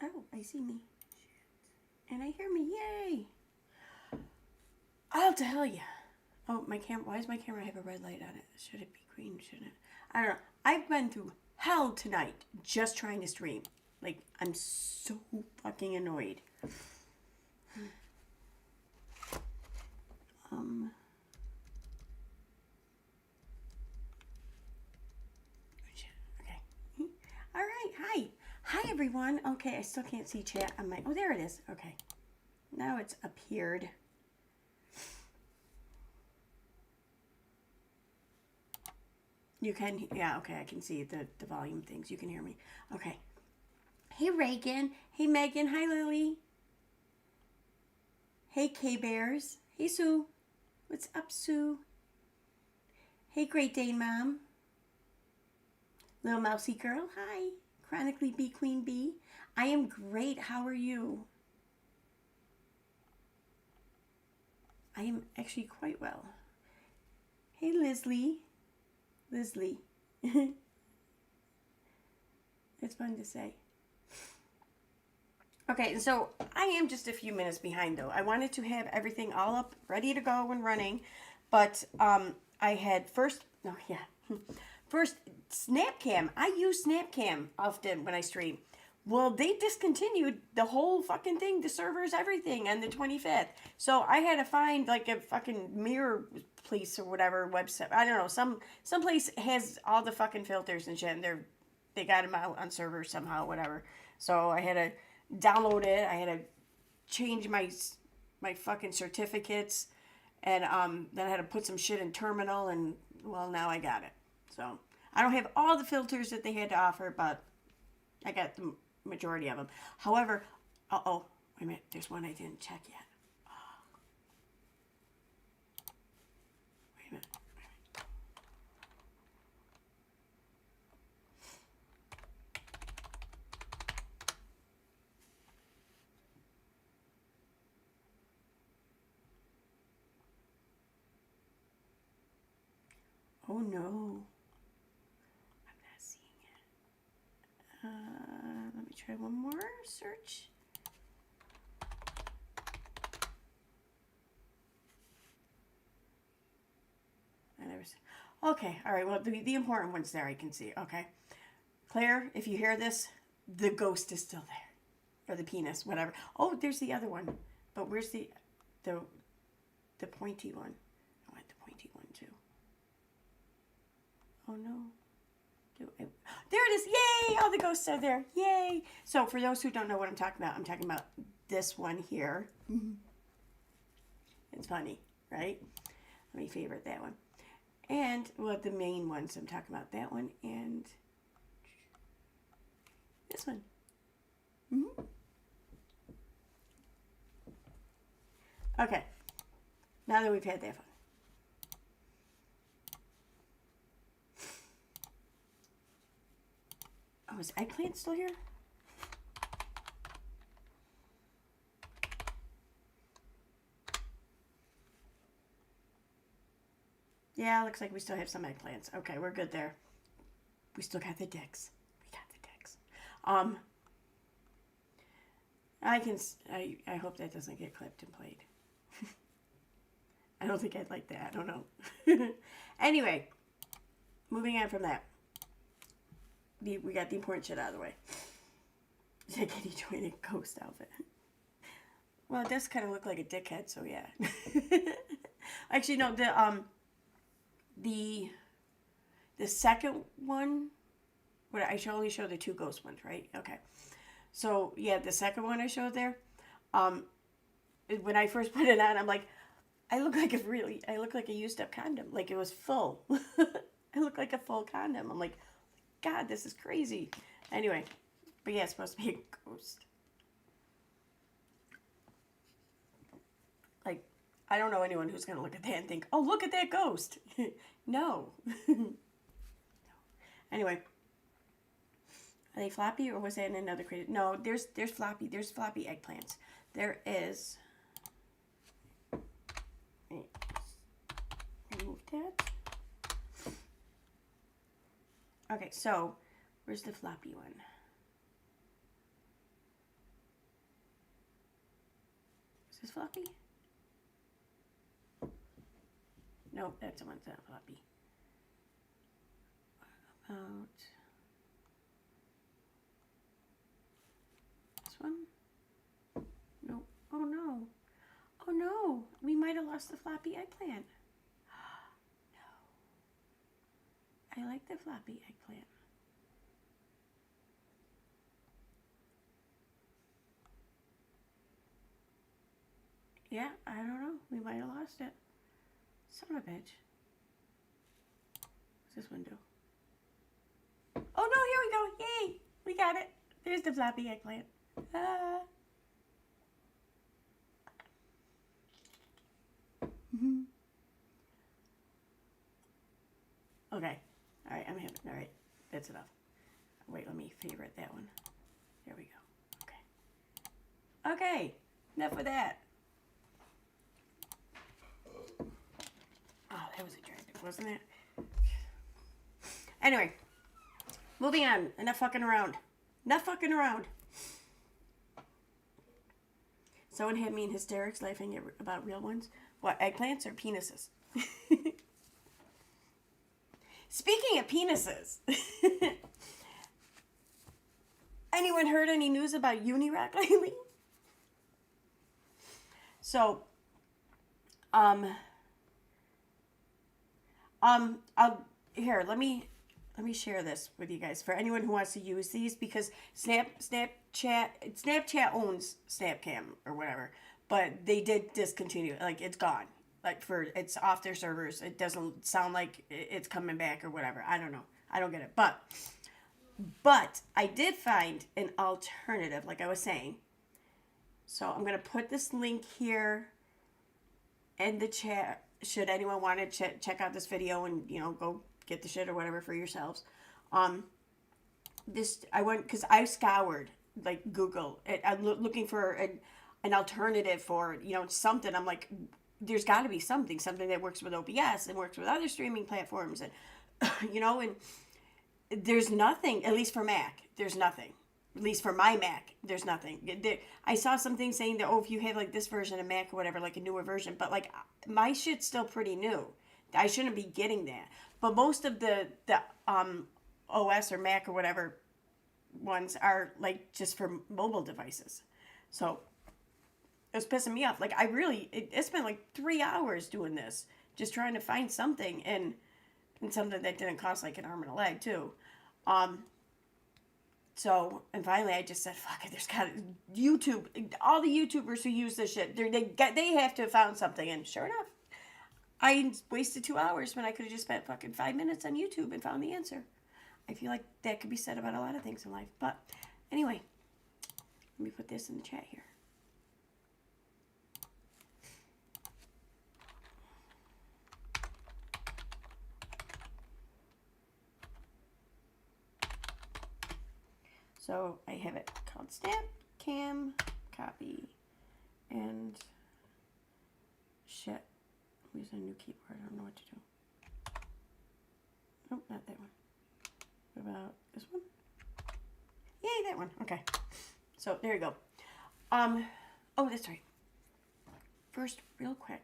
Oh, I see me. And I hear me. Yay! I'll tell you. Oh, my camera. Why does my camera have a red light on it? Should it be green? Shouldn't it? I don't know. I've been through hell tonight just trying to stream. Like, I'm so fucking annoyed. Okay. All right. Hi. Hi, everyone. Okay, I still can't see chat on my... Oh, there it is. Okay. Now it's appeared. You can... Yeah, okay, I can see the volume things. You can hear me. Okay. Hey, Reagan. Hey, Megan. Hi, Lily. Hey, K-Bears. Hey, Sue. What's up, Sue? Hey, Great Dane Mom. Little Mousy Girl. Hi. Chronically Bee Queen Bee. I am great. How are you? I am actually quite well. Hey, Leslie. Leslie. It's fun to say. Okay, so I am just a few minutes behind though. I wanted to have everything all up, ready to go and running, but I had first Snapcam. I use Snapcam often when I stream. Well, they discontinued the whole fucking thing, the servers, everything on the 25th. So I had to find like a fucking mirror place or whatever website. I don't know. Some place has all the fucking filters and shit, and they got them out on servers somehow, whatever. So I had to download it. I had to change my fucking certificates, and then I had to put some shit in terminal, and well, now I got it. So I don't have all the filters that they had to offer, but I got the majority of them. However, wait a minute, there's one I didn't check yet. Wait a minute. Oh no. I'm not seeing it. Let me try one more search. Okay, all right. Well, the important ones there I can see. Okay. Claire, if you hear this, the ghost is still there. Or the penis, whatever. Oh, there's the other one. But where's the pointy one? I want the pointy one too. Oh no. There it is. Yay! All the ghosts are there. Yay! So for those who don't know what I'm talking about this one here. It's funny, right? Let me favorite that one. And, well, the main ones, I'm talking about that one and this one. Mm-hmm. Okay. Now that we've had that fun. Oh, is eggplant still here? Yeah, looks like we still have some eggplants. Okay, we're good there. We still got the dicks. We got the dicks. I hope that doesn't get clipped and played. I don't think I'd like that. I don't know. Anyway, moving on from that. We got the important shit out of the way. Can he join a ghost outfit? Well, it does kind of look like a dickhead, so yeah. Actually, no, the second one, what I should only show the two ghost ones, right? Okay. So yeah, the second one I showed there, when I first put it on, I'm like, I look like a used up condom. Like it was full. I look like a full condom. I'm like, God, this is crazy. Anyway, but yeah, it's supposed to be a ghost. Like, I don't know anyone who's going to look at that and think, oh, look at that ghost. No. No. Anyway. Are they floppy or was that in another crate? No, there's floppy. There's floppy eggplants. There is. Remove that. Okay, so where's the floppy one? this floppy? No, that's the one's not floppy. What about this one? No. Oh no. Oh no. We might have lost the floppy eggplant. No. I like the floppy eggplant. Yeah, I don't know. We might have lost it. Son of a bitch. What's this one do? Oh no, here we go. Yay! We got it. There's the floppy eggplant. Ah. Okay. Alright, I'm having. Alright. That's enough. Wait, let me favorite that one. There we go. Okay. Okay. Enough of that. Oh, that was a drag, wasn't it? Anyway. Moving on. Enough fucking around. Enough fucking around. Someone had me in hysterics laughing about real ones. What, eggplants or penises? Speaking of penises. Anyone heard any news about Unirock lately? So, let me share this with you guys for anyone who wants to use these, because Snapchat owns Snapcam or whatever, but they did discontinue. Like, it's gone. Like, it's off their servers. It doesn't sound like it's coming back or whatever. I don't know. I don't get it. But I did find an alternative, like I was saying. So I'm going to put this link here in the chat. Should anyone want to check out this video and, go get the shit or whatever for yourselves. Because I scoured, like, Google. I'm looking for an alternative for, something. I'm like, there's got to be something that works with OBS and works with other streaming platforms. And, and there's nothing, at least for Mac, there's nothing. At least for my Mac, there's nothing. I saw something saying that, if you have, like, this version of Mac or whatever, like a newer version. But, like, my shit's still pretty new. I shouldn't be getting that. But most of the OS or Mac or whatever ones are, like, just for mobile devices. So it was pissing me off. Like, I spent like 3 hours doing this, just trying to find something, and something that didn't cost like an arm and a leg too. So, and finally I just said, fuck it, there's got YouTube, all the YouTubers who use this shit, they have to have found something. And sure enough, I wasted 2 hours when I could have just spent fucking 5 minutes on YouTube and found the answer. I feel like that could be said about a lot of things in life. But anyway, let me put this in the chat here. So I have it called Snapcam Copy, and shit, I'm using a new keyboard. I don't know what to do. Nope, not that one. What about this one? Yay, that one. Okay. So there you go. Oh, that's right. First, real quick.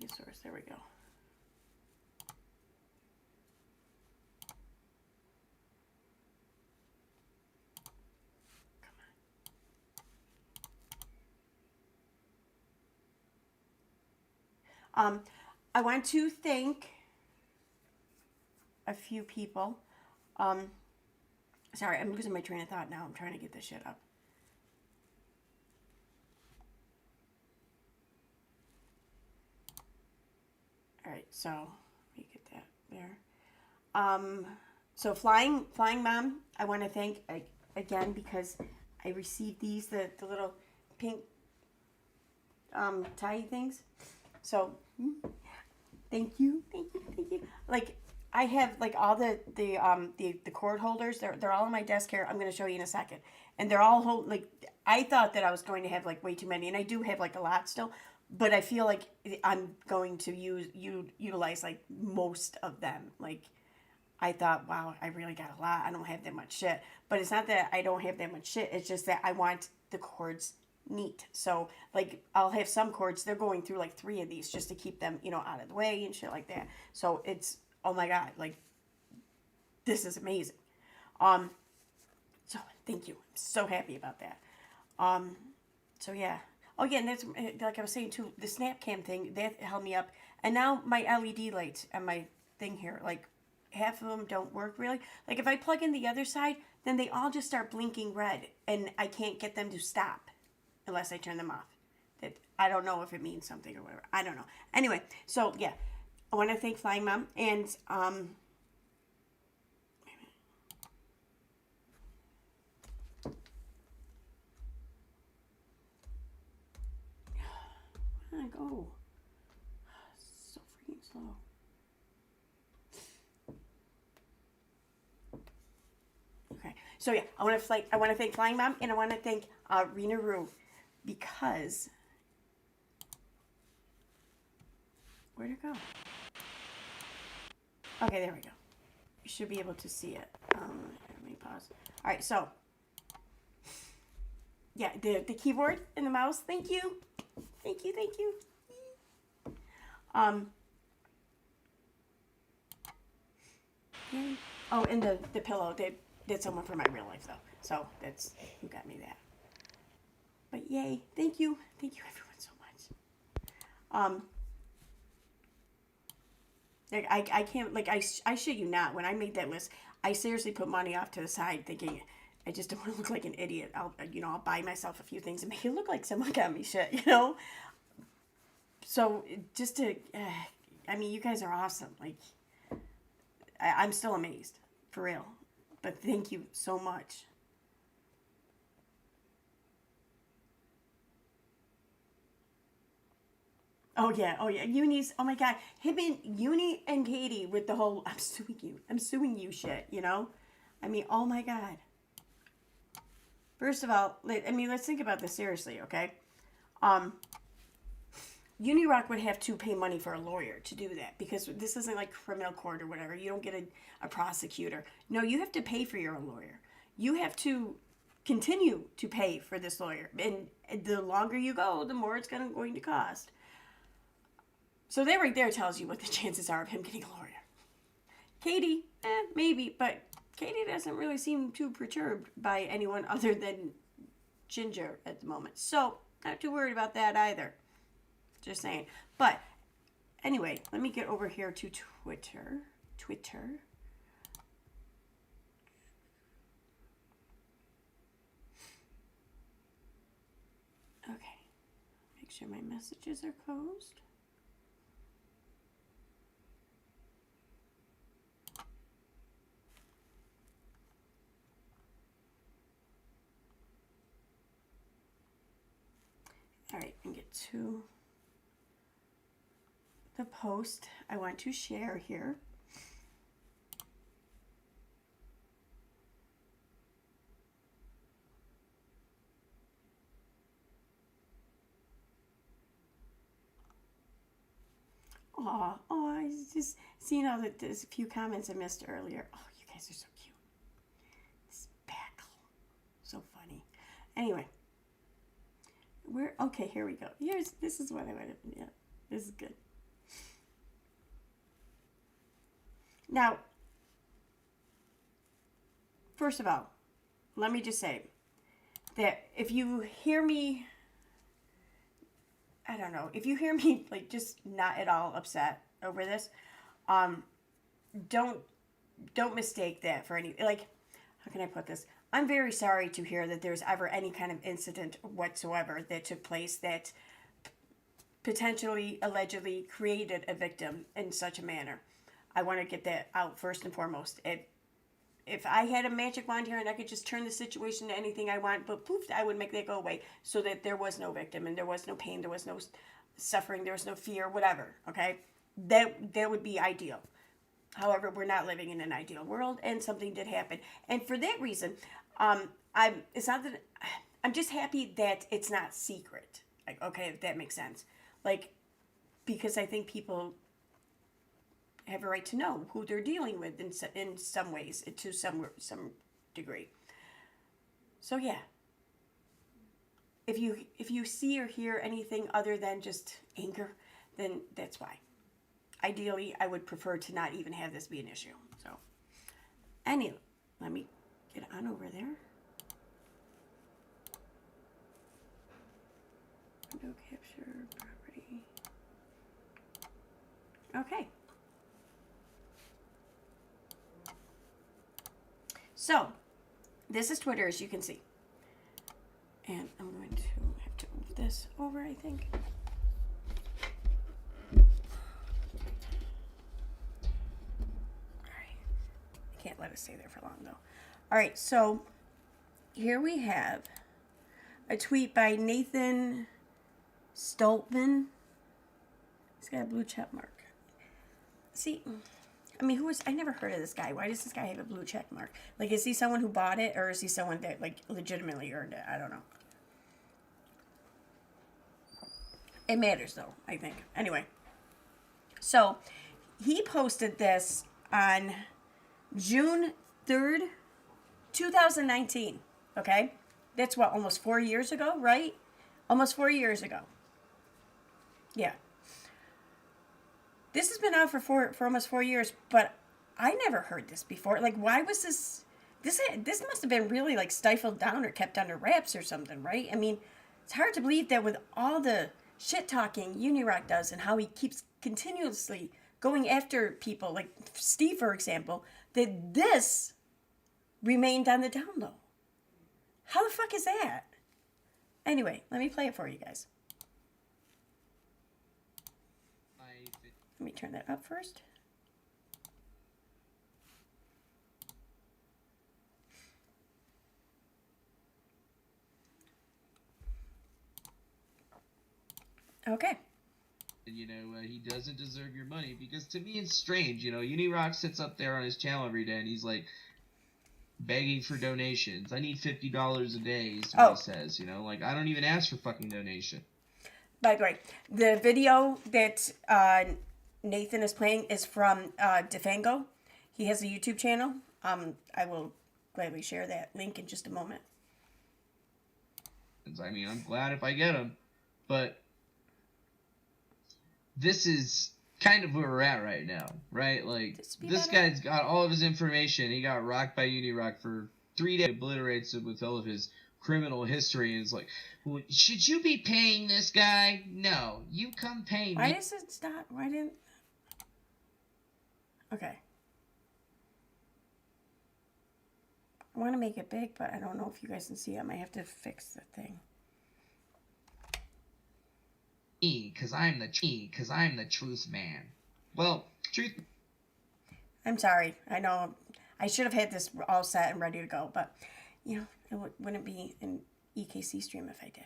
Media source. There we go. I want to thank a few people. Sorry, I'm losing my train of thought now. I'm trying to get this shit up. All right, so let me get that there. So Flying Mom, I want to thank again, because I received these, the little pink tie things. So thank you. Like, I have like all the cord holders. They're all on my desk here. I'm gonna show you in a second, and they're all like. I thought that I was going to have like way too many, and I do have like a lot still, but I feel like I'm going to utilize like most of them. Like I thought, wow, I really got a lot. I don't have that much shit, but it's not that I don't have that much shit. It's just that I want the cords neat. So like I'll have some cords. They're going through like 3 of these just to keep them out of the way and shit like that. So it's oh my god, like this is amazing. Um, so thank you. I'm so happy about that. So yeah. Oh yeah, and that's like I was saying too. The snap cam thing that held me up, and now my LED lights on my thing here, like half of them don't work really. Like if I plug in the other side, then they all just start blinking red, and I can't get them to stop unless I turn them off. That I don't know if it means something or whatever. I don't know. Anyway, so yeah, I want to thank Flying Mom and where did I go? So freaking slow. Okay, so yeah, I want to thank Flying Mom and I want to thank Rena Rue because where'd it go? Okay, there we go. You should be able to see it. Let me pause. All right, so yeah, the keyboard and the mouse. Thank you. Yay. Oh, and the pillow. They did someone for my real life though, so that's who got me that. But yay, thank you everyone so much. Like I can't like I shit you not. When I made that list, I seriously put money off to the side, thinking I just don't want to look like an idiot. I'll buy myself a few things and make it look like someone got me shit. So just to, I mean, you guys are awesome. Like I'm still amazed, for real. But thank you so much. Oh yeah, Uni's. Oh my god, him and Uni and Katie with the whole I'm suing you shit. I mean, oh my god. First of all, I mean, let's think about this seriously, okay? Um, Unirock would have to pay money for a lawyer to do that because this isn't like criminal court or whatever. You don't get a prosecutor. No, you have to pay for your own lawyer. You have to continue to pay for this lawyer, and the longer you go, the more it's going to cost. So that right there tells you what the chances are of him getting a lawyer. Katie, maybe, but Katie doesn't really seem too perturbed by anyone other than Ginger at the moment. So, not too worried about that either. Just saying. But, anyway, let me get over here to Twitter. Okay. Make sure my messages are closed. All right, and get to the post I want to share here. I just seen all that. There's a few comments I missed earlier. Oh, you guys are so cute. Spackle, so funny. Anyway. Okay, here we go. This is what I wanted. Yeah, this is good. Now, first of all, let me just say that if you hear me, I don't know, if you hear me like just not at all upset over this, don't mistake that for any, like, how can I put this? I'm very sorry to hear that there's ever any kind of incident whatsoever that took place that potentially, allegedly created a victim in such a manner. I want to get that out first and foremost. If I had a magic wand here and I could just turn the situation to anything I want, but poof, I would make that go away so that there was no victim and there was no pain, there was no suffering, there was no fear, whatever, okay? That would be ideal. However, we're not living in an ideal world, and something did happen. And for that reason, it's not that I'm just happy that it's not secret. Like, okay, if that makes sense. Like, because I think people have a right to know who they're dealing with in some ways, to some degree. So yeah, if you see or hear anything other than just anger, then that's why. Ideally, I would prefer to not even have this be an issue. So, anyway, let me get on over there. Window capture property. Okay. So, this is Twitter, as you can see. And I'm going to have to move this over, I think. Can't let it stay there for long though. All right, so here we have a tweet by Nathan Stoltman. He's got a blue check mark. See, I mean, I never heard of this guy. Why does this guy have a blue check mark? Like, is he someone who bought it, or is he someone that, like, legitimately earned it? I don't know. It matters though, I think. Anyway, so he posted this on June 3rd, 2019, okay? That's what, almost 4 years ago, right? Almost 4 years ago. Yeah. This has been out for almost 4 years, but I never heard this before. Like, why was this must have been really, like, stifled down or kept under wraps or something, right? I mean, it's hard to believe that with all the shit-talking Unirock does and how he keeps continuously going after people, like Steve, for example, that this remained on the down low. How the fuck is that? Anyway, let me play it for you guys. Let me turn that up first. Okay. You know, he doesn't deserve your money, because to me it's strange. You know, Unirock sits up there on his channel every day and he's like begging for donations. I need $50 a day is what he says. You know, like, I don't even ask for fucking donation. By the way, the video that Nathan is playing is from Defango. He has a YouTube channel. I will gladly share that link in just a moment. I mean, I'm glad if I get him, but this is kind of where we're at right now, right? Like, this guy's got all of his information. He got rocked by Unirock for 3 days, obliterates it with all of his criminal history, and it's like, well, should you be paying this guy? No, you come pay me. Why does it stop? Why didn't... Okay. I want to make it big, but I don't know if you guys can see it. I might have to fix the thing. Because I'm the truth man. Well, truth. I'm sorry. I know I should have had this all set and ready to go, but you know, it wouldn't be an EKC stream if I did.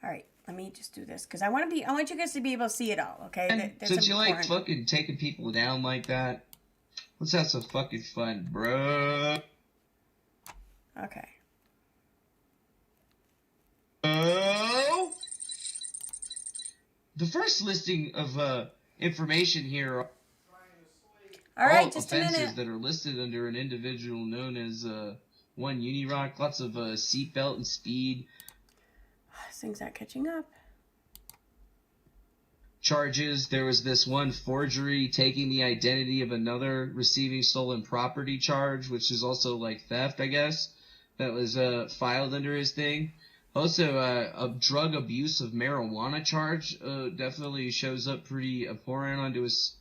All right, let me just do this because I want you guys to be able to see it all. Okay. That's since you like fucking taking people down like that, let's have some fucking fun, bro. Okay. Oh. The first listing of information here are all right, just offenses that are listed under an individual known as one Unirock. Lots of seatbelt and speed. This thing's not catching up. Charges. There was this one forgery, taking the identity of another, receiving stolen property charge, which is also like theft, I guess. That was filed under his thing. Also, a drug abuse of marijuana charge definitely shows up pretty abhorrent onto his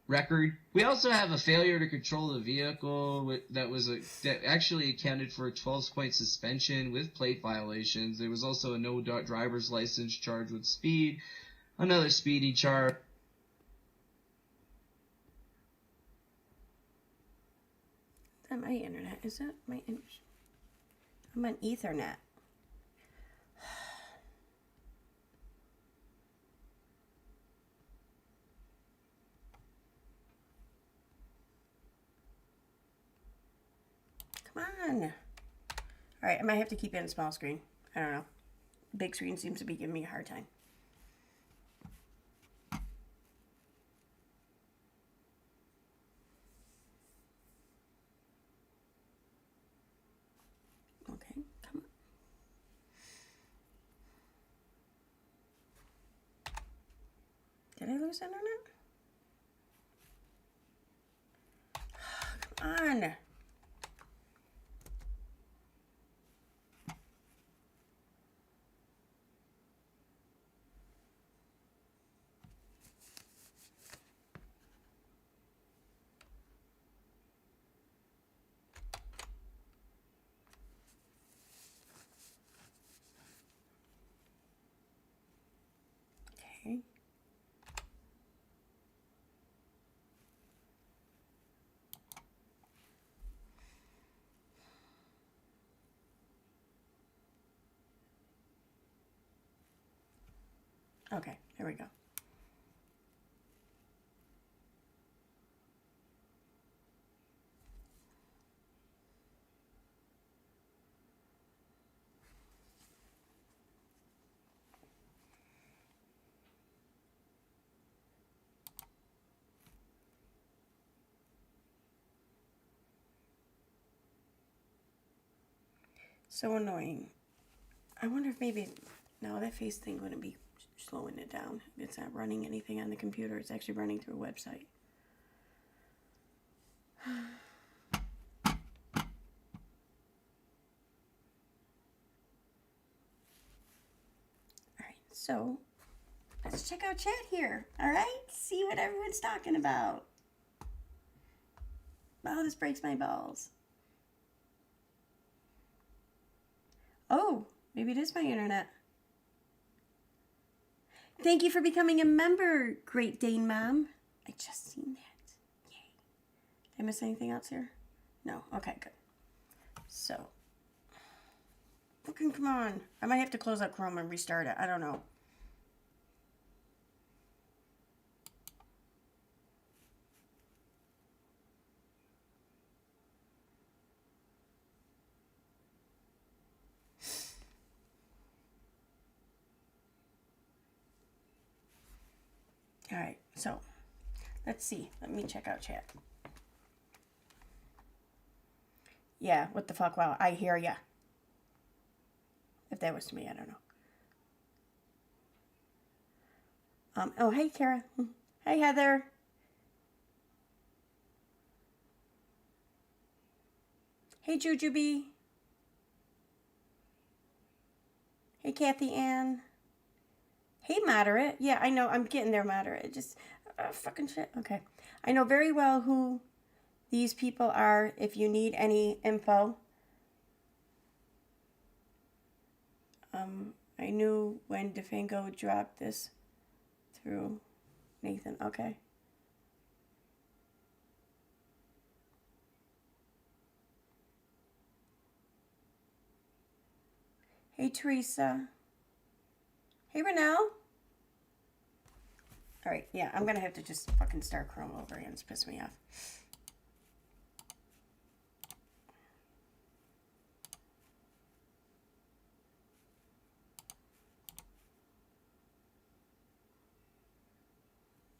record. We also have a failure to control the vehicle that actually accounted for a 12-point suspension with plate violations. There was also a no driver's license charge with speed, another speeding charge. Is that my internet? Is that my internet? I'm on Ethernet. Alright, I might have to keep it in small screen. I don't know. Big screen seems to be giving me a hard time. Okay, come on. Did I lose internet? Come on. Okay. Okay, there we go. So annoying. I wonder if maybe... No, that face thing wouldn't be slowing it down. It's not running anything on the computer. It's actually running through a website. Alright, so let's check out chat here. Alright? See what everyone's talking about. Oh, this breaks my balls. Oh, maybe it is my internet. Thank you for becoming a member, Great Dane Mom. I just seen that. Yay. Did I miss anything else here? No. Okay, good. So, fucking come on. I might have to close out Chrome and restart it. I don't know. All right, so let's see. Let me check out chat. Yeah, what the fuck? Wow, I hear ya. If that was to me, I don't know. Oh, hey, Kara. Hey, Heather. Hey, Jujubee. Hey, Kathy Ann. Hey, Moderate. Yeah, I know. I'm getting there, Moderate. Just fucking shit. Okay. I know very well who these people are if you need any info. I knew when DeFango dropped this through Nathan. Okay. Hey, Teresa. Hey, Renelle. All right, yeah, I'm going to have to just fucking start Chrome over again. It's pissed me off.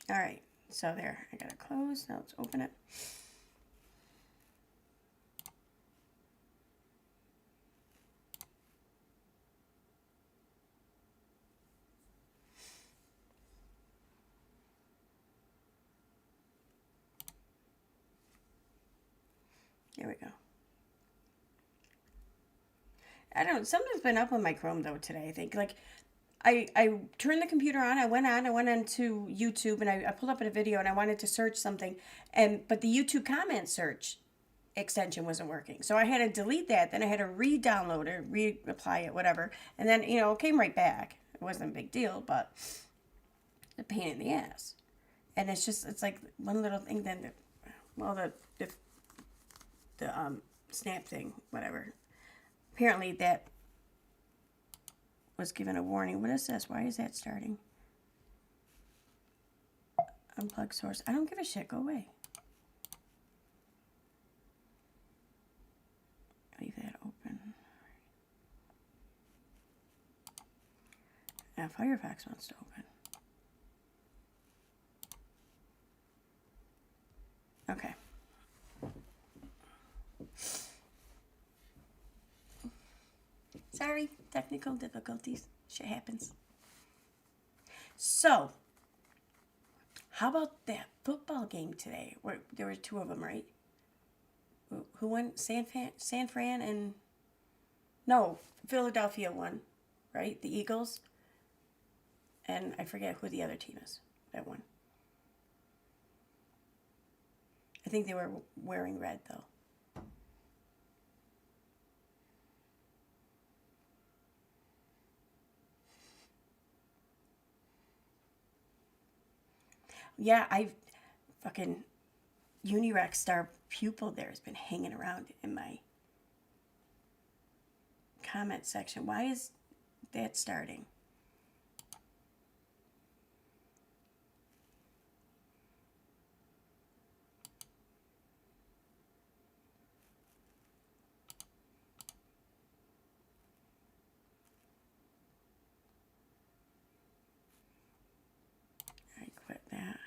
All right, so there. I got to close. Now let's open it. Here we go. I don't know. Something's been up on my Chrome, though, today, I think. Like, I turned the computer on. I went into YouTube, and I pulled up a video, and I wanted to search something. But the YouTube comment search extension wasn't working. So I had to delete that. Then I had to re-download it, re-apply it, whatever. And then, it came right back. It wasn't a big deal, but a pain in the ass. And it's like one little thing then, the snap thing, whatever. Apparently that was given a warning. What is this? Why is that starting? Unplug source. I don't give a shit. Go away. Leave that open. Yeah, Firefox wants to open. Okay. Sorry, technical difficulties. Shit happens. So, how about that football game today? Where there were two of them, right? Who won? San Fran and... No, Philadelphia won, right? The Eagles. And I forget who the other team is that won. I think they were wearing red, though. Yeah, fucking Unirock star pupil there has been hanging around in my comment section. Why is that starting? I quit that.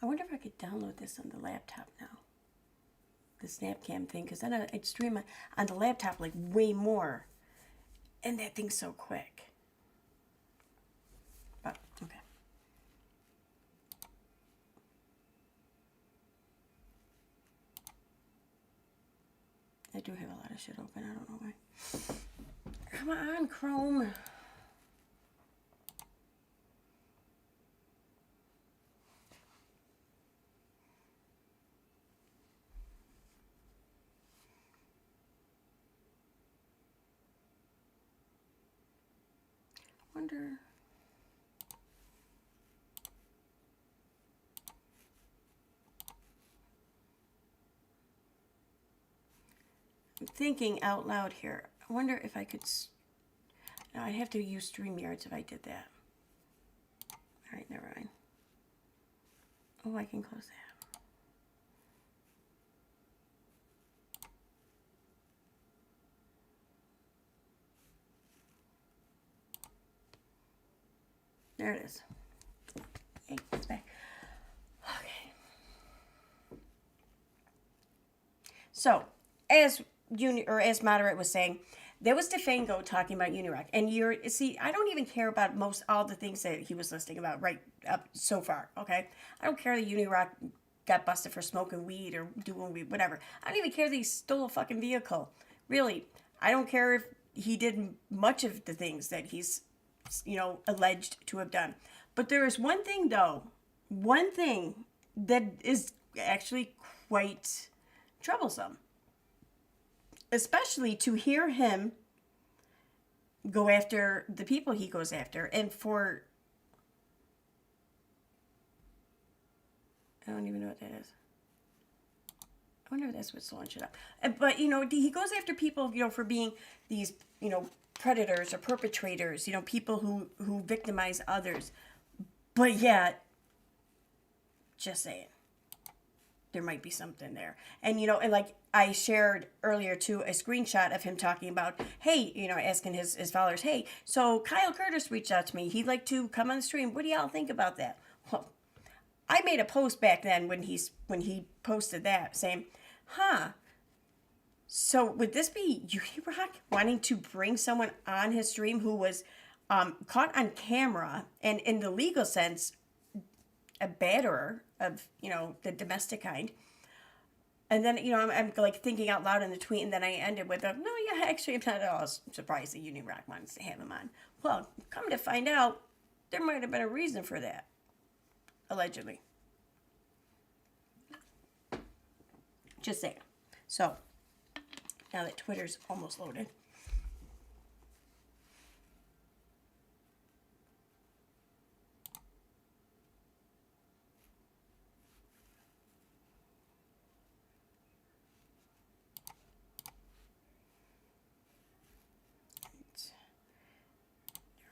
I wonder if I could download this on the laptop now. The Snapcam thing, because then I'd stream on the laptop like way more. And that thing's so quick. But, okay. I do have a lot of shit open. I don't know why. Come on, Chrome. Wonder. I'm thinking out loud here. I wonder if I could... No, I'd have to use StreamYards if I did that. Alright, never mind. Oh, I can close that. There it is. Hey, it's back. Okay. So, as Moderate was saying, there was DeFango talking about Unirock, and I don't even care about all the things that he was listing about right up so far. Okay, I don't care that Unirock got busted for smoking weed or doing weed, whatever. I don't even care that he stole a fucking vehicle. Really, I don't care if he did much of the things that he's, alleged to have done. But there is one thing, though, that is actually quite troublesome. Especially to hear him go after the people he goes after. And I don't even know what that is. I wonder if that's what's slowing shit up. But, he goes after people, for being these, predators or perpetrators, people who victimize others. But yet, just saying, there might be something there. And, and like I shared earlier too, a screenshot of him talking about, hey, asking his followers, hey, so Kyle Curtis reached out to me. He'd like to come on the stream. What do y'all think about that? Well, I made a post back then when he posted that saying, so would this be Unirock wanting to bring someone on his stream who was caught on camera and in the legal sense a batterer of, the domestic kind? And then, I'm like thinking out loud in the tweet, and then I ended with no, yeah, actually, I'm not at all surprised that Unirock wants to have him on. Well, come to find out, there might have been a reason for that. Allegedly. Just saying. So, now that Twitter's almost loaded.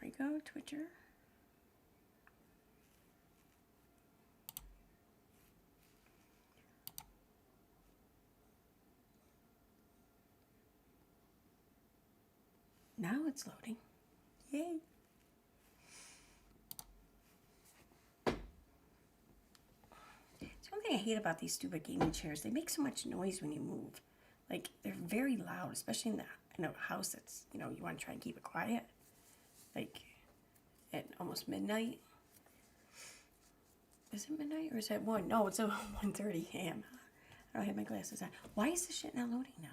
There we go, Twitter. Now it's loading. Yay. It's one thing I hate about these stupid gaming chairs. They make so much noise when you move. Like, they're very loud, especially in a house that's, you want to try and keep it quiet. Like, at almost midnight. Is it midnight or is it 1? No, it's 1:30 a.m. I don't have my glasses on. Why is this shit not loading now?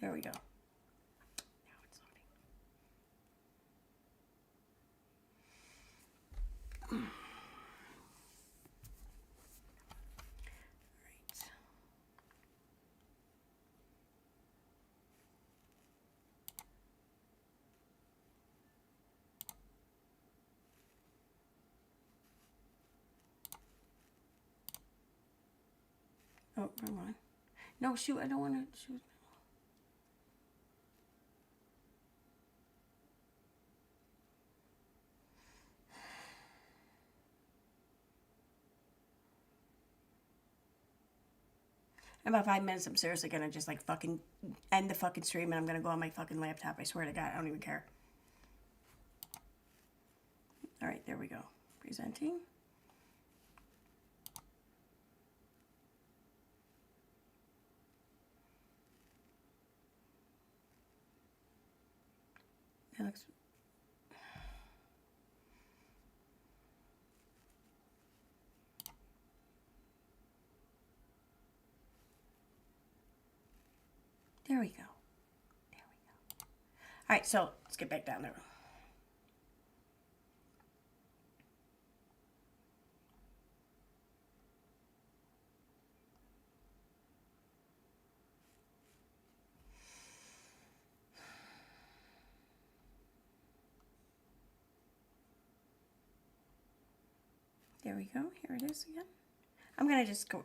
There we go. Now it's loading. Oh, wrong one. No, shoot, I don't want to shoot. In about 5 minutes, I'm seriously gonna just like fucking end the fucking stream and I'm gonna go on my fucking laptop. I swear to God, I don't even care. All right, there we go. Presenting. That looks. There we go. There we go. All right, so let's get back down there. There we go. Here it is again. I'm going to just go,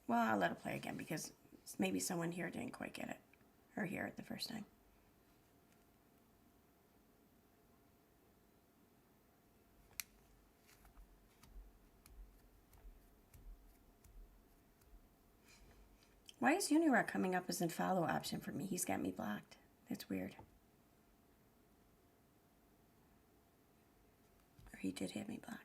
well, I'll let it play again because maybe someone here didn't quite get it or hear it the first time. Why is Unirock coming up as a follow option for me? He's got me blocked. That's weird. Or he did have me blocked.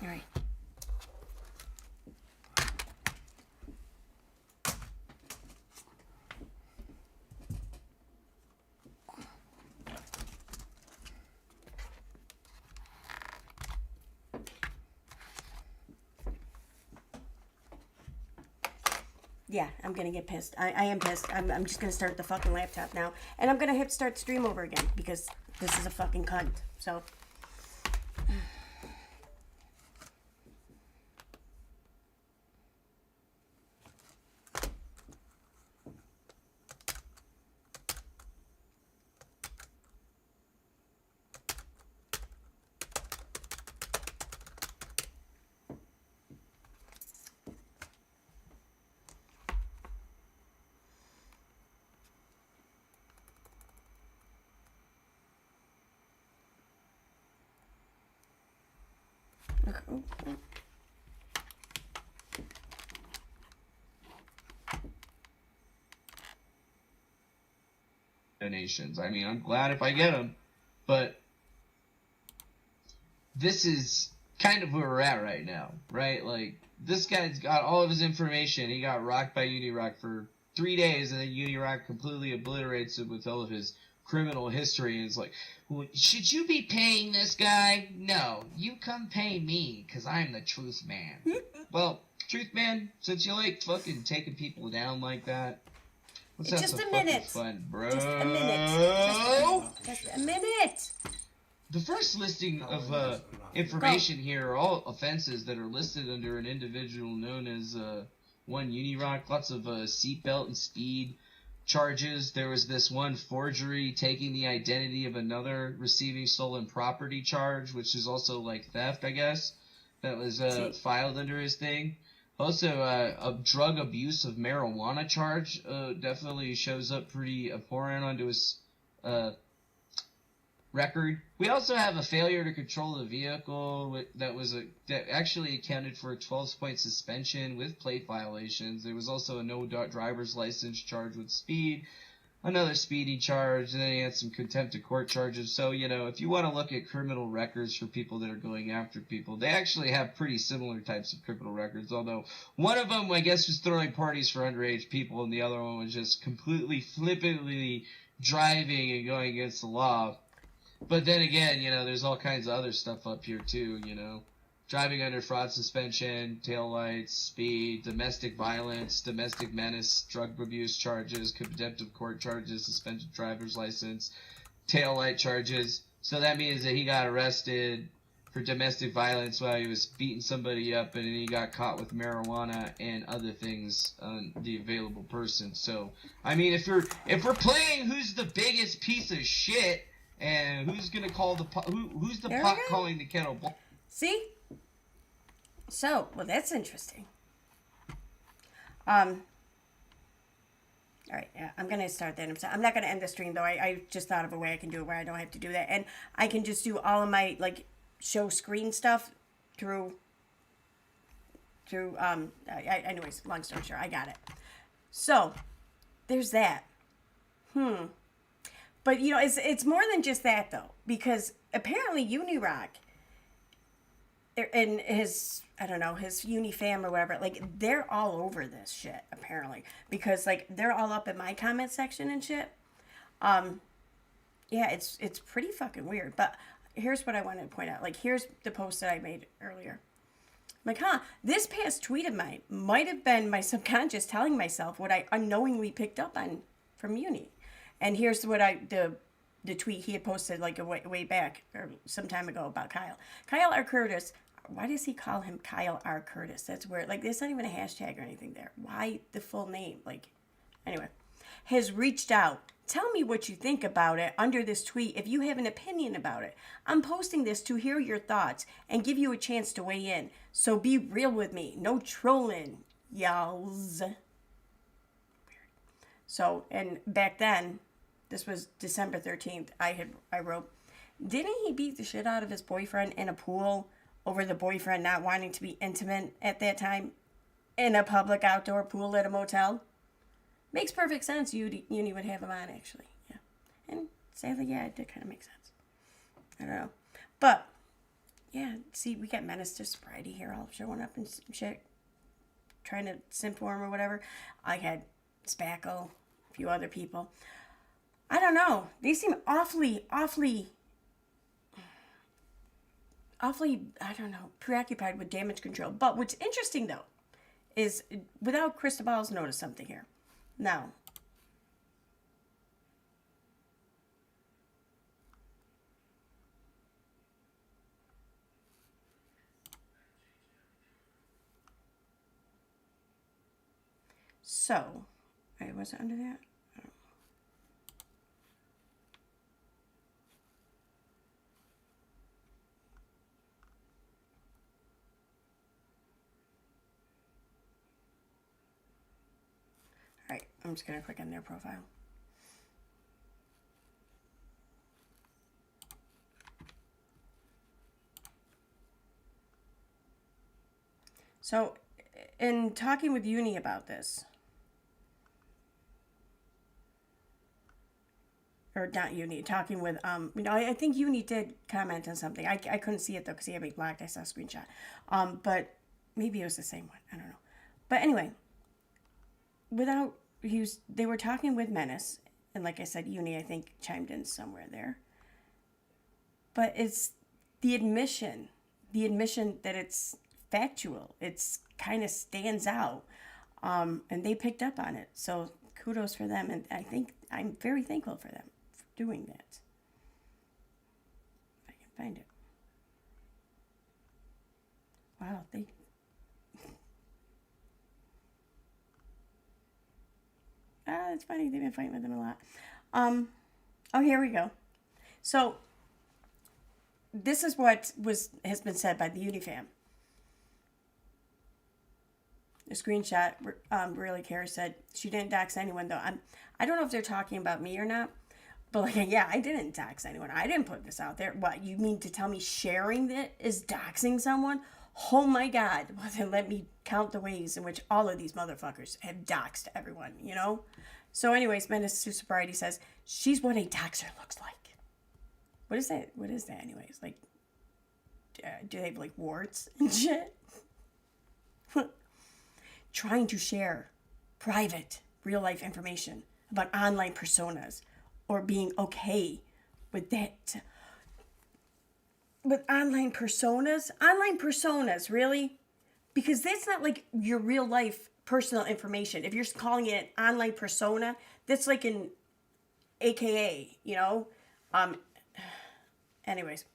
All right. Yeah, I'm gonna get pissed. I am pissed. I'm just gonna start the fucking laptop now. And I'm gonna hit start stream over again because this is a fucking cunt. So. Donations. I mean, I'm glad if I get them, but this is kind of where we're at right now, right? Like, this guy's got all of his information. He got rocked by Unirock for 3 days, and then Unirock completely obliterates it with all of his criminal history, and it's like, well, should you be paying this guy? No, you come pay me, because I'm the truth man. Well, truth man, since you like fucking taking people down like that, let's have Just some a minute. fucking fun, bro. Just a minute. Just a minute. The first listing of information here are all offenses that are listed under an individual known as one Unirock. Lots of seatbelt and speed. charges. There was this one forgery, taking the identity of another, receiving stolen property charge, which is also like theft, I guess, that was filed under his thing. Also, a drug abuse of marijuana charge definitely shows up pretty abhorrent onto his record. We also have a failure to control the vehicle that actually accounted for a 12-point suspension with plate violations. There was also a no driver's license charge with speed, another speeding charge, and then he had some contempt of court charges. So, if you want to look at criminal records for people that are going after people, they actually have pretty similar types of criminal records, although one of them, I guess, was throwing parties for underage people, and the other one was just completely flippantly driving and going against the law. But then again, there's all kinds of other stuff up here too, Driving under fraud suspension, taillights, speed, domestic violence, domestic menace, drug abuse charges, contempt of court charges, suspended driver's license, taillight charges. So that means that he got arrested for domestic violence while he was beating somebody up, and then he got caught with marijuana and other things on the available person. So, I mean, if we're playing who's the biggest piece of shit, and who's gonna call who's the pot calling the kettle black? See? So, well, that's interesting. All right, yeah, I'm gonna start that. I'm not gonna end the stream though. I just thought of a way I can do it where I don't have to do that, and I can just do all of my show screen stuff through. Anyways, long story short, I got it. So, there's that. But it's more than just that though, because apparently Unirock and his Unifam or whatever, they're all over this shit apparently, because they're all up in my comment section and shit. Yeah, it's pretty fucking weird. But here's what I wanted to point out. Here's the post that I made earlier. This past tweet of mine might have been my subconscious telling myself what I unknowingly picked up on from Uni. And here's what the tweet he had posted way back or some time ago about Kyle. Kyle R. Curtis. Why does he call him Kyle R. Curtis? That's weird. There's not even a hashtag or anything there. Why the full name? Anyway, has reached out. Tell me what you think about it under this tweet if you have an opinion about it. I'm posting this to hear your thoughts and give you a chance to weigh in. So be real with me. No trolling, y'alls. Weird. So, and back then, this was December 13th, I wrote, didn't he beat the shit out of his boyfriend in a pool over the boyfriend not wanting to be intimate at that time in a public outdoor pool at a motel? Makes perfect sense. Uni would have him on, actually. Yeah. And sadly, yeah, it did kind of make sense. I don't know. But, yeah, see, we got Menace to Sobriety here all showing up and shit, trying to simp for him or whatever. I had Spackle, a few other people. I don't know. They seem awfully, I don't know, preoccupied with damage control. But what's interesting, though, is without Cristobal's notice something here. Now, so, was it under that? Alright, I'm just going to click on their profile. So, in talking with Uni about this, or not Uni, talking with, I think Uni did comment on something. I couldn't see it though because he had me blocked. I saw a screenshot. But maybe it was the same one. I don't know. But anyway, they were talking with Menace, and like I said, Uni I think chimed in somewhere there. But it's the admission that it's factual. It's kind of stands out, and they picked up on it. So kudos for them, and I think I'm very thankful for them for doing that. If I can find it. Wow, it's funny. They've been fighting with them a lot. Oh, here we go. So, this is what has been said by the Unifam. The screenshot, really cares, said, she didn't dox anyone, though. I don't know if they're talking about me or not. But, like, yeah, I didn't dox anyone. I didn't put this out there. What, you mean to tell me sharing it is doxing someone? Oh, my God. Well, then let me count the ways in which all of these motherfuckers have doxed everyone, you know? So, anyways, Menace to Sobriety says, she's what a doxer looks like. What is that? What is that, anyways? Like, do they have, like, warts and shit? Trying to share private, real-life information about online personas, or being okay with that. With online personas? Online personas, really? Because that's not like your real life personal information. If you're calling it an online persona, that's like an AKA, you know? Anyways.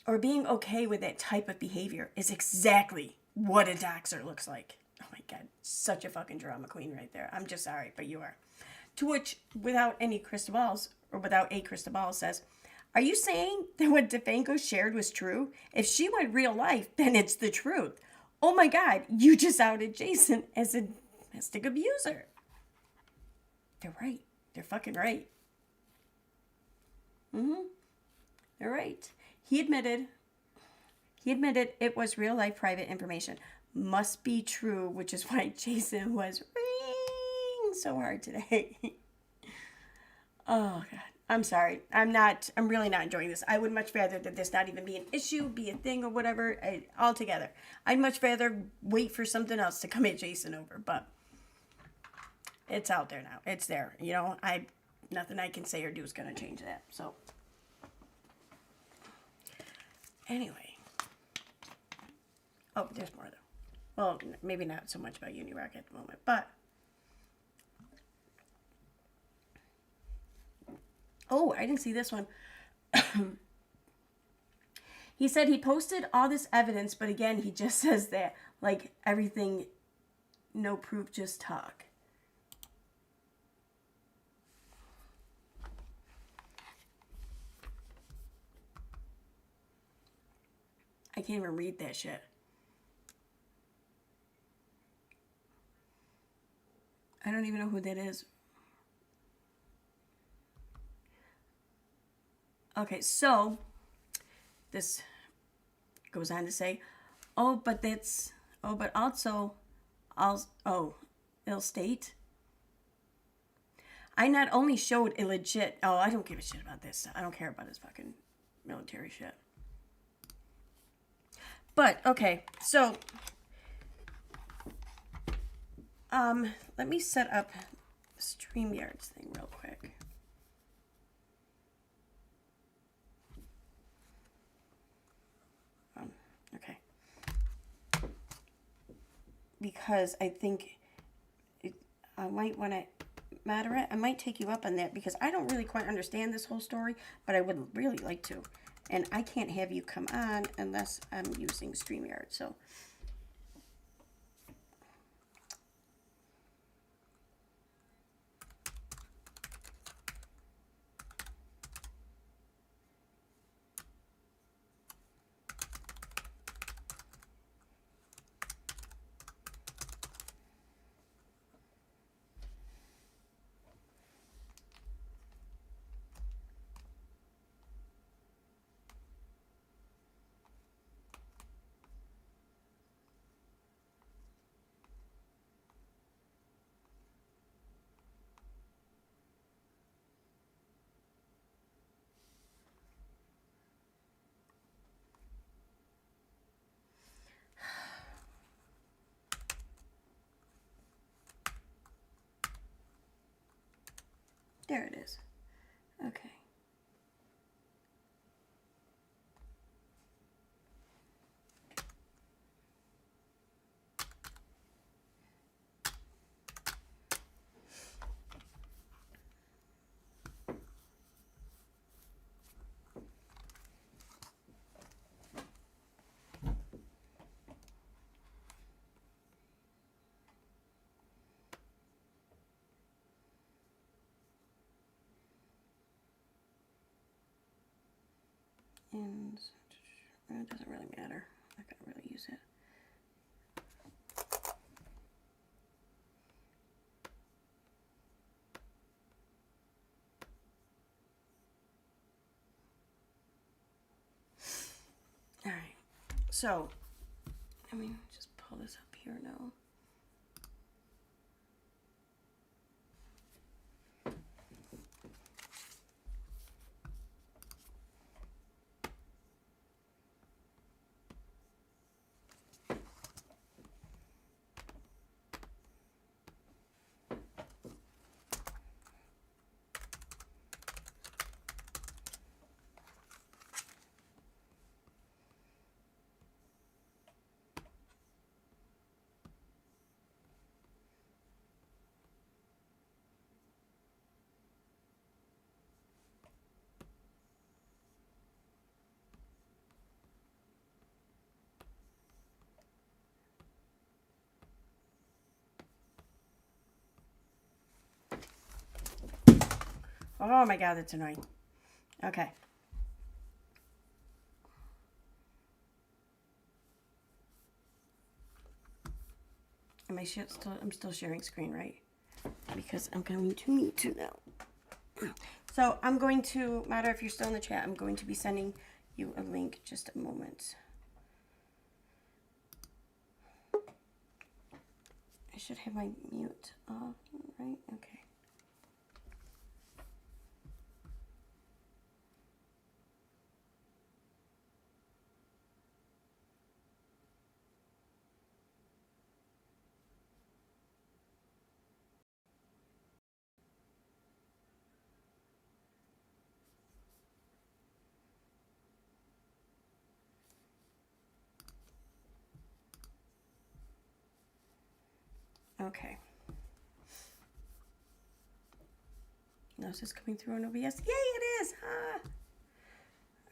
Or being okay with that type of behavior is exactly what a doxer looks like. Oh my God, such a fucking drama queen right there. I'm just sorry, but you are. To which, without any crystal balls, or without a crystal ball, says, are you saying that what DeFanco shared was true? If she went real life, then it's the truth. Oh my God, you just outed Jason as a domestic abuser. They're right. They're fucking right. They're right. He admitted it was real life private information. Must be true, which is why Jason was ringing so hard today. Oh God. I'm sorry. I'm really not enjoying this. I would much rather that this not even be an issue, be a thing or whatever, altogether. I'd much rather wait for something else to come at Jason over, but it's out there now. It's there. You know, nothing I can say or do is going to change that. So, anyway. Oh, there's more though. Well, maybe not so much about Unirock at the moment, but oh, I didn't see this one. He said he posted all this evidence, but again, he just says that, like, everything, no proof, just talk. I can't even read that shit. I don't even know who that is. Okay, so this goes on to say, but also, ill state. I not only showed a legit, I don't give a shit about this. I don't care about his fucking military shit. But, okay, so, let me set up StreamYard's thing real quick. Okay. Because I think I might want to matter it. I might take you up on that because I don't really quite understand this whole story, but I would really like to. And I can't have you come on unless I'm using StreamYard, so. There it is. Okay. And it doesn't really matter. I'm not gonna really use it. All right. So, let me just pull this up here now. Oh my god, that's annoying. Okay. Am I still? I'm still sharing screen, right? Because I'm going to need to now. So I'm going to, Mata, if you're still in the chat, I'm going to be sending you a link. Just a moment. I should have my mute off, right? Okay. Okay. Now is this coming through on OBS? Yay, it is! Ah.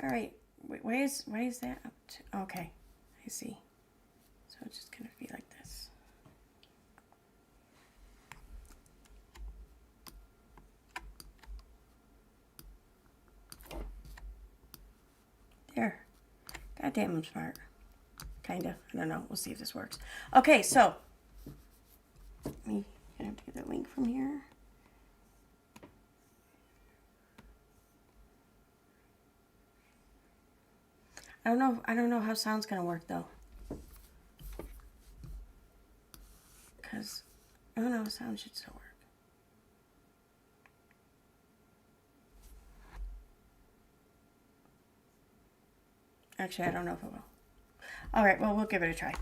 All right. Wait, why is that up to? Okay, I see. So it's just gonna be like this. There. God damn, I'm smart. Kinda. I don't know. We'll see if this works. Okay, so I'm gonna have to get the link from here. I don't know how sound's gonna work though. Because I don't know, sound should still work. Actually, I don't know if it will. All right, well, we'll give it a try.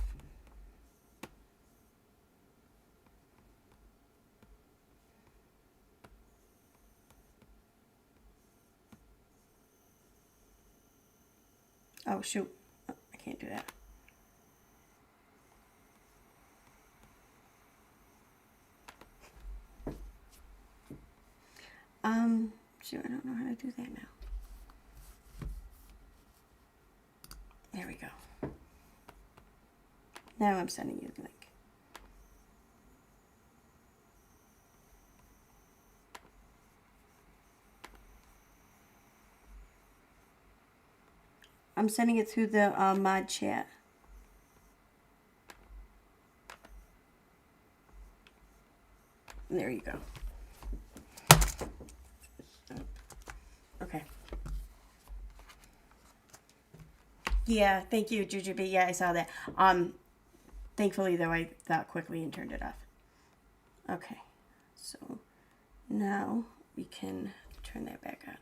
Oh, shoot. Oh, I can't do that. Shoot, I don't know how to do that now. There we go. Now I'm sending you the link. I'm sending it through the mod chat. There you go. Okay. Yeah, thank you, Jujubee. Yeah, I saw that. Thankfully, though, I thought quickly and turned it off. Okay, so now we can turn that back on.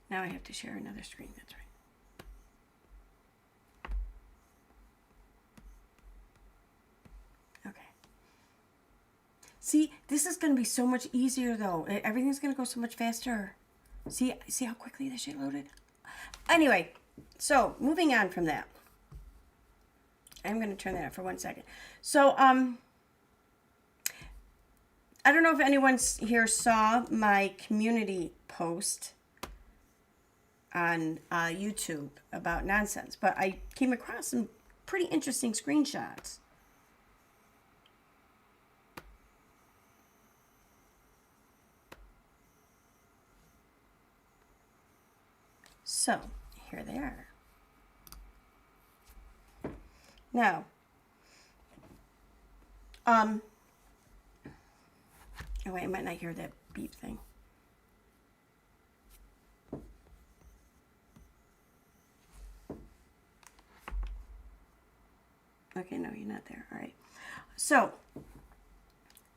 Now I have to share another screen, that's right. Okay. See, this is going to be so much easier, though. Everything's going to go so much faster. See how quickly this shit loaded? Anyway, so moving on from that. I'm going to turn that off for 1 second. So, I don't know if anyone here saw my community post on YouTube about nonsense, but I came across some pretty interesting screenshots. So, here they are. Now, oh wait, I might not hear that beep thing. Okay, no, you're not there. All right. So,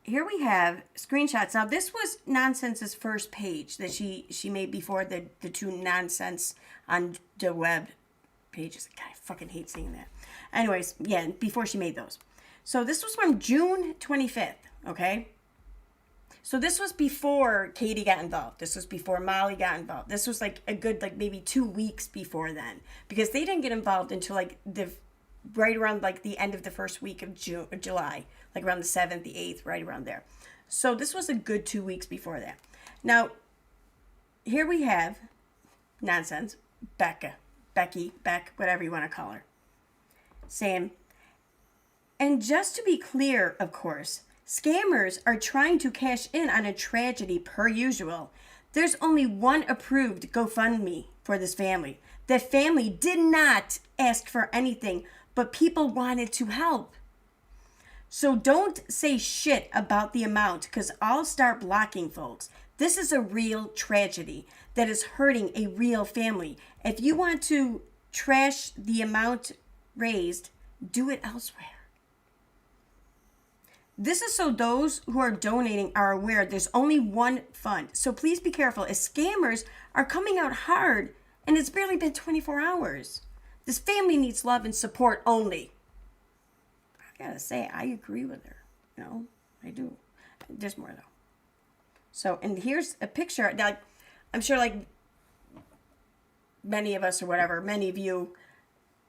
here we have screenshots. Now, this was Nonsense's first page that she made before the two nonsense on the web pages. God, I fucking hate seeing that. Anyways, yeah, before she made those. So, this was from June 25th, okay? So, this was before Katie got involved. This was before Molly got involved. This was like a good, like maybe 2 weeks before then. Because they didn't get involved until like right around like the end of the first week of July, like around the 7th, the 8th, right around there. So this was a good 2 weeks before that. Now, here we have Nonsense, Becky, Beck, whatever you want to call her, saying, and just to be clear, of course, scammers are trying to cash in on a tragedy per usual. There's only one approved GoFundMe for this family. The family did not ask for anything, but people wanted to help. So don't say shit about the amount, because I'll start blocking folks. This is a real tragedy that is hurting a real family. If you want to trash the amount raised, do it elsewhere. This is so those who are donating are aware there's only one fund. So please be careful, as scammers are coming out hard and it's barely been 24 hours. This family needs love and support only. I gotta say, I agree with her. You know, I do. There's more though. So, and here's a picture. Like, I'm sure like many of us or whatever, many of you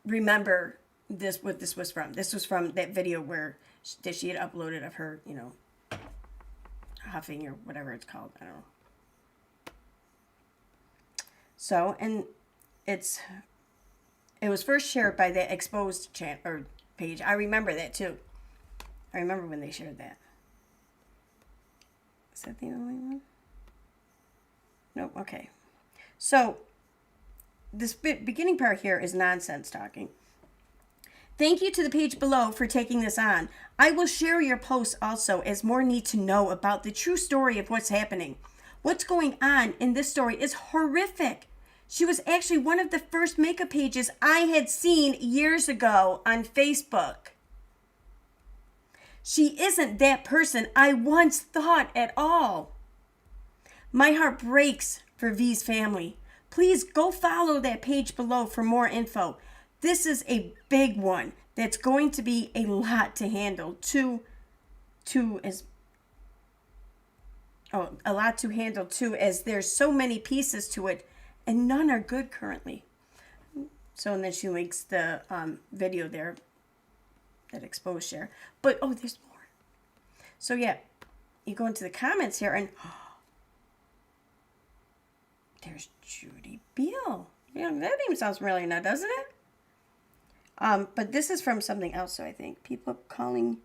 remember this, what this was from. This was from that video where that she had uploaded of her, you know, huffing or whatever it's called. I don't know. So, and it was first shared by the Exposed or page. I remember that too. I remember when they shared that. Is that the only one? Nope. Okay. So, this beginning part here is Nonsense talking. Thank you to the page below for taking this on. I will share your posts also, as more need to know about the true story of what's happening. What's going on in this story is horrific. She was actually one of the first makeup pages I had seen years ago on Facebook. She isn't that person I once thought at all. My heart breaks for V's family. Please go follow that page below for more info. This is a big one that's going to be a lot to handle. A lot to handle too, as there's so many pieces to it, and none are good currently. So, and then she links the video there, that Exposed share. But, oh, there's more. So, yeah, you go into the comments here, and there's Judy Beal. Yeah, that name sounds familiar now, doesn't it? But this is from something else, so I think. People calling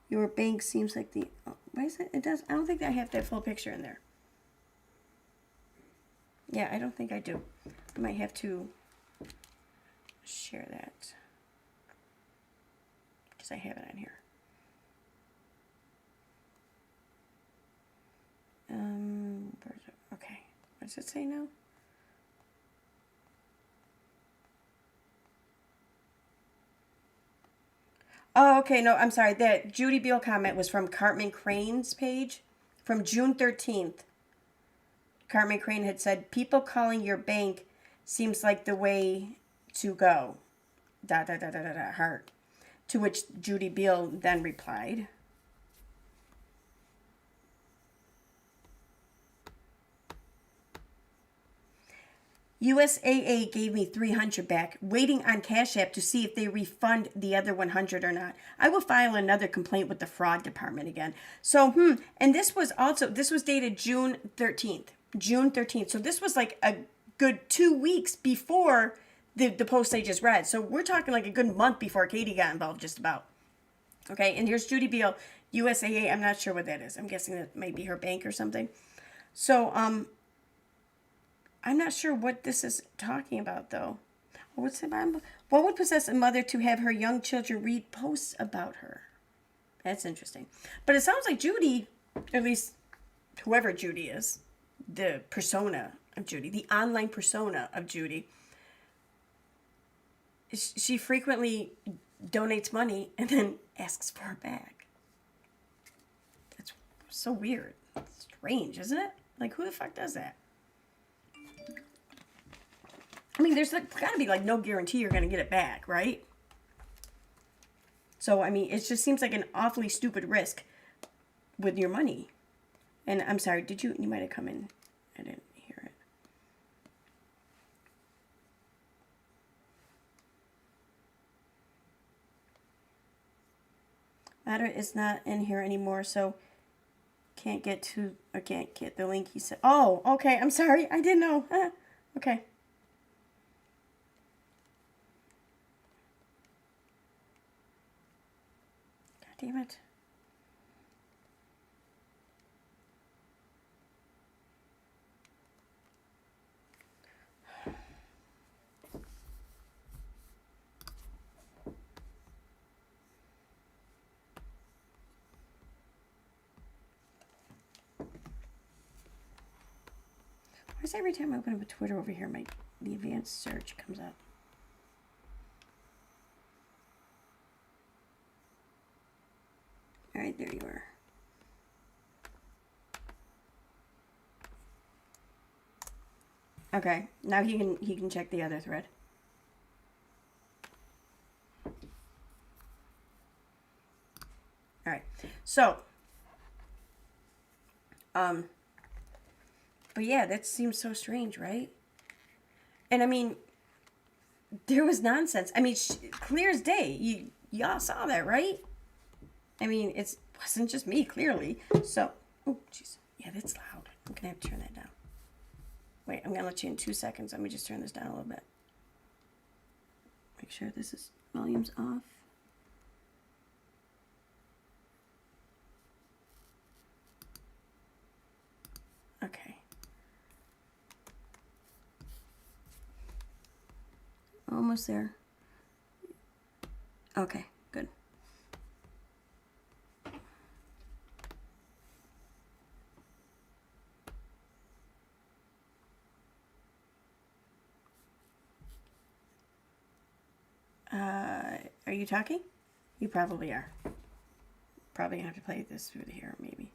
your bank seems like the... Oh, why is it? It does. I don't think I have that full picture in there. Yeah, I don't think I do. I might have to share that, because I have it on here. Okay. What does it say now? Oh, okay. No, I'm sorry. That Judy Beal comment was from Cartman Crane's page from June 13th. Cartman Crane had said, people calling your bank seems like the way to go. ... Heart. To which Judy Beal then replied, USAA gave me $300 back, waiting on CashApp to see if they refund the other $100 or not. I will file another complaint with the fraud department again. So, and this was dated June 13th. June 13th. So this was like a good 2 weeks before the post I just read. So we're talking like a good month before Katie got involved, just about. Okay, and here's Judy Beal, USAA. I'm not sure what that is. I'm guessing that might be her bank or something. So, I'm not sure what this is talking about, though. What's the Bible? What would possess a mother to have her young children read posts about her? That's interesting. But it sounds like Judy, at least whoever Judy is, the persona of Judy, the online persona of Judy, she frequently donates money and then asks for it back. That's so weird. It's strange, isn't it? Like, who the fuck does that? I mean, there's got to be, like, no guarantee you're going to get it back, right? So, I mean, it just seems like an awfully stupid risk with your money. And I'm sorry, you might have come in. I didn't hear it. Matter is not in here anymore, so can't get the link he said. Oh, okay, I'm sorry, I didn't know. Okay. God damn it. Why is every time I open up a Twitter over here, the advanced search comes up? All right, there you are. Okay, now he can check the other thread. All right, so, but yeah, that seems so strange, right? And I mean, there was nonsense. I mean, clear as day. Y'all saw that, right? I mean, it wasn't just me, clearly. So, oh, jeez. Yeah, that's loud. I'm going to have to turn that down. Wait, I'm going to let you in 2 seconds. Let me just turn this down a little bit. Make sure volume's off. Okay. Almost there. Okay, good. Are you talking? You probably are. Probably gonna have to play this through here, maybe.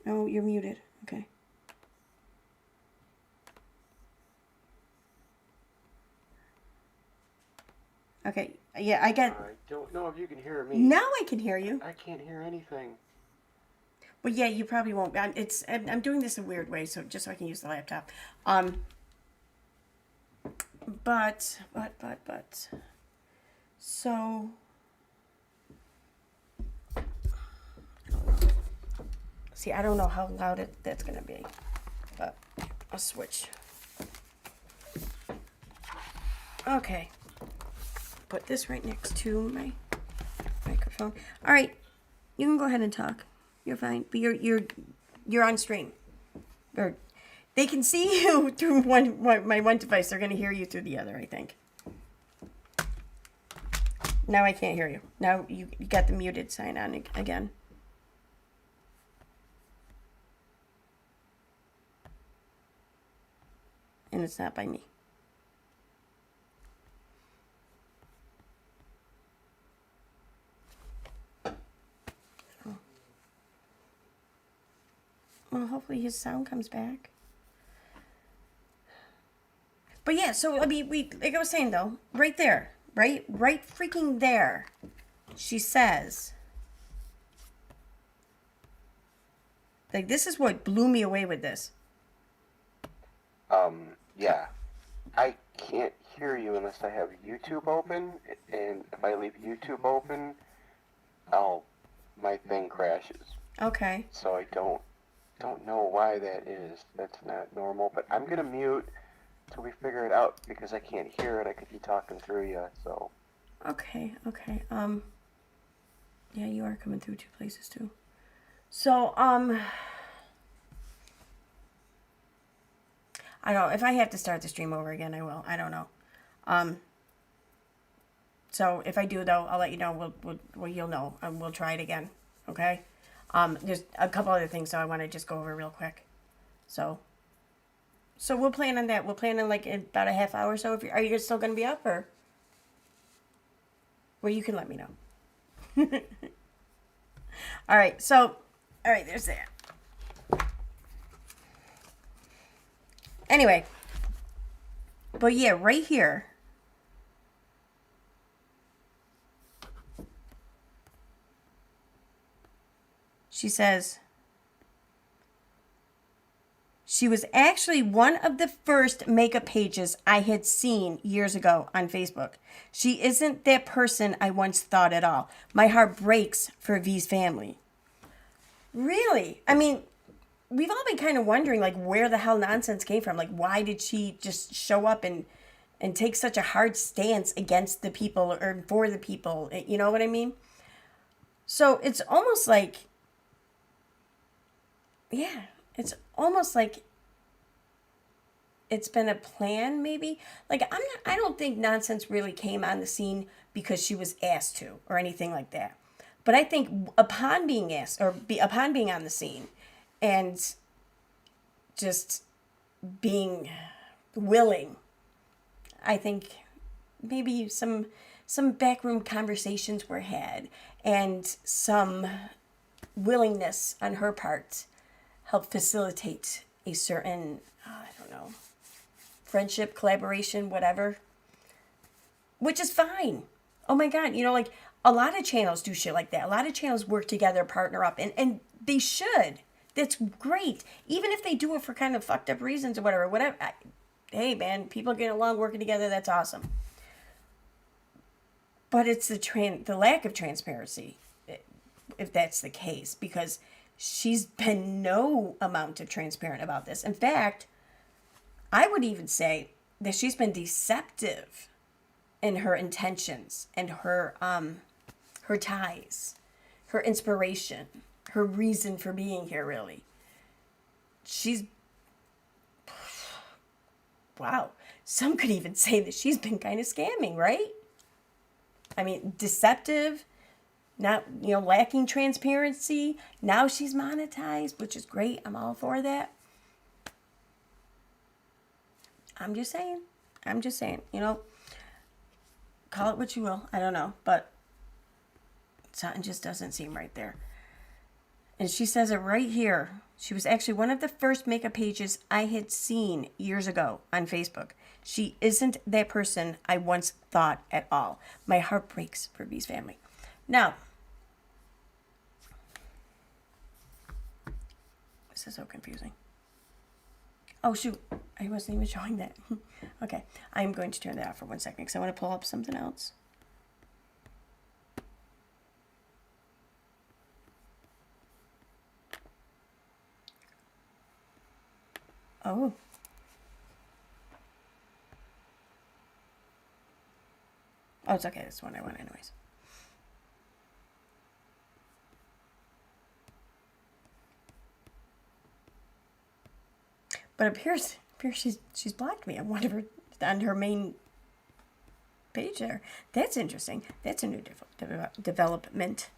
Oh, you're muted. Okay. Okay. Yeah, I get. I don't know if you can hear me. Now I can hear you. I can't hear anything. Well, yeah, you probably won't. I'm doing this a weird way, so just so I can use the laptop. But. So. See, I don't know how loud that's gonna be, but I'll switch. Okay. Put this right next to my microphone. All right, you can go ahead and talk. You're fine, but you're on stream, or they can see you through my one device. They're gonna hear you through the other, I think. Now I can't hear you. Now you got the muted sign on again. And it's not by me. Well, hopefully his sound comes back. But yeah, so I mean, like I was saying though, right there, right freaking there, she says, like, this is what blew me away with this. Yeah. I can't hear you unless I have YouTube open, and if I leave YouTube open, my thing crashes. Okay. So I don't know why that is. That's not normal, but I'm gonna mute till we figure it out because I can't hear it. I could be talking through you, so. Okay. Yeah, you are coming through 2 places too. So, I don't know. If I have to start the stream over again, I will. I don't know. So if I do, though, I'll let you know. Well, you'll know, and we'll try it again. Okay. There's a couple other things, so I want to just go over real quick. So we'll plan on that. We'll plan on like in about a half hour or so. Are you still going to be up, or? Well, you can let me know. All right. So, all right. There's that. Anyway, but yeah, right here. She says, she was actually one of the first makeup pages I had seen years ago on Facebook. She isn't that person I once thought at all. My heart breaks for V's family. Really? I mean, we've all been kind of wondering, like, where the hell nonsense came from. Like, why did she just show up and take such a hard stance against the people or for the people? You know what I mean? So it's almost like, yeah, it's almost like it's been a plan, maybe. Like, I don't think nonsense really came on the scene because she was asked to or anything like that. But I think upon being asked upon being on the scene and just being willing, I think maybe some backroom conversations were had and some willingness on her part helped facilitate a certain, I don't know, friendship, collaboration, whatever, which is fine. Oh my God, like a lot of channels do shit like that. A lot of channels work together, partner up, and they should. That's great. Even if they do it for kind of fucked up reasons or whatever. Hey man, people getting along, working together, that's awesome. But it's the lack of transparency, if that's the case, because she's been no amount of transparent about this. In fact, I would even say that she's been deceptive in her intentions and her ties, her inspiration, her reason for being here, really. Wow. Some could even say that she's been kind of scamming, right? I mean, deceptive, not, lacking transparency. Now she's monetized, which is great. I'm all for that. I'm just saying, call it what you will. I don't know, but something just doesn't seem right there. And she says it right here. She was actually one of the first makeup pages I had seen years ago on Facebook. She isn't that person I once thought at all. My heart breaks for V's family. Now, this is so confusing. Oh, shoot. I wasn't even showing that. Okay. I'm going to turn that off for 1 second because I want to pull up something else. Oh. Oh, it's okay. That's the one I want anyways. But it appears she's blocked me on one of her, on her main page there. That's interesting. That's a new development.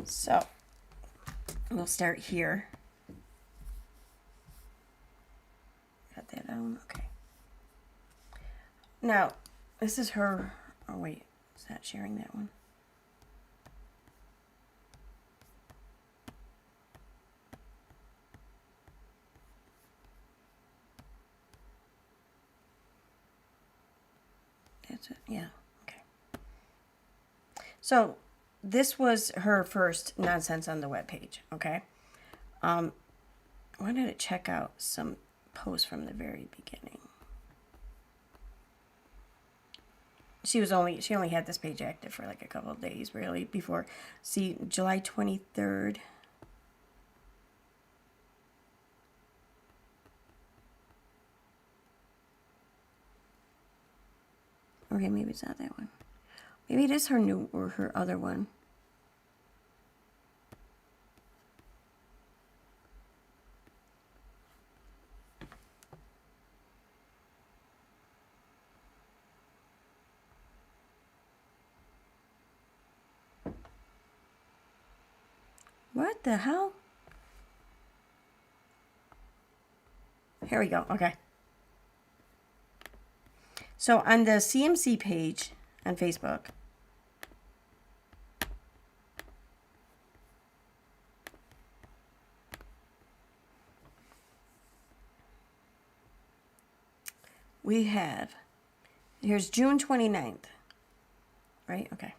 So, we'll start here. Got that on? Okay. Now, this is her. Oh, wait. Is that sharing that one? That's it. Yeah. Okay. So, this was her first nonsense on the webpage. Okay. I wanted to check out some posts from the very beginning. She only had this page active for like a couple of days, really, before. See, July 23rd. Okay, maybe it's not that one. Maybe it is her new or her other one. What the hell? Here we go. Okay. So on the CMC page on Facebook, we have, here's June 29th, right? Okay.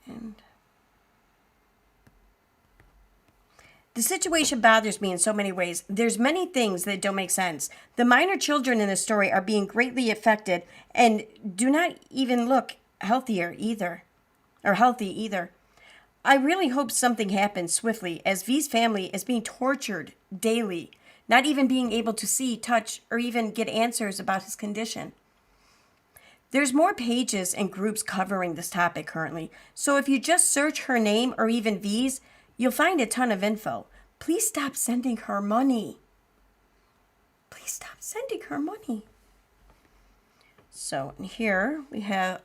And the situation bothers me in so many ways. There's many things that don't make sense. The minor children in the story are being greatly affected and do not even look healthy either. I really hope something happens swiftly, as V's family is being tortured daily, not even being able to see, touch, or even get answers about his condition. There's more pages and groups covering this topic currently, so if you just search her name or even V's, you'll find a ton of info. Please stop sending her money. Please stop sending her money. So here we have,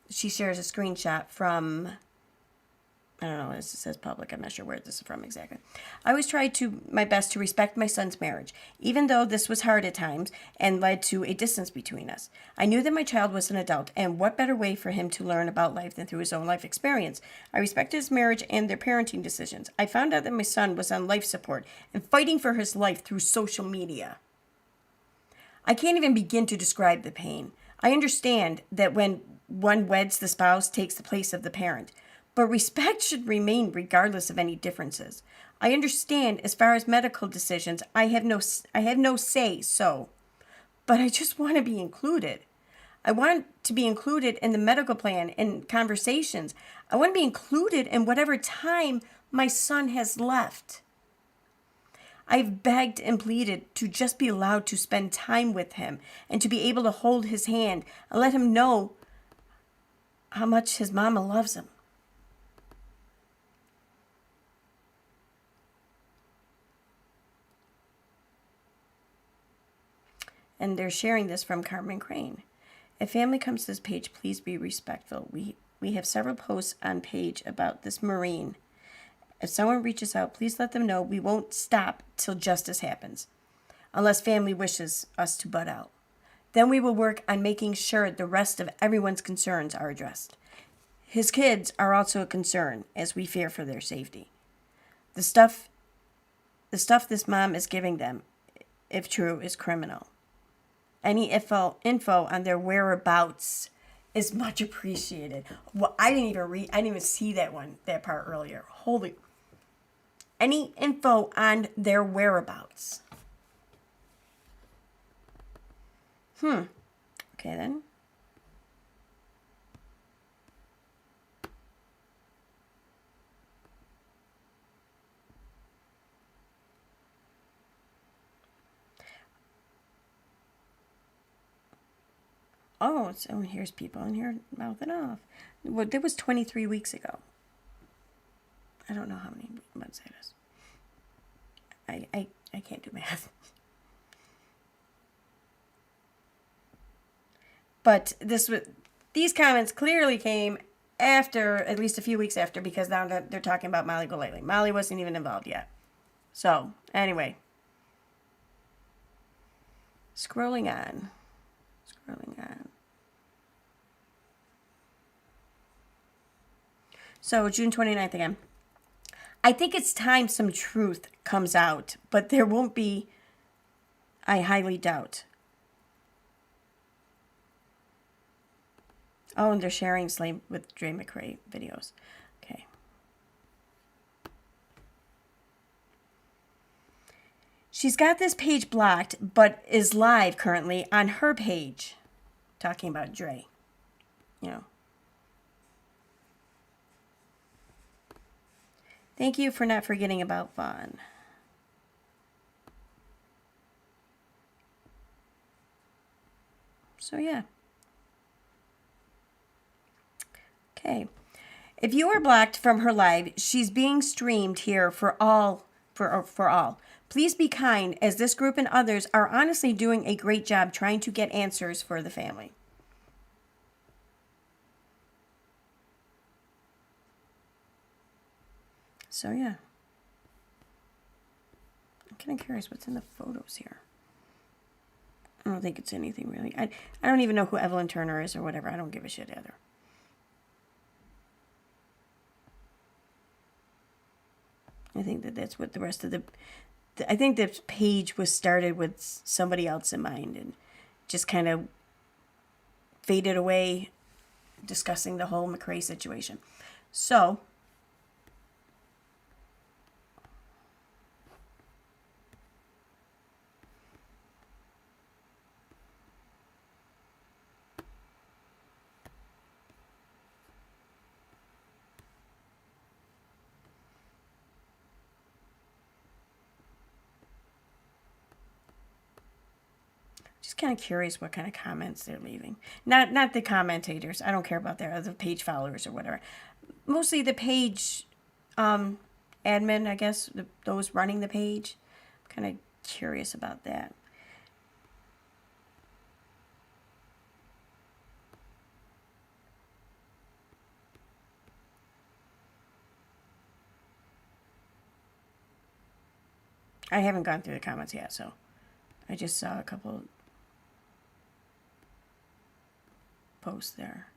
she shares a screenshot from, I don't know, it says public. I'm not sure where this is from exactly. I always tried my best to respect my son's marriage, even though this was hard at times and led to a distance between us. I knew that my child was an adult, and what better way for him to learn about life than through his own life experience. I respected his marriage and their parenting decisions. I found out that my son was on life support and fighting for his life through social media. I can't even begin to describe the pain. I understand that when one weds, the spouse takes the place of the parent. But respect should remain regardless of any differences. I understand as far as medical decisions, I have no say so. But I just want to be included. I want to be included in the medical plan and conversations. I want to be included in whatever time my son has left. I've begged and pleaded to just be allowed to spend time with him and to be able to hold his hand and let him know how much his mama loves him. And they're sharing this from Carmen Crane. If family comes to this page, please be respectful. We have several posts on page about this Marine. If someone reaches out, please let them know we won't stop till justice happens, unless family wishes us to butt out. Then we will work on making sure the rest of everyone's concerns are addressed. His kids are also a concern, as we fear for their safety. The stuff this mom is giving them, if true, is criminal. Any info on their whereabouts is much appreciated. Well, I didn't even see that part earlier. Holy. Any info on their whereabouts. Okay then. Oh, so here's people in here mouthing off. Well, that was 23 weeks ago. I don't know how many months that is. I can't do math. But these comments clearly came after, at least a few weeks after, because now they're talking about Molly Golaley. Molly wasn't even involved yet. So, anyway. Scrolling on. So, June 29th again. I think it's time some truth comes out, but there won't be, I highly doubt. Oh, and they're sharing Slay with Dre McRae videos. Okay. She's got this page blocked, but is live currently on her page. Talking about Dre. You know. Thank you for not forgetting about Vaughn. So, yeah. Okay. If you are blocked from her live, she's being streamed here for all. Please be kind, as this group and others are honestly doing a great job trying to get answers for the family. So, yeah. I'm kind of curious what's in the photos here. I don't think it's anything really. I don't even know who Evelyn Turner is or whatever. I don't give a shit either. I think that's what the rest of I think this page was started with somebody else in mind and just kind of faded away discussing the whole McRae situation. So, just kind of curious what kind of comments they're leaving. Not the commentators. I don't care about their other page followers or whatever. Mostly the page admin, I guess, those running the page. I'm kind of curious about that. I haven't gone through the comments yet, so I just saw a couple posts there.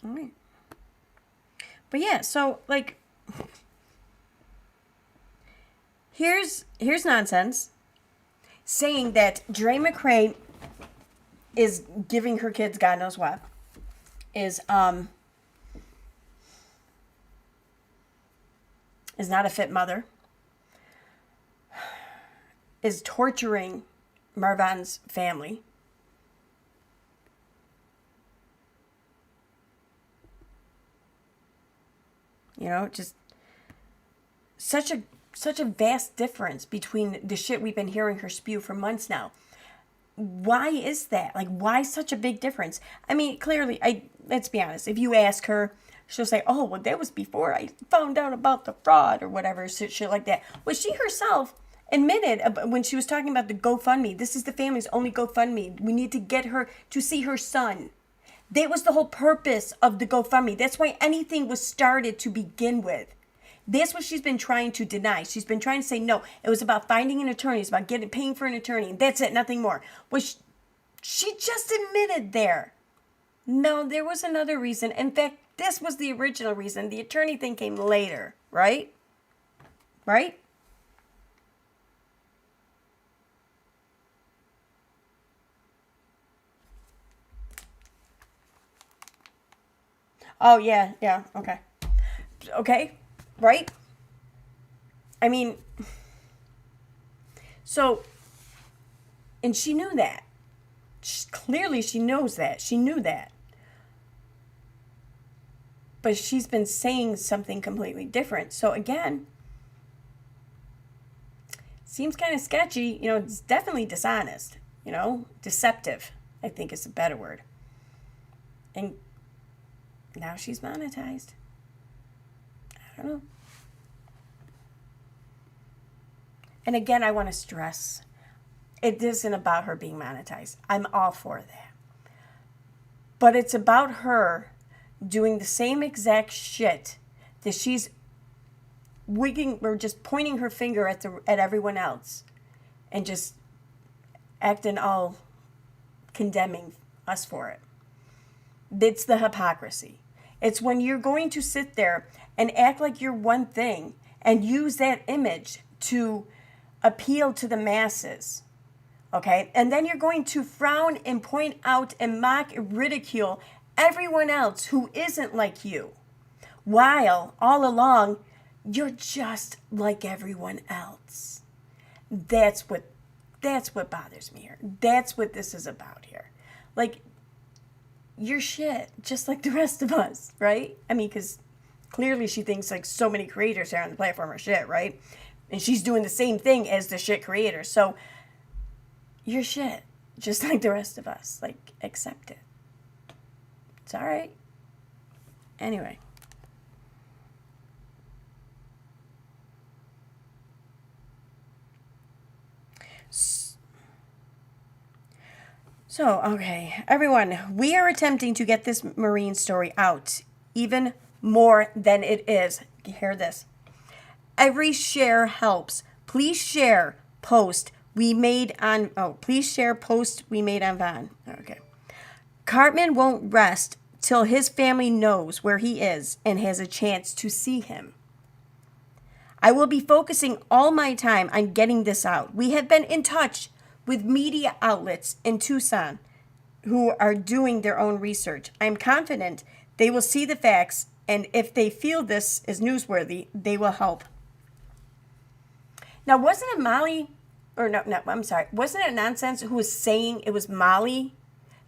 All right. But yeah, so like here's nonsense saying that Dre McRae is giving her kids God knows what. Is not a fit mother. Is torturing Marvan's family. You know, just such a vast difference between the shit we've been hearing her spew for months now. Why is that? Like, why such a big difference? I mean, clearly, let's be honest. If you ask her, she'll say, oh, well, that was before I found out about the fraud or whatever, shit like that. Well, she herself admitted when she was talking about the GoFundMe, this is the family's only GoFundMe. We need to get her to see her son. That was the whole purpose of the GoFundMe. That's why anything was started to begin with. That's what she's been trying to deny. She's been trying to say, no, it was about finding an attorney. It's about paying for an attorney. And that's it, nothing more. Well, she just admitted there. No, there was another reason. In fact, this was the original reason. The attorney thing came later, right? Right? Oh, yeah, okay. Okay, right? I mean, so, and she knew that. Clearly she knows that. She knew that. But she's been saying something completely different. So again, seems kind of sketchy. You know, it's definitely dishonest. You know, deceptive, I think is a better word. And now she's monetized. I don't know. And again, I want to stress, it isn't about her being monetized. I'm all for that. But it's about her doing the same exact shit that she's wigging or just pointing her finger at everyone else and just acting all condemning us for it. It's the hypocrisy. It's when you're going to sit there and act like you're one thing and use that image to appeal to the masses. Okay? And then you're going to frown and point out and mock and ridicule everyone else who isn't like you. While all along, you're just like everyone else. That's what bothers me here. That's what this is about here. Like, you're shit, just like the rest of us, right? I mean, because clearly she thinks like so many creators here on the platform are shit, right? And she's doing the same thing as the shit creators. So, you're shit, just like the rest of us. Like, accept it. It's all right. Anyway. So, okay, everyone, we are attempting to get this Marine story out even more than it is. Hear this. Every share helps. Please share post we made on, please share post we made on Vaughn. Okay. Cartman won't rest till his family knows where he is and has a chance to see him. I will be focusing all my time on getting this out. We have been in touch with media outlets in Tucson who are doing their own research. I'm confident they will see the facts, and if they feel this is newsworthy, they will help. Now, wasn't it Molly, or no, I'm sorry, wasn't it Nonsense who was saying it was Molly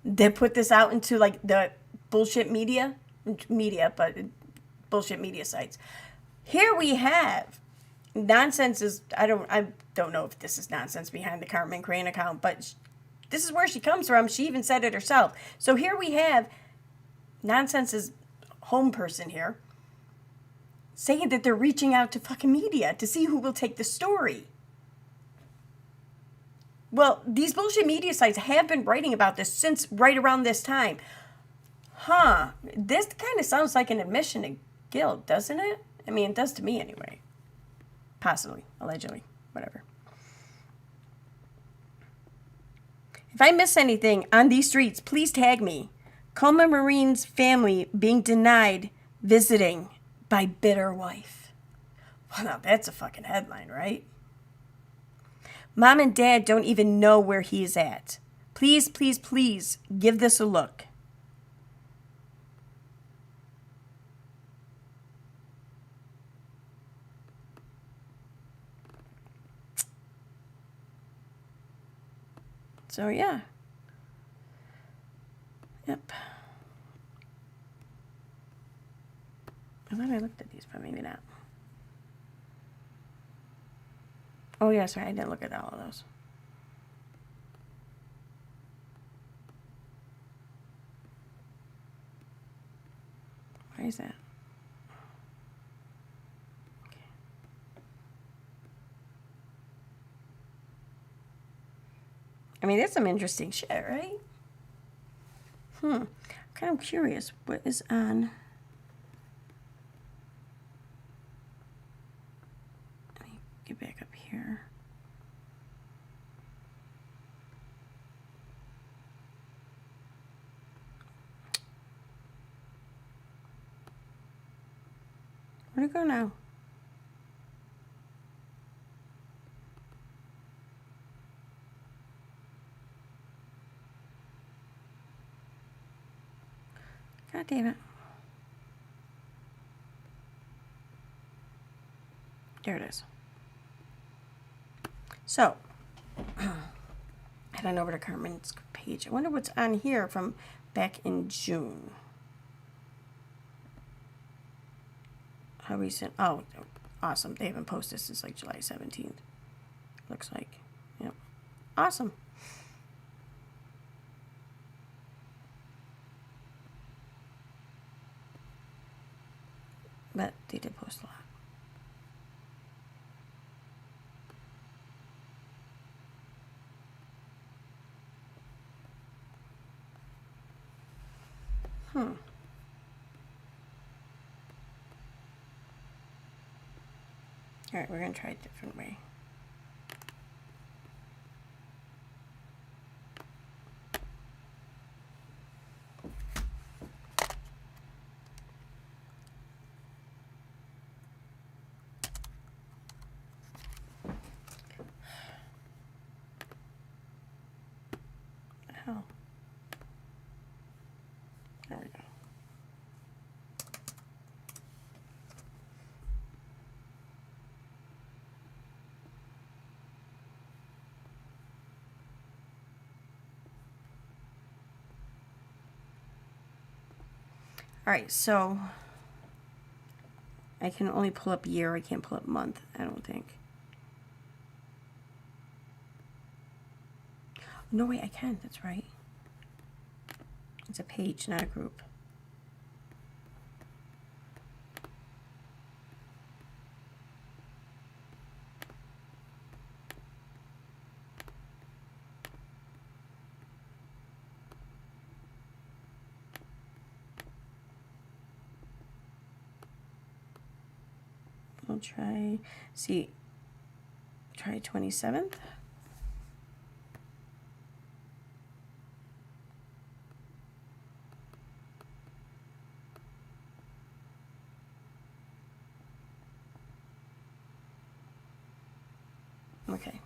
that put this out into like the bullshit media, but bullshit media sites? Here we have Nonsense is, I don't know if this is Nonsense behind the Cartman Crane account, but this is where she comes from. She even said it herself. So here we have Nonsense's home person here saying that they're reaching out to fucking media to see who will take the story. Well, these bullshit media sites have been writing about this since right around this time. This kind of sounds like an admission to guilt, doesn't it? I mean, it does to me anyway. Possibly, allegedly, whatever. If I miss anything on these streets, please tag me. Coma Marine's family being denied visiting by bitter wife. Well, now that's a fucking headline, right? Mom and Dad don't even know where he is at. Please, please, please give this a look. So, yeah. Yep. I thought I looked at these, but maybe not. Oh, yeah, sorry, I didn't look at all of those. Why is that? Okay. I mean, that's some interesting shit, right? I'm kind of curious what is on. Let me get back up here. Where'd it go now? God damn it. There it is. So, head on over to Carmen's page. I wonder what's on here from back in June. How recent? Oh, awesome. They haven't posted since like July 17th. Looks like. Yep. Awesome. But they did post a lot. Alright, we're going to try a different way. Oh. There we go. Alright, so I can only pull up year, I can't pull up month, I don't think. No, wait, I can, that's right. It's a page, not a group. I'll try, see, try 27th. Okay.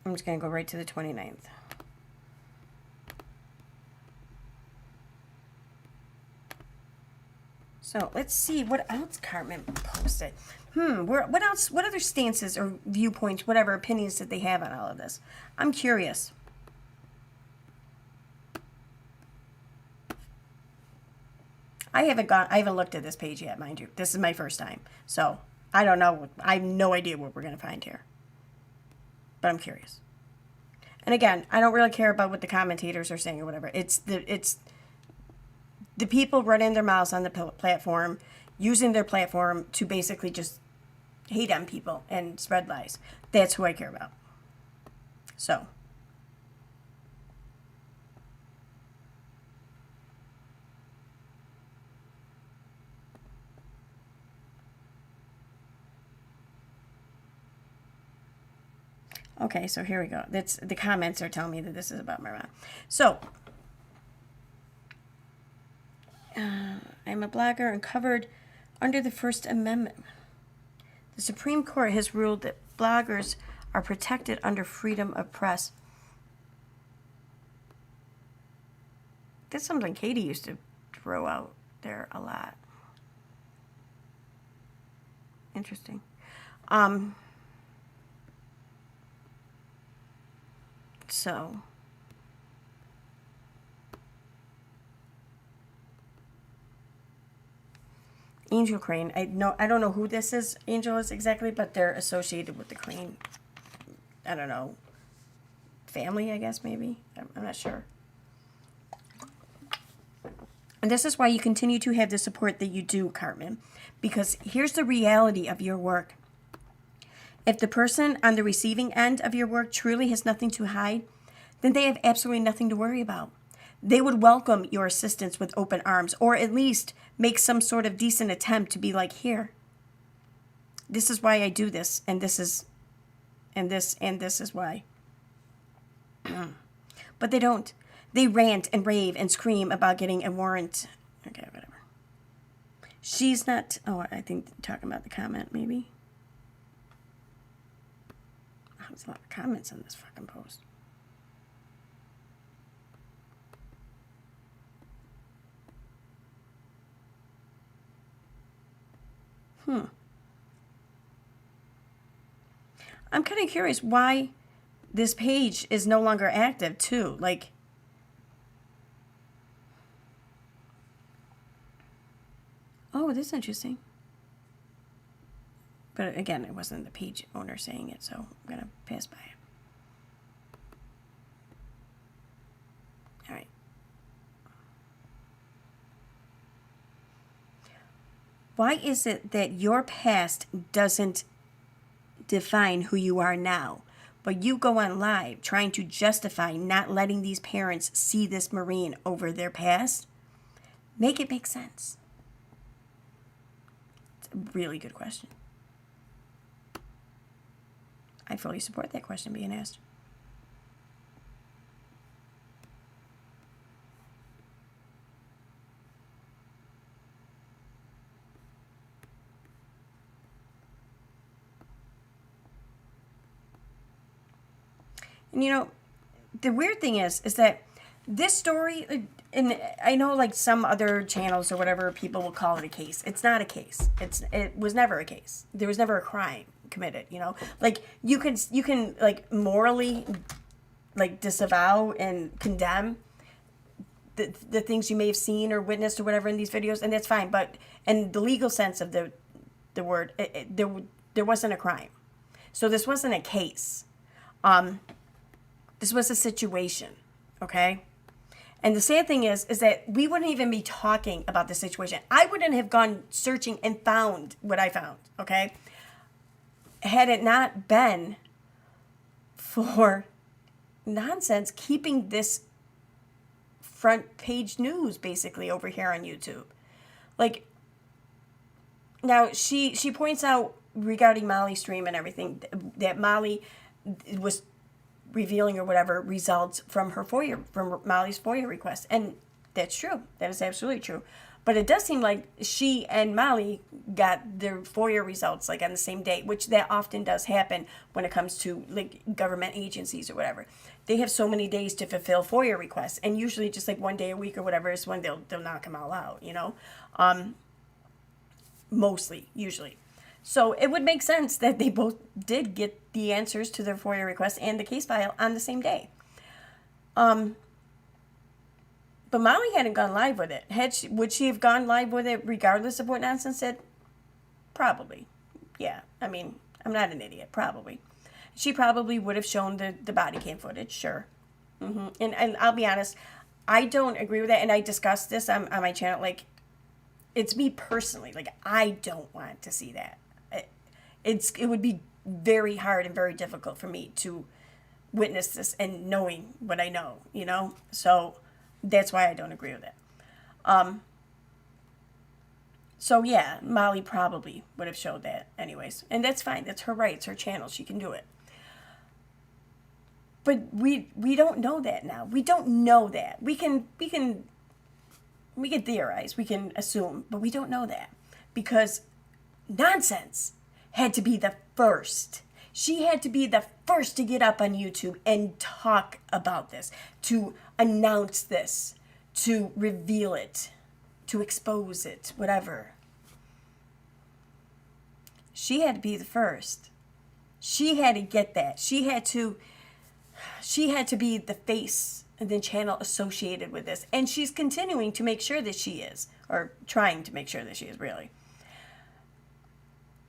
I'm just going to go right to the 29th. So let's see what else Cartman posted. What else? What other stances or viewpoints, whatever opinions that they have on all of this? I'm curious. I haven't looked at this page yet, mind you. This is my first time, so I don't know. I have no idea what we're gonna find here, but I'm curious. And again, I don't really care about what the commentators are saying or whatever. It's the people running their mouths on the platform, using their platform to basically just hate on people and spread lies. That's who I care about. So. Okay, so here we go. That's the comments are telling me that this is about my mom. So, I'm a blogger and covered under the First Amendment. The Supreme Court has ruled that bloggers are protected under freedom of press. That's something Katie used to throw out there a lot. Interesting. So Angel Crane. I don't know who this is. Angel is exactly, but they're associated with the Crane. I don't know. Family, I guess maybe. I'm not sure. And this is why you continue to have the support that you do, Cartman, because here's the reality of your work. If the person on the receiving end of your work truly has nothing to hide, then they have absolutely nothing to worry about. They would welcome your assistance with open arms, or at least make some sort of decent attempt to be like, here, this is why I do this, and this is why. But they don't. They rant and rave and scream about getting a warrant. Okay, whatever. She's not, oh, I think talking about the comment, maybe. Oh, there's a lot of comments on this fucking post. I'm kind of curious why this page is no longer active, too. Like, oh, this is interesting. But again, it wasn't the page owner saying it, so I'm going to pass by it. All right. Why is it that your past doesn't define who you are now, but you go on live trying to justify not letting these parents see this Marine over their past? Make it make sense. It's a really good question. I fully support that question being asked. And you know, the weird thing is that this story, and I know like some other channels or whatever, people will call it a case. It's not a case. It was never a case. There was never a crime committed, you know? Like you can like morally like disavow and condemn the things you may have seen or witnessed or whatever in these videos, and that's fine. But in the legal sense of the word, there wasn't a crime. So this wasn't a case. This was a situation, okay? And the sad thing is that we wouldn't even be talking about the situation. I wouldn't have gone searching and found what I found, okay? Had it not been for nonsense keeping this front page news basically over here on YouTube. Like, now she points out regarding Molly's stream and everything that Molly was revealing or whatever results from Molly's FOIA request. And that's true. That is absolutely true. But it does seem like she and Molly got their FOIA results like on the same day, which that often does happen when it comes to like government agencies or whatever. They have so many days to fulfill FOIA requests, and usually just like one day a week or whatever is when they'll knock them all out, you know? Mostly, usually. So it would make sense that they both did get the answers to their FOIA requests and the case file on the same day. But Molly hadn't gone live with it. Would she have gone live with it regardless of what nonsense said? Probably. Yeah. I mean, I'm not an idiot. Probably. She probably would have shown the body cam footage. Sure. And I'll be honest, I don't agree with that. And I discussed this on my channel. Like, it's me personally. Like, I don't want to see that. It would be very hard and very difficult for me to witness this and knowing what I know, you know? So that's why I don't agree with it. So yeah, Molly probably would have showed that anyways. And that's fine. That's her right. It's her channel. She can do it. But we don't know that now. We don't know that. We can theorize, we can assume, but we don't know that because nonsense had to be the first. She had to be the first to get up on YouTube and talk about this, to announce this, to reveal it, to expose it, whatever. She had to be the first. She had to get that. She had to be the face and the channel associated with this. And she's continuing to make sure that she is, or trying to make sure that she is, really.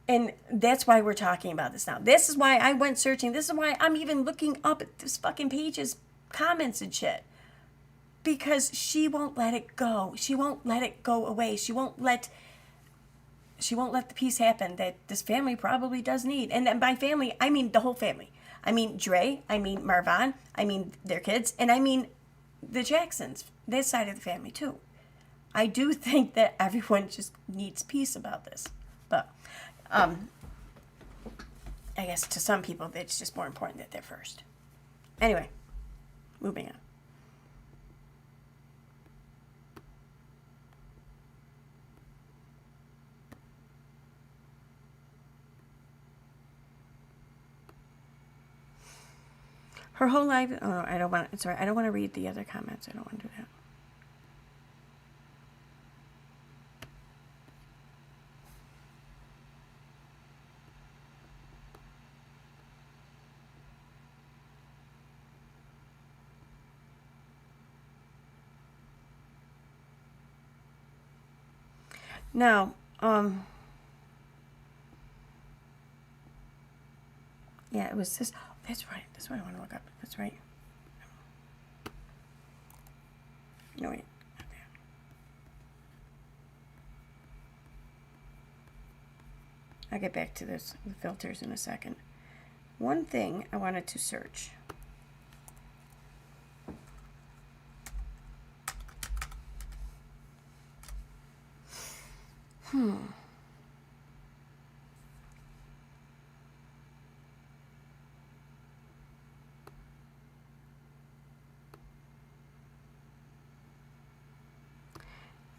And that's why we're talking about this now. This is why I went searching. This is why I'm even looking up at this fucking page's comments and shit. Because she won't let it go. She won't let it go away. She won't let the peace happen that this family probably does need. And by family, I mean the whole family. I mean Dre, I mean Marvin, I mean their kids, and I mean the Jacksons, this side of the family too. I do think that everyone just needs peace about this. But I guess to some people, it's just more important that they're first. Anyway, moving on. Her whole life. Oh, I don't want. It's all right. I don't want to read the other comments. I don't want to do that. Now, yeah, it was this. Oh, that's right. That's what I want to look up. That's right. No, wait. Okay. I'll get back to this, the filters, in a second. One thing I wanted to search.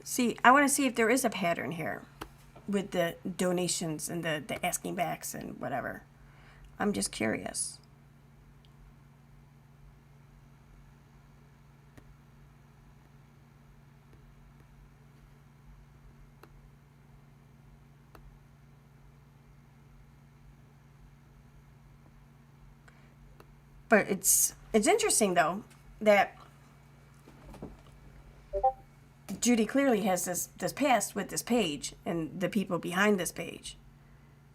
See, I want to see if there is a pattern here with the donations and the asking backs and whatever. I'm just curious. But it's interesting though that Judy clearly has this past with this page and the people behind this page.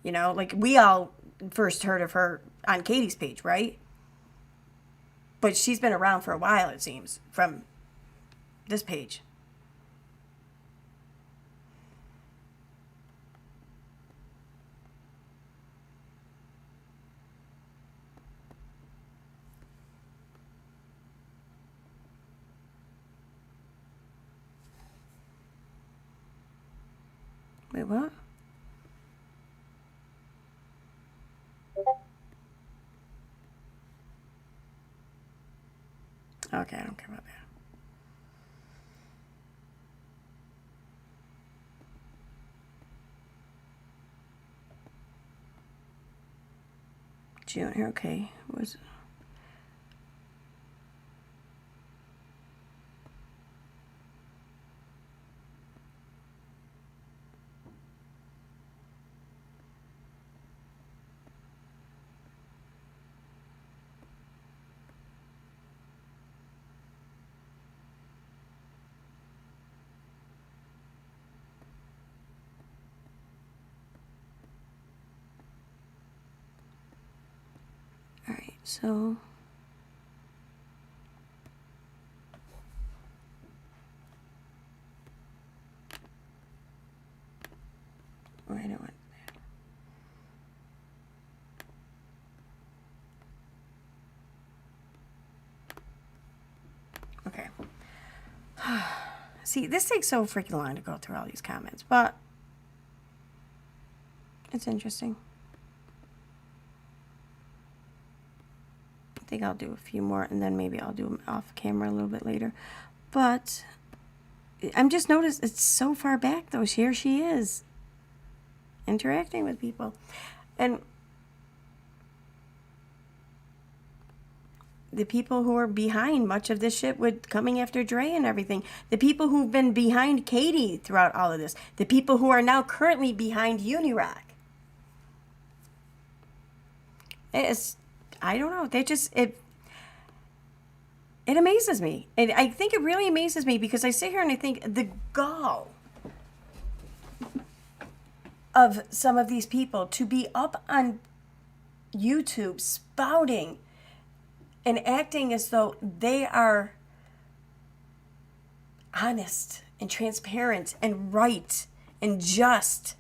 You know, like we all first heard of her on Katie's page, right? But she's been around for a while, it seems, from this page. Wait, what? Okay, I don't care about that. June here, okay. Was all right, so I don't want that. Okay. See, this takes so freaking long to go through all these comments, but it's interesting. I think I'll do a few more and then maybe I'll do them off camera a little bit later. But I'm just noticed it's so far back though. Here she is interacting with people. And the people who are behind much of this shit with coming after Dre and everything. The people who've been behind Katie throughout all of this. The people who are now currently behind Unirock. It's, I don't know. They just, it amazes me. I think it really amazes me because I sit here and I think the gall of some of these people to be up on YouTube spouting and acting as though they are honest and transparent and right and just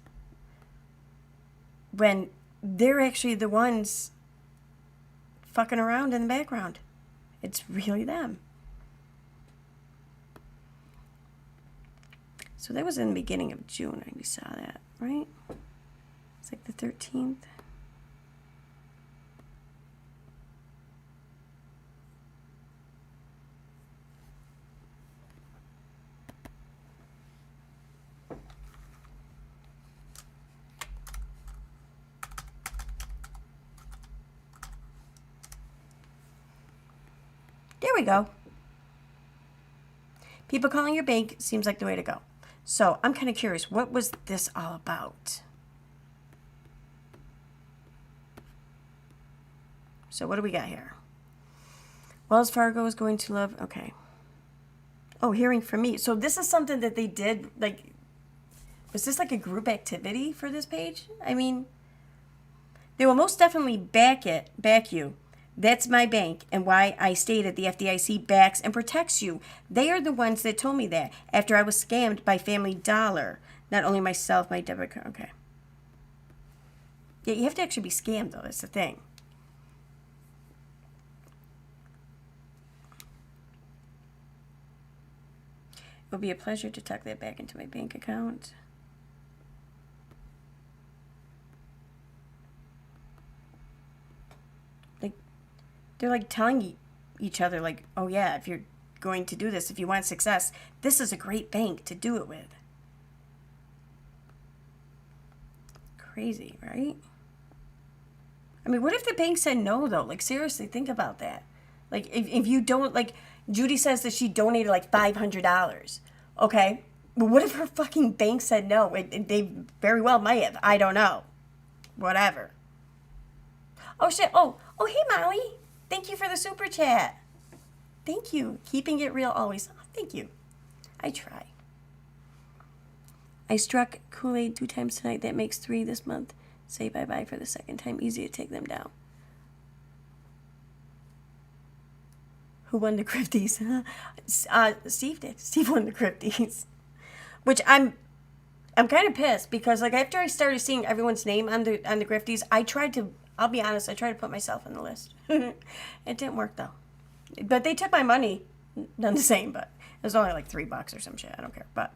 when they're actually the ones fucking around in the background. It's really them. So that was in the beginning of June. We saw that, right? It's like the 13th. There we go. People calling your bank seems like the way to go. So I'm kind of curious, what was this all about? So what do we got here? Wells Fargo is going to love, okay. Oh, hearing from me. So this is something that they did, like, was this like a group activity for this page? I mean, they will most definitely back you. That's my bank and why I stated the FDIC backs and protects you. They are the ones that told me that after I was scammed by Family Dollar. Not only myself, my debit card. Okay. Yeah, you have to actually be scammed, though. That's the thing. It would be a pleasure to tuck that back into my bank account. Like, they're like telling each other, like, oh yeah, if you're going to do this, if you want success, this is a great bank to do it with. Crazy, right? I mean, what if the bank said no, though? Like, seriously, think about that. Like, if you don't, like, Judy says that she donated like $500. Okay? But what if her fucking bank said no? They very well might have. I don't know. Whatever. Oh, shit. Oh, hey, Molly. Thank you for the super chat. Thank you. Keeping it real always. Oh, thank you. I try. I struck Kool-Aid 2 times tonight. That makes 3 this month. Say bye-bye for the second time. Easy to take them down. Who won the Crifties? Steve did. Steve won the Crifties. Which I'm kind of pissed because, like, after I started seeing everyone's name on the Grifties, I'll be honest, I tried to put myself on the list. It didn't work, though. But they took my money. None the same, but it was only like $3 or some shit. I don't care. But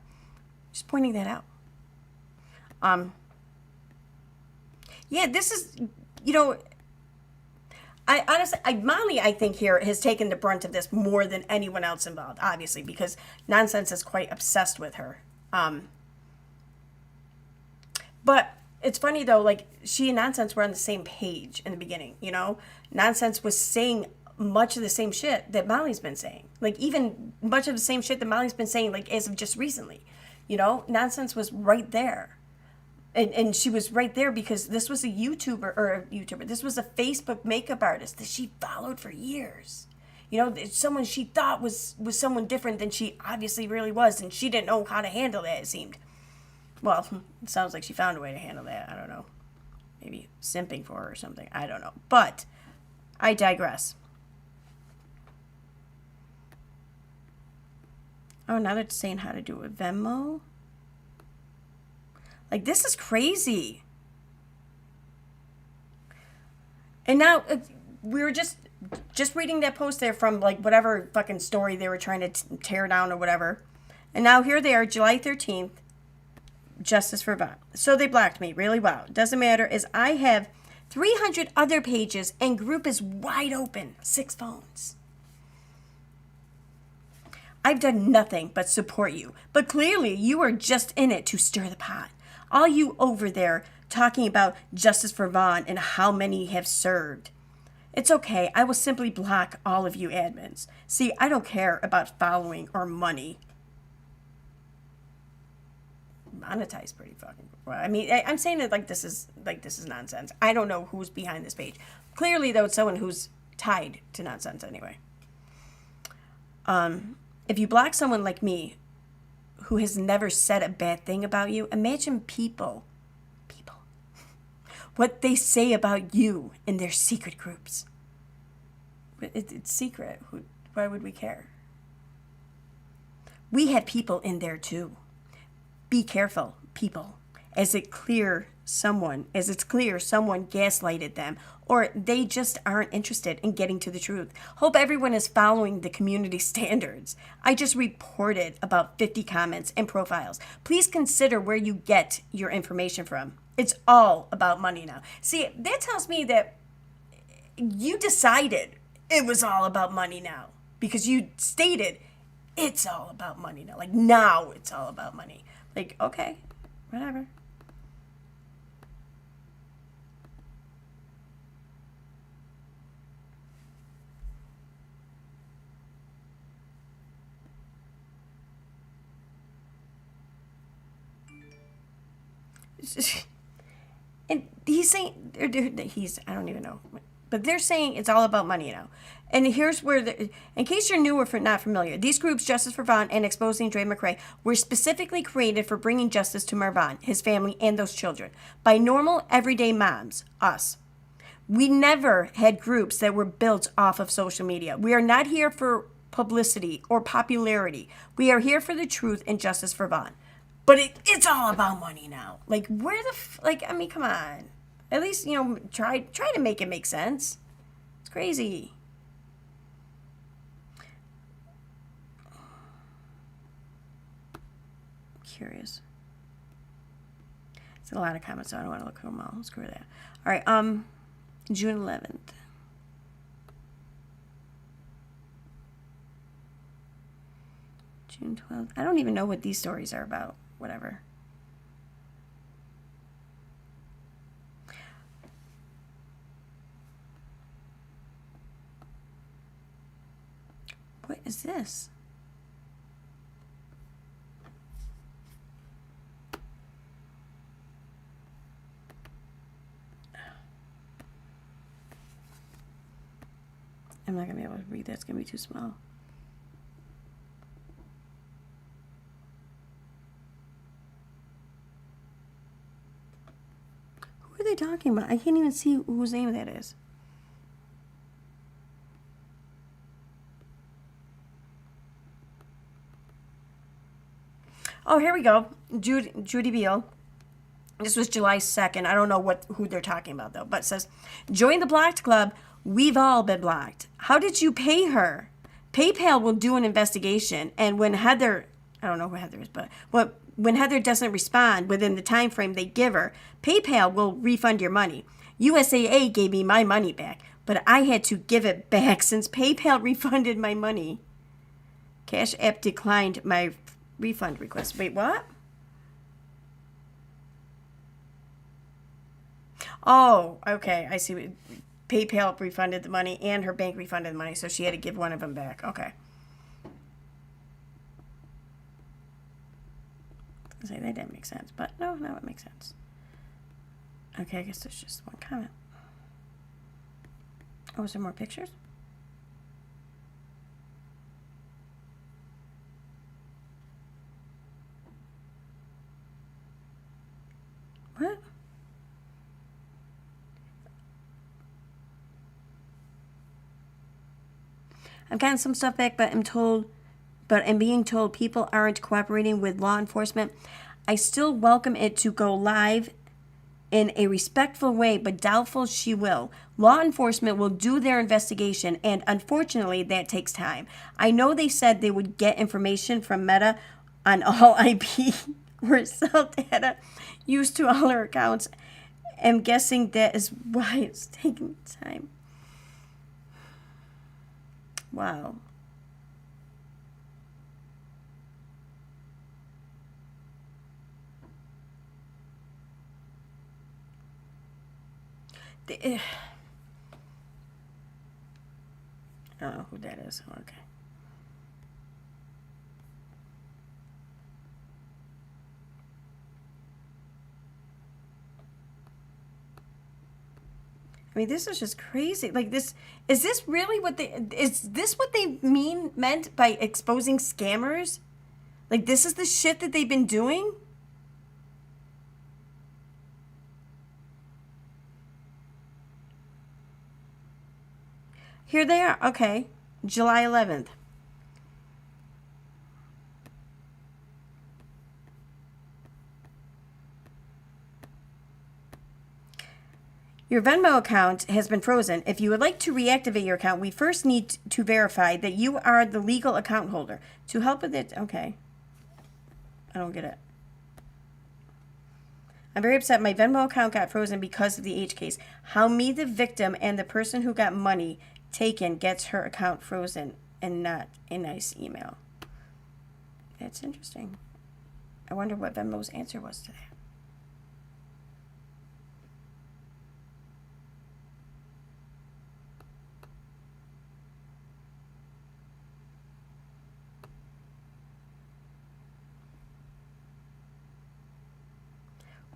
just pointing that out. Yeah, this is, I honestly, Molly, I think here has taken the brunt of this more than anyone else involved, obviously, because Nonsense is quite obsessed with her. But it's funny, though, like, she and Nonsense were on the same page in the beginning, Nonsense was saying much of the same shit that Molly's been saying. Like, even much of the same shit that Molly's been saying, like, as of just recently. Nonsense was right there. And she was right there because this was this was a Facebook makeup artist that she followed for years. Someone she thought was someone different than she obviously really was, and she didn't know how to handle that, it seemed. Well, it sounds like she found a way to handle that. I don't know. Maybe simping for her or something. I don't know. But I digress. Oh, now they're saying how to do it with Venmo. Like, this is crazy. And now, we were just reading that post there from, like, whatever fucking story they were trying to tear down or whatever. And now here they are, July 13th, Justice for Vaughn. So they blocked me. Really? Wow. Doesn't matter, as I have 300 other pages and group is wide open. 6 phones. I've done nothing but support you. But clearly, you are just in it to stir the pot. All you over there talking about Justice for Vaughn and how many have served. It's okay. I will simply block all of you admins. See, I don't care about following or money. Monetize pretty fucking well. I mean, I'm saying it like this is nonsense. I don't know who's behind this page. Clearly, though, it's someone who's tied to nonsense anyway. If you block someone like me, who has never said a bad thing about you, imagine people, what they say about you in their secret groups. It's secret. Why would we care? We had people in there too. Be careful, people, as it's clear someone gaslighted them, or they just aren't interested in getting to the truth. Hope everyone is following the community standards. I just reported about 50 comments and profiles. Please consider where you get your information from. It's all about money now. See, that tells me that you decided it was all about money now, because you stated it's all about money now. Like, now it's all about money. Like, okay, whatever. And he's saying, I don't even know, but they're saying it's all about money now. And here's where, in case you're new or not familiar, these groups, Justice for Vaughn and Exposing Dre McRae, were specifically created for bringing justice to Marvon, his family, and those children, by normal, everyday moms, us. We never had groups that were built off of social media. We are not here for publicity or popularity. We are here for the truth and justice for Vaughn. But it's all about money now. Like, where the I mean, come on. At least, you know, try to make it make sense. It's crazy. Curious. It's a lot of comments, so I don't want to look through them all. Screw that. All right, June 11th. June 12th. I don't even know what these stories are about. Whatever. What is this? I'm not going to be able to read that. It's going to be too small. Who are they talking about? I can't even see whose name that is. Oh, here we go. Judy Beal. This was July 2nd. I don't know who they're talking about, though. But it says, join the blocked club. We've all been blocked. How did you pay her? PayPal will do an investigation. And when Heather, I don't know who Heather is, but when Heather doesn't respond within the time frame they give her, PayPal will refund your money. USAA gave me my money back, but I had to give it back since PayPal refunded my money. CashApp declined my refund request. Wait, what? Oh, okay. I see. PayPal refunded the money and her bank refunded the money, so she had to give one of them back. Okay. I was gonna say that didn't make sense, but no, it makes sense. Okay, I guess there's just one comment. Oh, is there more pictures? What? I've gotten some stuff back, but I'm being told people aren't cooperating with law enforcement. I still welcome it to go live in a respectful way, but doubtful she will. Law enforcement will do their investigation, and unfortunately, that takes time. I know they said they would get information from Meta on all IP or cell data used to all her accounts. I'm guessing that is why it's taking time. Wow. I don't know who that is. Okay. I mean, this is just crazy. Like, this is this really what they meant by exposing scammers? Like, this is the shit that they've been doing? Here they are. Okay. July 11th. Your Venmo account has been frozen. If you would like to reactivate your account, we first need to verify that you are the legal account holder. To help with it, okay. I don't get it. I'm very upset. My Venmo account got frozen because of the H case. How me, the victim, and the person who got money taken gets her account frozen and not a nice email. That's interesting. I wonder what Venmo's answer was to that.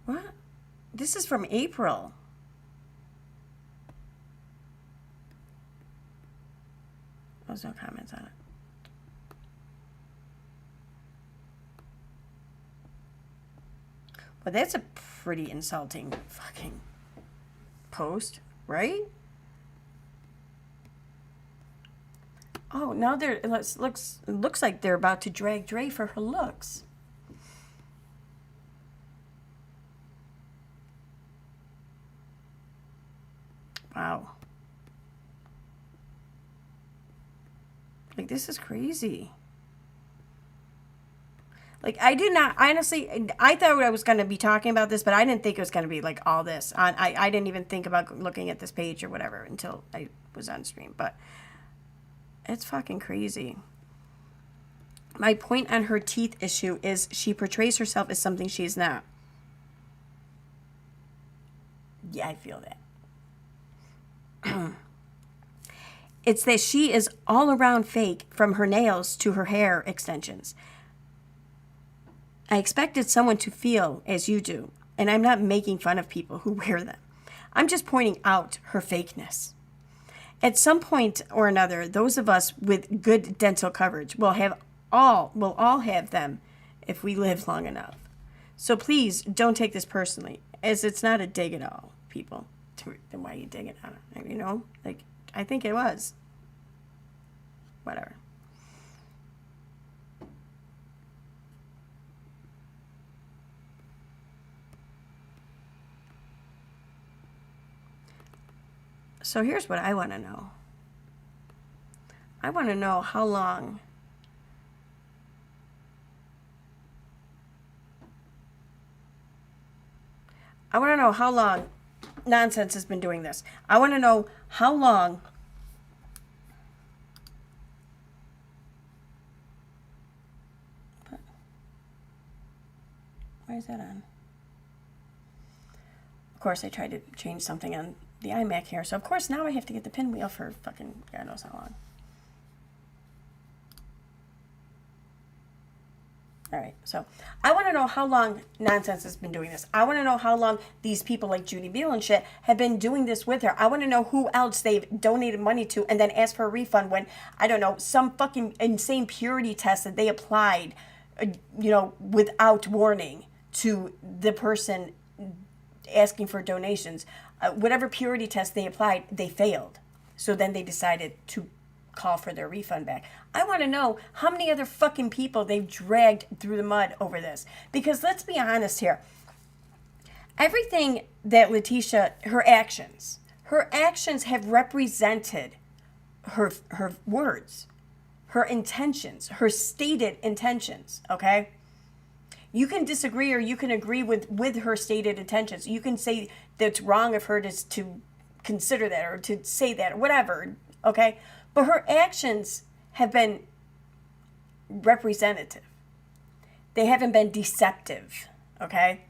What? This is from April. There's no comments on it. Well, that's a pretty insulting fucking post, right? Oh, now looks like they're about to drag Dre for her looks. Wow. Like, this is crazy. Like, I did not, honestly, I thought I was going to be talking about this, but I didn't think it was going to be, like, all this. I didn't even think about looking at this page or whatever until I was on stream. But it's fucking crazy. My point on her teeth issue is she portrays herself as something she's not. Yeah, I feel that. It's that she is all around fake, from her nails to her hair extensions. I expected someone to feel as you do, and I'm not making fun of people who wear them. I'm just pointing out her fakeness. At some point or another, those of us with good dental coverage will all have them if we live long enough. So please don't take this personally, as it's not a dig at all, people. Then why are you digging on it? You know, like, I think it was. Whatever. So here's what I want to know. I want to know how long Nonsense has been doing this. I want to know how long why is that on? Of course, I tried to change something on the iMac here, so of course now I have to get the pinwheel for fucking God knows how long. All right, so I want to know how long Nonsense has been doing this. I want to know how long these people like Judy Beal and shit have been doing this with her. I want to know who else they've donated money to and then asked for a refund when, I don't know, some fucking insane purity test that they applied, without warning to the person asking for donations. Whatever purity test they applied, they failed. So then they decided to call for their refund back. I want to know how many other fucking people they've dragged through the mud over this. Because let's be honest here. Everything that Letitia, her actions have represented her words, her intentions, her stated intentions, okay? You can disagree or you can agree with her stated intentions. You can say that it's wrong of her to consider that or to say that or whatever, okay? But her actions have been representative. They haven't been deceptive, okay?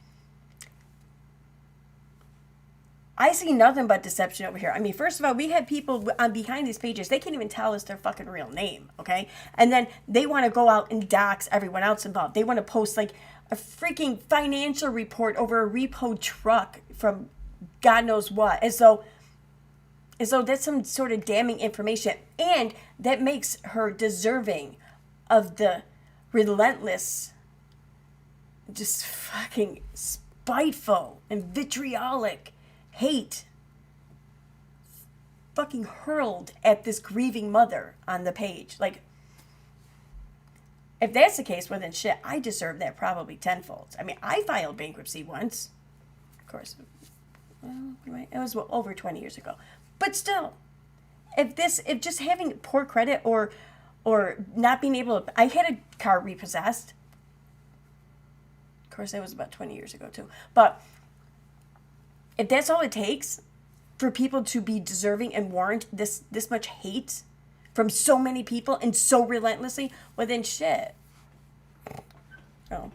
I see nothing but deception over here. I mean, first of all, we have people on behind these pages, they can't even tell us their fucking real name, okay? And then they want to go out and dox everyone else involved. They want to post like a freaking financial report over a repo truck from God knows what, as though that's some sort of damning information. And that makes her deserving of the relentless, just fucking spiteful and vitriolic hate fucking hurled at this grieving mother on the page. Like, if that's the case, well then shit, I deserve that probably tenfold. I mean, I filed bankruptcy once. Of course, it was over 20 years ago. But still, if just having poor credit or not being able to, I had a car repossessed. Of course, that was about 20 years ago too. But if that's all it takes for people to be deserving and warrant this much hate from so many people and so relentlessly, well then shit. Oh,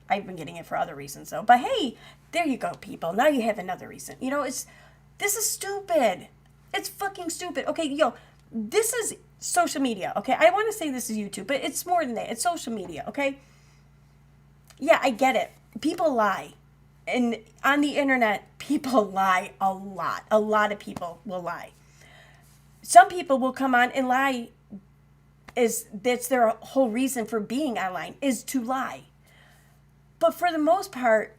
I've been getting it for other reasons though. But hey, there you go, people. Now you have another reason. This is stupid. It's fucking stupid. Okay, this is social media, okay? I want to say this is YouTube, but it's more than that. It's social media, okay? Yeah, I get it. People lie. And on the internet, people lie a lot. A lot of people will lie. Some people will come on and lie. That's their whole reason for being online, is to lie. But for the most part,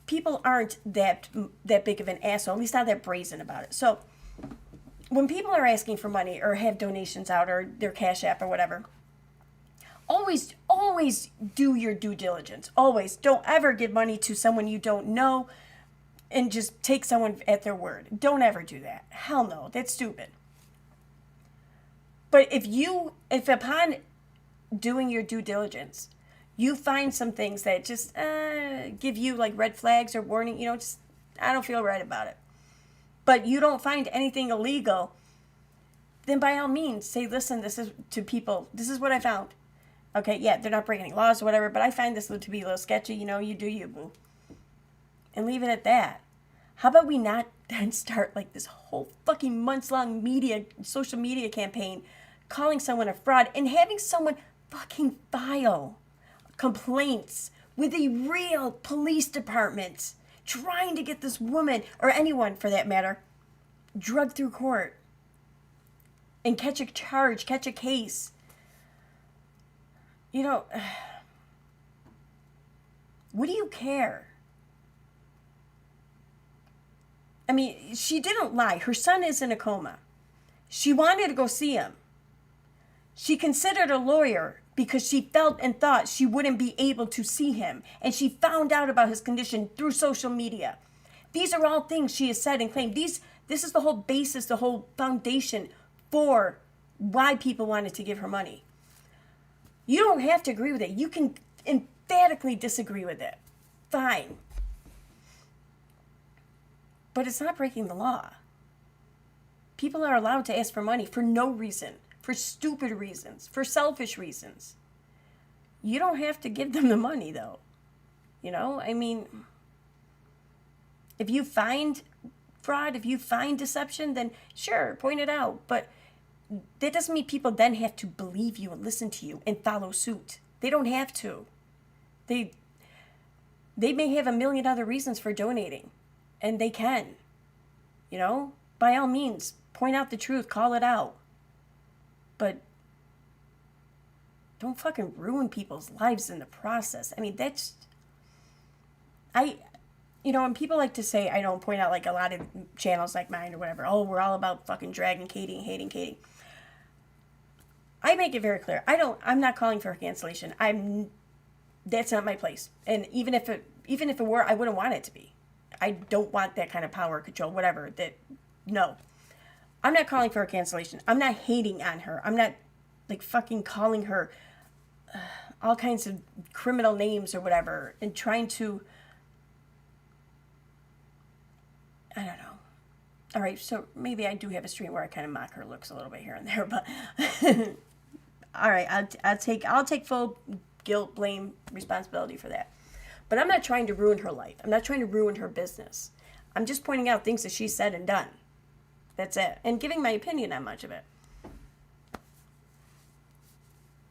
people aren't that big of an asshole, at least not that brazen about it. So when people are asking for money or have donations out or their CashApp or whatever, always do your due diligence. Always. Don't ever give money to someone you don't know. and just take someone at their word. Don't ever do that. Hell no, that's stupid. But if upon doing your due diligence, you find some things that just give you like red flags or warning, just I don't feel right about it. But you don't find anything illegal, then by all means say, listen, this is what I found. Okay, yeah, they're not breaking any laws or whatever, but I find this to be a little sketchy, you do you, boo. And leave it at that. How about we not then start like this whole fucking months-long social media campaign calling someone a fraud and having someone fucking file complaints with a real police department trying to get this woman, or anyone for that matter, drugged through court and catch a case. What do you care? I mean, she didn't lie. Her son is in a coma. She wanted to go see him. She considered a lawyer because she felt and thought she wouldn't be able to see him. And she found out about his condition through social media. These are all things she has said and claimed. This is the whole basis, the whole foundation for why people wanted to give her money. You don't have to agree with it. You can emphatically disagree with it. Fine. But it's not breaking the law. People are allowed to ask for money for no reason, for stupid reasons, for selfish reasons. You don't have to give them the money, though. I mean, if you find fraud, if you find deception, then sure, point it out. But that doesn't mean people then have to believe you and listen to you and follow suit. They don't have to. They may have a million other reasons for donating. And they can. By all means, point out the truth, call it out. But don't fucking ruin people's lives in the process. I mean, and people like to say, I don't point out like a lot of channels like mine or whatever. Oh, we're all about fucking dragging Katie and hating Katie. I make it very clear. I'm not calling for her cancellation. That's not my place. And even if it were, I wouldn't want it to be. I don't want that kind of power, control, whatever. No. I'm not calling for a cancellation. I'm not hating on her. I'm not like fucking calling her all kinds of criminal names or whatever and trying to, I don't know. All right, so maybe I do have a stream where I kind of mock her looks a little bit here and there, but all right, I'll take full guilt, blame, responsibility for that. But I'm not trying to ruin her life. I'm not trying to ruin her business. I'm just pointing out things that she said and done. That's it. And giving my opinion on much of it.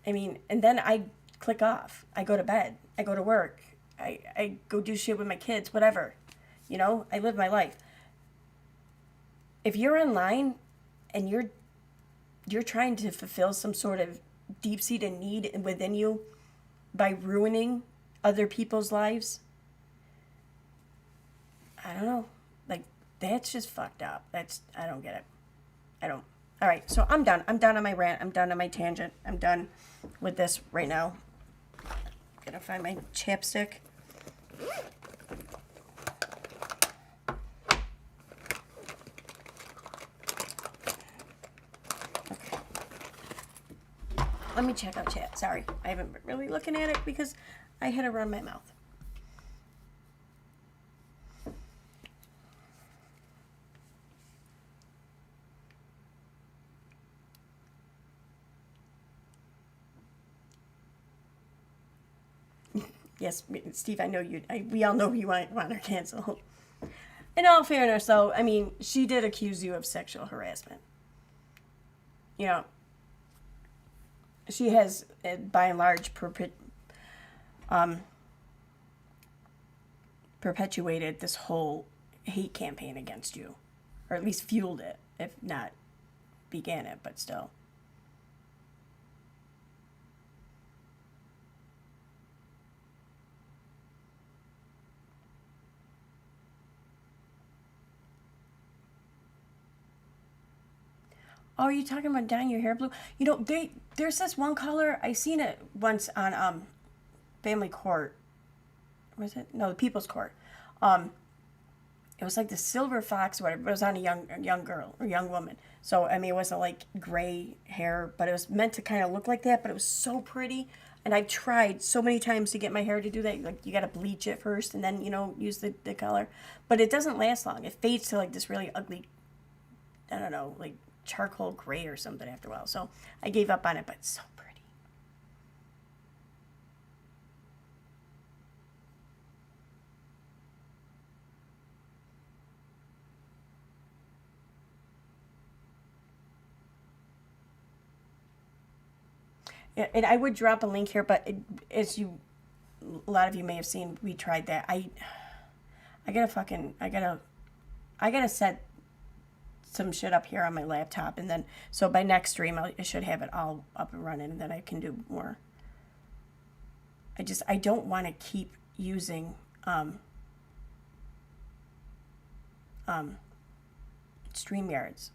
I mean, and then I click off. I go to bed. I go to work. I go do shit with my kids, whatever. I live my life. If you're online and you're trying to fulfill some sort of deep-seated need within you by ruining other people's lives, I don't know. Like, that's just fucked up. I don't get it. I don't. All right, so I'm done. I'm done on my rant. I'm done on my tangent. I'm done with this right now. Gonna find my chapstick. Let me check out chat. Sorry, I haven't been really looking at it because I had to run my mouth. Yes, Steve, I know you. We all know you want her canceled. In all fairness, though, I mean, she did accuse you of sexual harassment. She has, by and large, perpetuated this whole hate campaign against you, or at least fueled it, if not began it, but still. Oh, are you talking about dyeing your hair blue? There's this one color, I seen it once on Family Court. Was it? No, the People's Court. It it was like the silver fox or whatever, but it was on a young girl or young woman. So, I mean, it wasn't like gray hair, but it was meant to kind of look like that, but it was so pretty. And I've tried so many times to get my hair to do that. Like, you got to bleach it first and then, you know, use the color. But it doesn't last long. It fades to like this really ugly, I don't know, like charcoal gray or something after a while. So I gave up on it, but it's so pretty. Yeah, and I would drop a link here, but as you, a lot of you may have seen, we tried that. I gotta set some shit up here on my laptop, and then so by next stream I should have it all up and running, and then I can do more. I don't want to keep using StreamYards.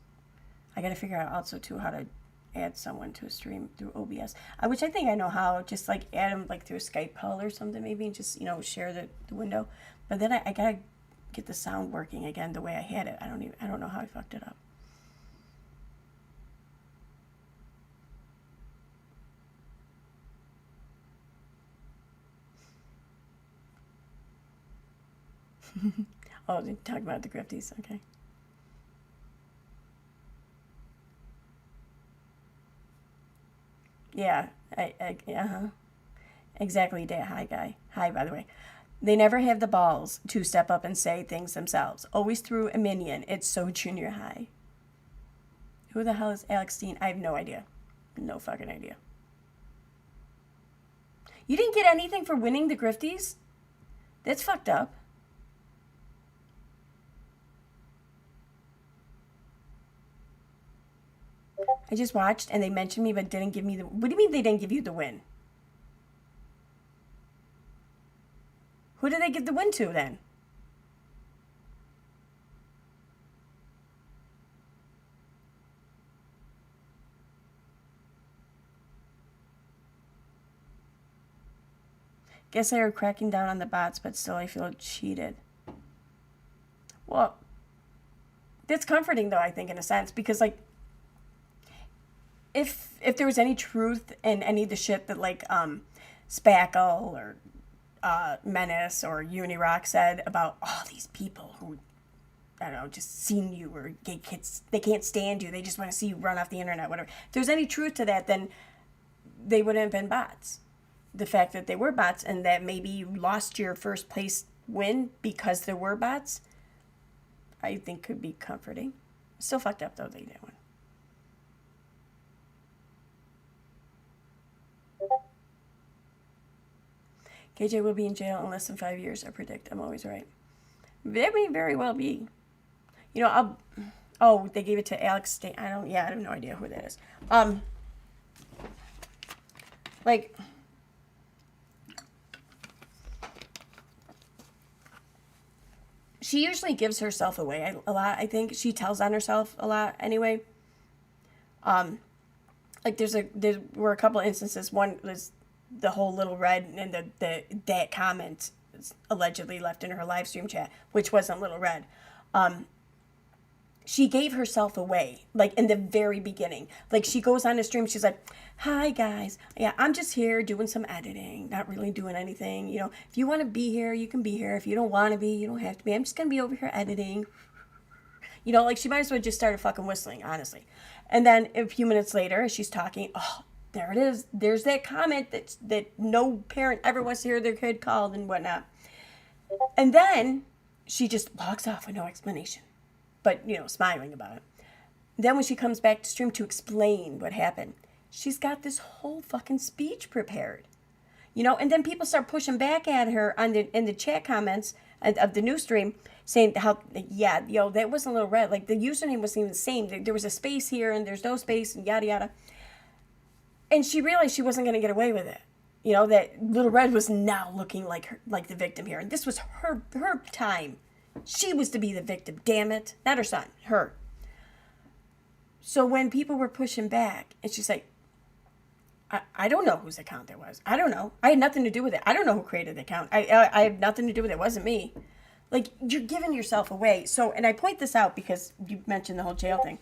I gotta figure out also too how to add someone to a stream through OBS, which I think I know how. Just like add them like through a Skype call or something maybe, and just, you know, share the window. But then I gotta get the sound working again the way I had it. I don't know how I fucked it up. Oh, you're talking about the grifties, okay. Yeah, exactly, Dad. Hi, guy. Hi, by the way. They never have the balls to step up and say things themselves. Always through a minion. It's so junior high. Who the hell is Alex Dean? I have no idea. No fucking idea. You didn't get anything for winning the grifties? That's fucked up. I just watched and they mentioned me but didn't give me the... What do you mean they didn't give you the win? Who did they give the win to then? Guess they were cracking down on the bots, but still I feel cheated. Well, that's comforting though, I think, in a sense, because like if there was any truth in any of the shit that like Spackle or Menace or Unirock said about all these people who, I don't know, just seen you or gay kids, they can't stand you, they just want to see you run off the internet, whatever. If there's any truth to that, then they wouldn't have been bots. The fact that they were bots and that maybe you lost your first place win because there were bots, I think could be comforting. Still fucked up though, they didn't win. KJ will be in jail in less than 5 years, I predict. I'm always right. That may very well be. You know, oh, they gave it to Alex I have no idea who that is. Like, she usually gives herself away a lot, I think. She tells on herself a lot anyway. Like there were a couple of instances. One was the whole Little Red and that comment allegedly left in her live stream chat, which wasn't Little Red. She gave herself away, like in the very beginning. Like she goes on a stream, she's like, "Hi guys, yeah, I'm just here doing some editing, not really doing anything. You know, if you want to be here, you can be here. If you don't want to be, you don't have to be. I'm just gonna be over here editing." You know, like she might as well just started fucking whistling, honestly. And then a few minutes later, as she's talking, oh, there it is. There's that comment that no parent ever wants to hear their kid called and whatnot. And then she just walks off with no explanation, but, you know, smiling about it. Then when she comes back to stream to explain what happened, she's got this whole fucking speech prepared. You know, and then people start pushing back at her in the chat comments of the new stream, saying how, yeah, yo, that wasn't Little Red. Like, the username wasn't even the same. There was a space here, and there's no space, and yada, yada. And she realized she wasn't going to get away with it. You know, that Little Red was now looking like her, like the victim here. And this was her time. She was to be the victim, damn it. Not her son, her. So when people were pushing back, and she's like, I don't know whose account that was. I don't know. I had nothing to do with it. I don't know who created the account. I have nothing to do with it. It wasn't me. Like, you're giving yourself away. So, and I point this out because you mentioned the whole jail thing.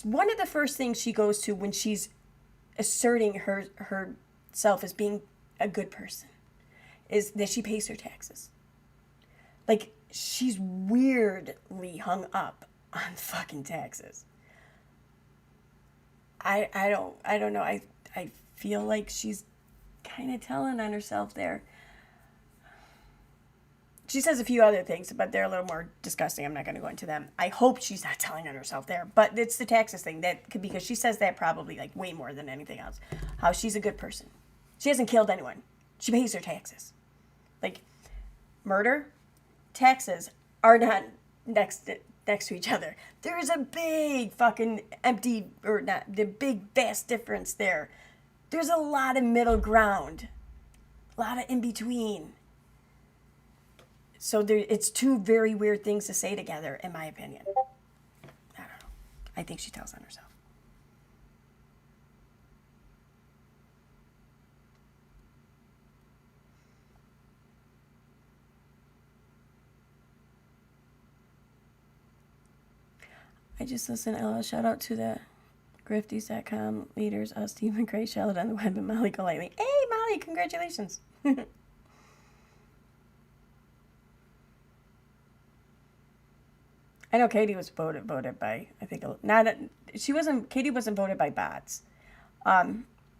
One of the first things she goes to when she's asserting herself as being a good person is that she pays her taxes. Like, she's weirdly hung up on fucking taxes. I don't know. I feel like she's kind of telling on herself there. She says a few other things, but they're a little more disgusting. I'm not going to go into them. I hope she's not telling on herself there, but it's the taxes thing because she says that probably like way more than anything else. How she's a good person. She hasn't killed anyone. She pays her taxes. Like, murder, taxes are not next to each other. There is a big fucking the big vast difference there. There's a lot of middle ground, a lot of in between. So it's two very weird things to say together, in my opinion. I don't know. I think she tells on herself. I just listened. Shout out to the grifties.com leaders, Stephen Gray, Charlotte on the web, and Molly Golightly. Hey, Molly, congratulations. I know Katie was voted by, I think, Katie wasn't voted by bots.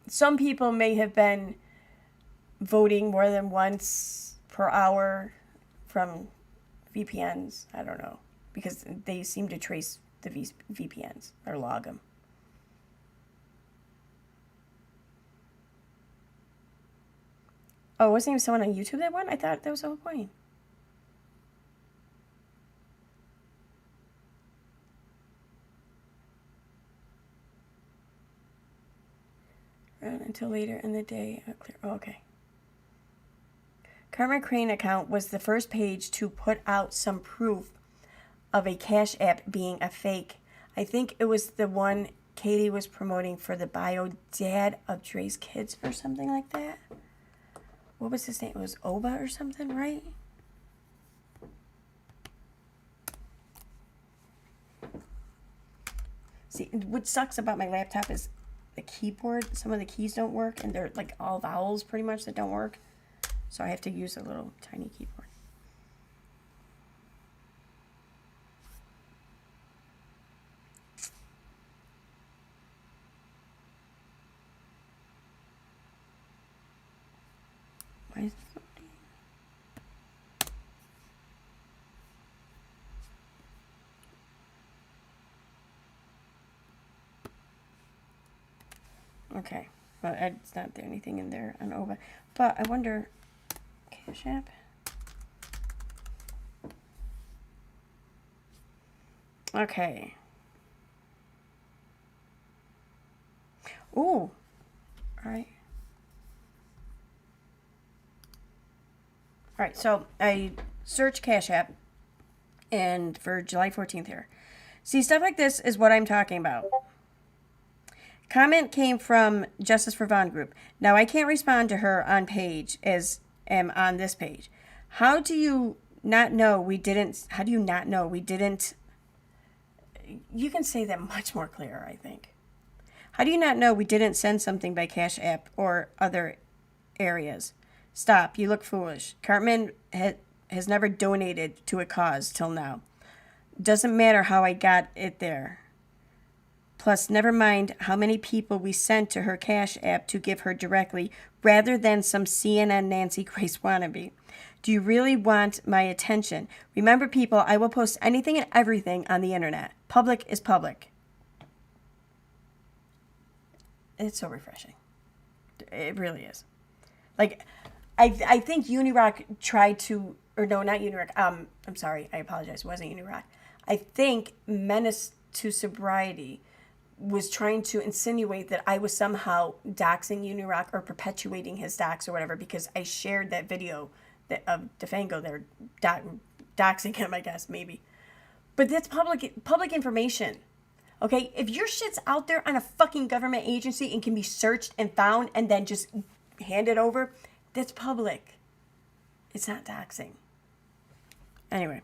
Some people may have been voting more than once per hour from VPNs. I don't know, because they seem to trace the VPNs or log them. Oh, wasn't even someone on YouTube that won? I thought that was the whole point. Until later in the day. Okay. Karma Crane account was the first page to put out some proof of a CashApp being a fake. I think it was the one Katie was promoting for the bio dad of Dre's kids or something like that. What was his name? It was Oba or something, right? See, what sucks about my laptop is the keyboard. Some of the keys don't work, and they're like all vowels pretty much that don't work. So I have to use a little tiny keyboard. Why is this loading? Okay, well, it's not there anything in there on OVA, but I wonder, CashApp. Okay. Ooh. All right. All right, so I search CashApp and for July 14th here. See, stuff like this is what I'm talking about. Comment came from Justice for Vaughn group. Now, I can't respond to her on page as am on this page. How do you not know we didn't? You can say that much more clear, I think. How do you not know we didn't send something by CashApp or other areas? Stop. You look foolish. Cartman has never donated to a cause till now. Doesn't matter how I got it there. Plus, never mind how many people we sent to her CashApp to give her directly, rather than some CNN Nancy Grace wannabe. Do you really want my attention? Remember, people, I will post anything and everything on the internet. Public is public. It's so refreshing. It really is. Like, I think Unirock tried to, or no, not Unirock. I'm sorry, I apologize. It wasn't Unirock. I think Menace to Sobriety was trying to insinuate that I was somehow doxing Unirock or perpetuating his dox or whatever because I shared that video of DeFango there doxing him, I guess, maybe. But that's public information. Okay? If your shit's out there on a fucking government agency and can be searched and found and then just handed over, that's public. It's not doxing. Anyway.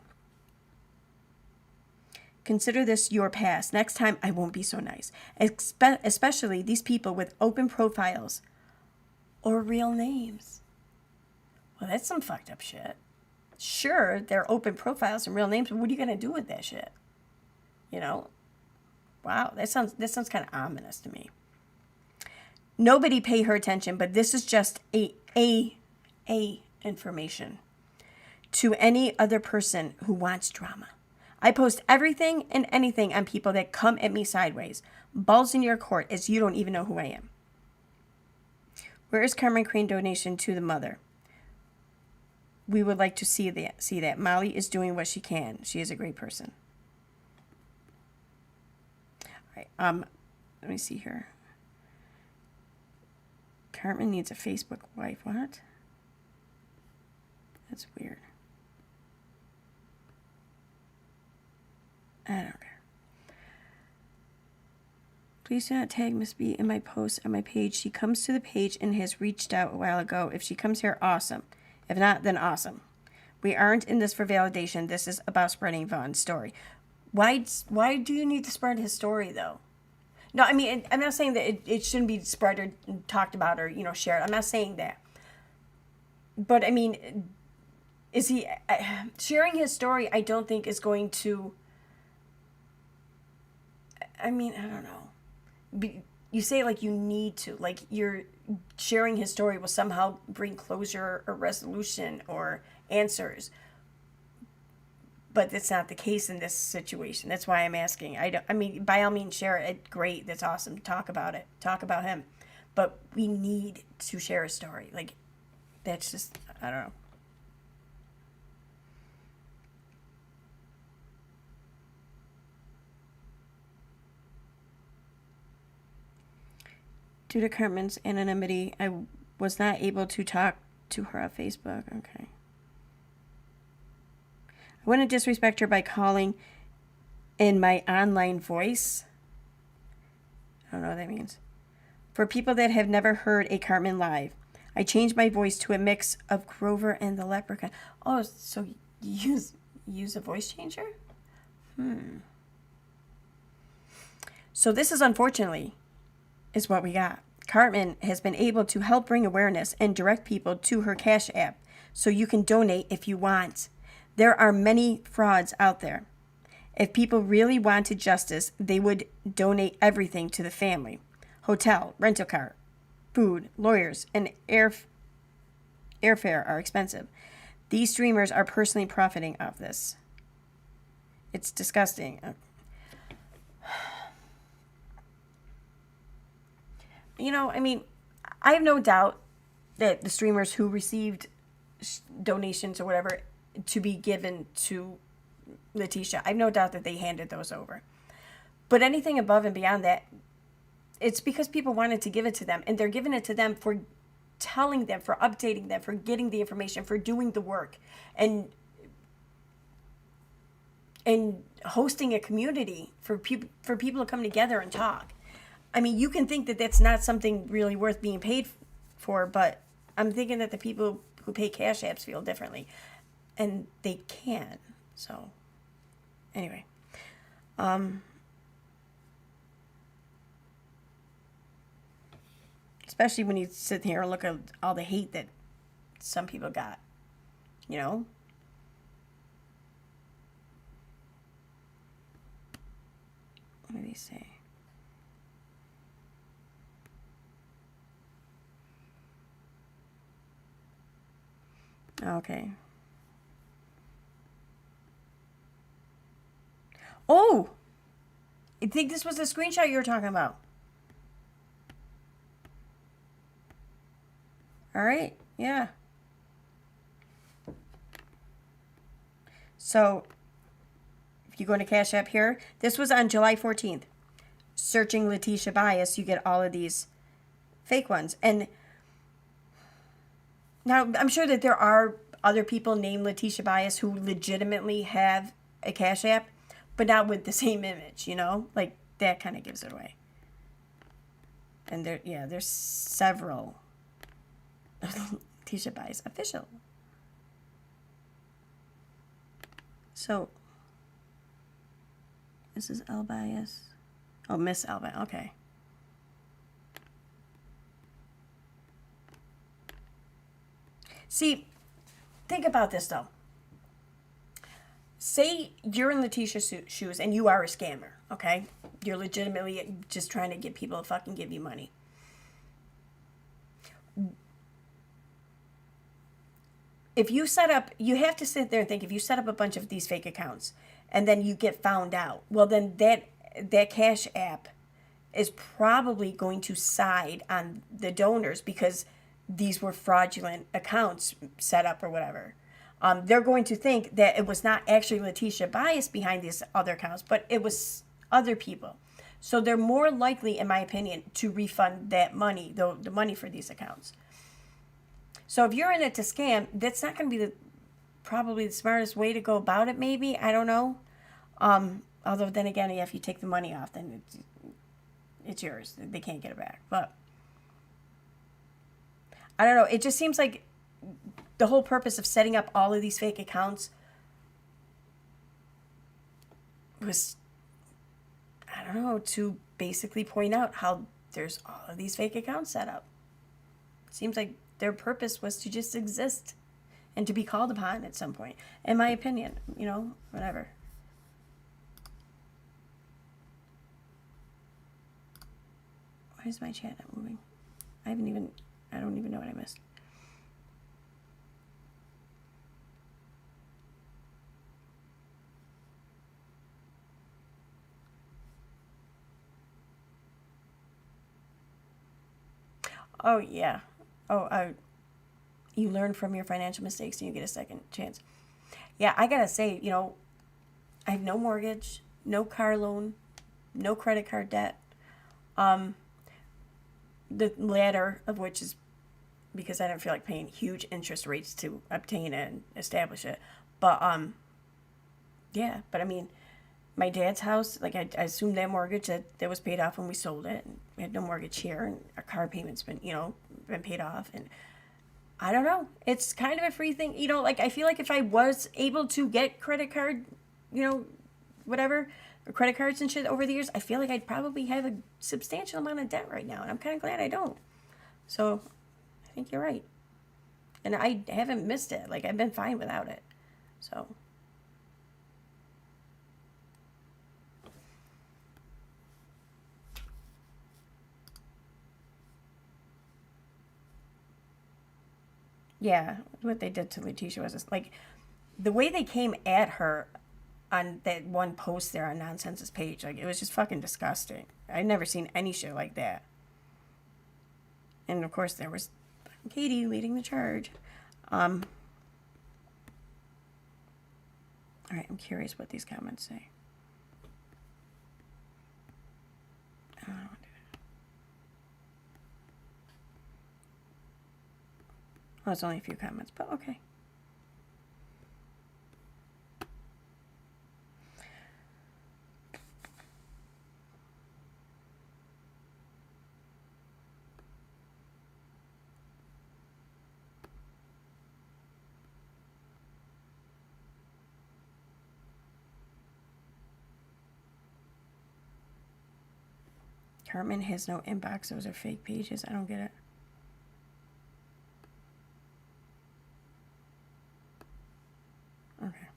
Consider this your past. Next time, I won't be so nice. Especially these people with open profiles or real names. Well, that's some fucked up shit. Sure, they're open profiles and real names, but what are you going to do with that shit? You know? Wow, that sounds kind of ominous to me. Nobody pay her attention, but this is just a information to any other person who wants drama. I post everything and anything on people that come at me sideways. Balls in your court, as you don't even know who I am. Where is Carmen Crane donation to the mother? We would like to see that. Molly is doing what she can. She is a great person. All right. Let me see here. Carmen needs a Facebook wife. What? That's weird. I don't care. Please do not tag Miss B in my post on my page. She comes to the page and has reached out a while ago. If she comes here, awesome. If not, then awesome. We aren't in this for validation. This is about spreading Vaughn's story. Why do you need to spread his story, though? No, I mean, I'm not saying that it shouldn't be spread or talked about or, shared. I'm not saying that. But, I mean, is he... sharing his story, I don't think is going to... I mean, I don't know. You say like you need to, like you're sharing his story will somehow bring closure or resolution or answers. But that's not the case in this situation. That's why I'm asking. I mean, by all means, share it. Great. That's awesome. Talk about it. Talk about him. But we need to share a story. Like, that's just, I don't know. Due to Carmen's anonymity, I was not able to talk to her on Facebook. Okay. I wouldn't disrespect her by calling in my online voice. I don't know what that means. For people that have never heard a Carmen live, I changed my voice to a mix of Grover and the Leprechaun. Oh, so you use a voice changer? So this is unfortunately is what we got. Carmen has been able to help bring awareness and direct people to her CashApp so you can donate if you want. There are many frauds out there. If people really wanted justice, they would donate everything to the family. Hotel, rental car, food, lawyers, and airfare are expensive. These streamers are personally profiting off this. It's disgusting. I mean, I have no doubt that the streamers who received donations or whatever to be given to Letitia, I have no doubt that they handed those over. But anything above and beyond that, it's because people wanted to give it to them. And they're giving it to them for telling them, for updating them, for getting the information, for doing the work. And hosting a community for people to come together and talk. I mean, you can think that that's not something really worth being paid for, but I'm thinking that the people who pay cash apps feel differently. And they can. So, anyway. Especially when you sit here and look at all the hate that some people got. Let me say. Okay. Oh! I think this was the screenshot you were talking about. All right. Yeah. So, if you go to Cash App here, this was on July 14th. Searching Letitia Bias, you get all of these fake ones. And now, I'm sure that there are other people named Letitia Bias who legitimately have a Cash App, but not with the same image, Like, that kind of gives it away. And there's several Letitia Bias official. So, this is Elbias. Oh, Miss Elbias. Okay. See, think about this though. Say you're in Letitia's shoes and you are a scammer, okay? You're legitimately just trying to get people to fucking give you money. If you set up, you have to sit there and think, if you set up a bunch of these fake accounts and then you get found out, well, then that Cash App is probably going to side on the donors because these were fraudulent accounts set up or whatever. They're going to think that it was not actually Letitia Bias behind these other accounts, but it was other people. So they're more likely, in my opinion, to refund that money, the money for these accounts. So if you're in it to scam, that's not going to be probably the smartest way to go about it, maybe. I don't know. Although then again, if you take the money off, then it's yours. They can't get it back. But I don't know. It just seems like the whole purpose of setting up all of these fake accounts was, I don't know, to basically point out how there's all of these fake accounts set up. Seems like their purpose was to just exist and to be called upon at some point. In my opinion, whatever. Why is my chat not moving? I don't even know what I missed. Oh, yeah. You learn from your financial mistakes and you get a second chance. Yeah, I gotta say, I have no mortgage, no car loan, no credit card debt. The latter of which is because I don't feel like paying huge interest rates to obtain it and establish it. But, yeah, but I mean, my dad's house, like I assumed that mortgage that was paid off when we sold it. And we had no mortgage here, and our car payment's been paid off. And I don't know. It's kind of a free thing. Like I feel like if I was able to get credit card, whatever, or credit cards and shit over the years, I feel like I'd probably have a substantial amount of debt right now. And I'm kind of glad I don't. So I think you're right. And I haven't missed it. Like I've been fine without it. So. Yeah, what they did to Letitia was just, like, the way they came at her on that one post there on Nonsense's page, like, it was just fucking disgusting. I'd never seen any shit like that. And, of course, there was Katie leading the charge. All right, I'm curious what these comments say. I don't know. Oh, it's only a few comments, but okay. Cartman has no inbox. Those are fake pages. I don't get it. Okay.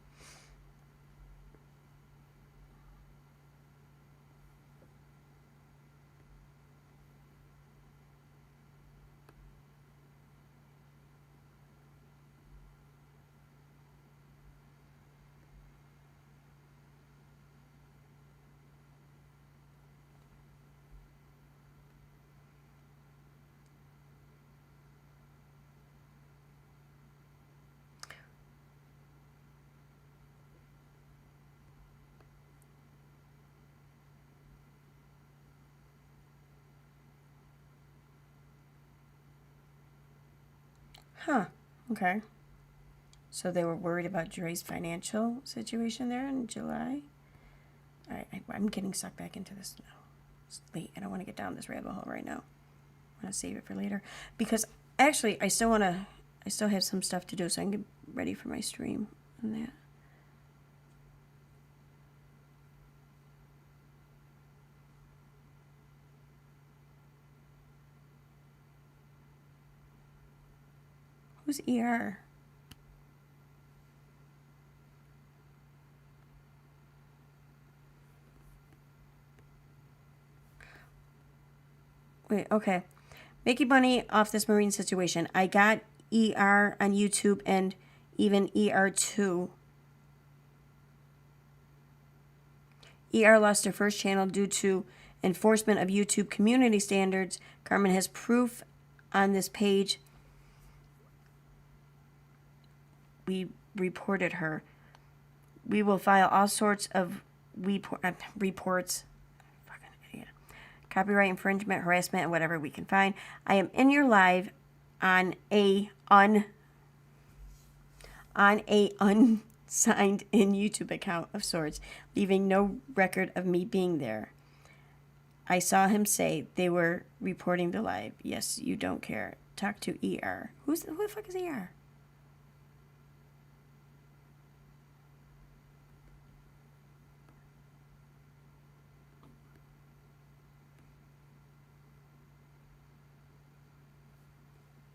Huh. Okay. So they were worried about Dre's financial situation there in July. I'm getting sucked back into this now. It's late. I don't want to get down this rabbit hole right now. I want to save it for later. Because actually, I still have some stuff to do, so I can get ready for my stream on that. Who's ER? Wait, okay. Making money off this marine situation. I got ER on YouTube and even ER2. ER lost her first channel due to enforcement of YouTube community standards. Carmen has proof on this page. We reported her. We will file all sorts of reports. Fucking idiot. Copyright infringement, harassment, and whatever we can find. I am in your live on a unsigned in YouTube account of sorts, leaving no record of me being there. I saw him say they were reporting the live. Yes, you don't care. Talk to ER. Who the fuck is ER?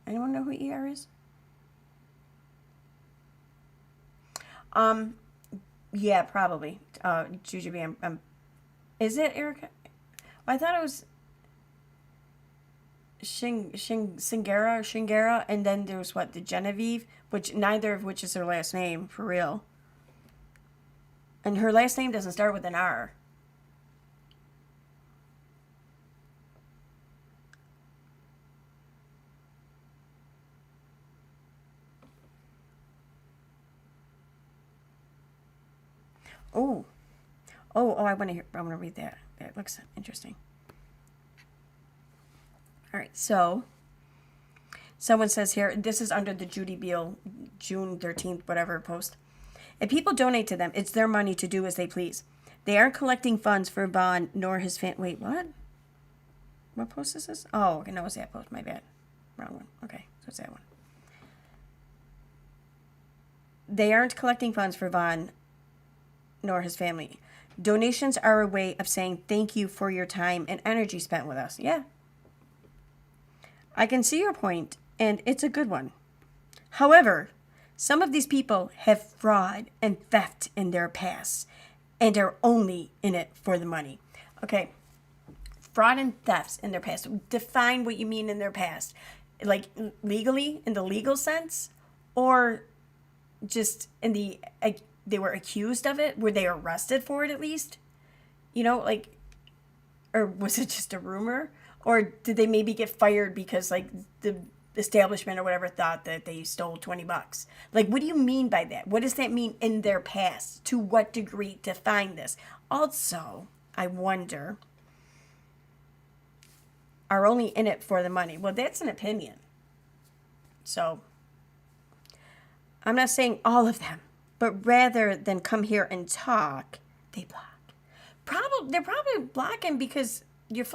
Anyone know who ER is? Yeah, probably. Jujubee, is it Erica? I thought it was Shingera, and then there was the Genevieve, which neither of which is her last name, for real. And her last name doesn't start with an R. I want to read that. That looks interesting. All right, so someone says here, this is under the Judy Beal June 13th, whatever post. If people donate to them, it's their money to do as they please. They aren't collecting funds for Vaughn nor his fan. Wait, what? What post is this? Oh, okay, no, it's that post. My bad. Wrong one. Okay, so it's that one. They aren't collecting funds for Vaughn nor his family. Donations are a way of saying thank you for your time and energy spent with us. Yeah. I can see your point, and it's a good one. However, some of these people have fraud and theft in their past, and are only in it for the money. Okay. Fraud and thefts in their past. Define what you mean in their past. Like legally, in the legal sense, or just in the... they were accused of it? Were they arrested for it at least? Or was it just a rumor? Or did they maybe get fired because the establishment or whatever thought that they stole $20? What do you mean by that? What does that mean in their past? To what degree? Define this. Also, I wonder, are only in it for the money? Well, that's an opinion. So, I'm not saying all of them. But rather than come here and talk, they block. They're probably blocking because you're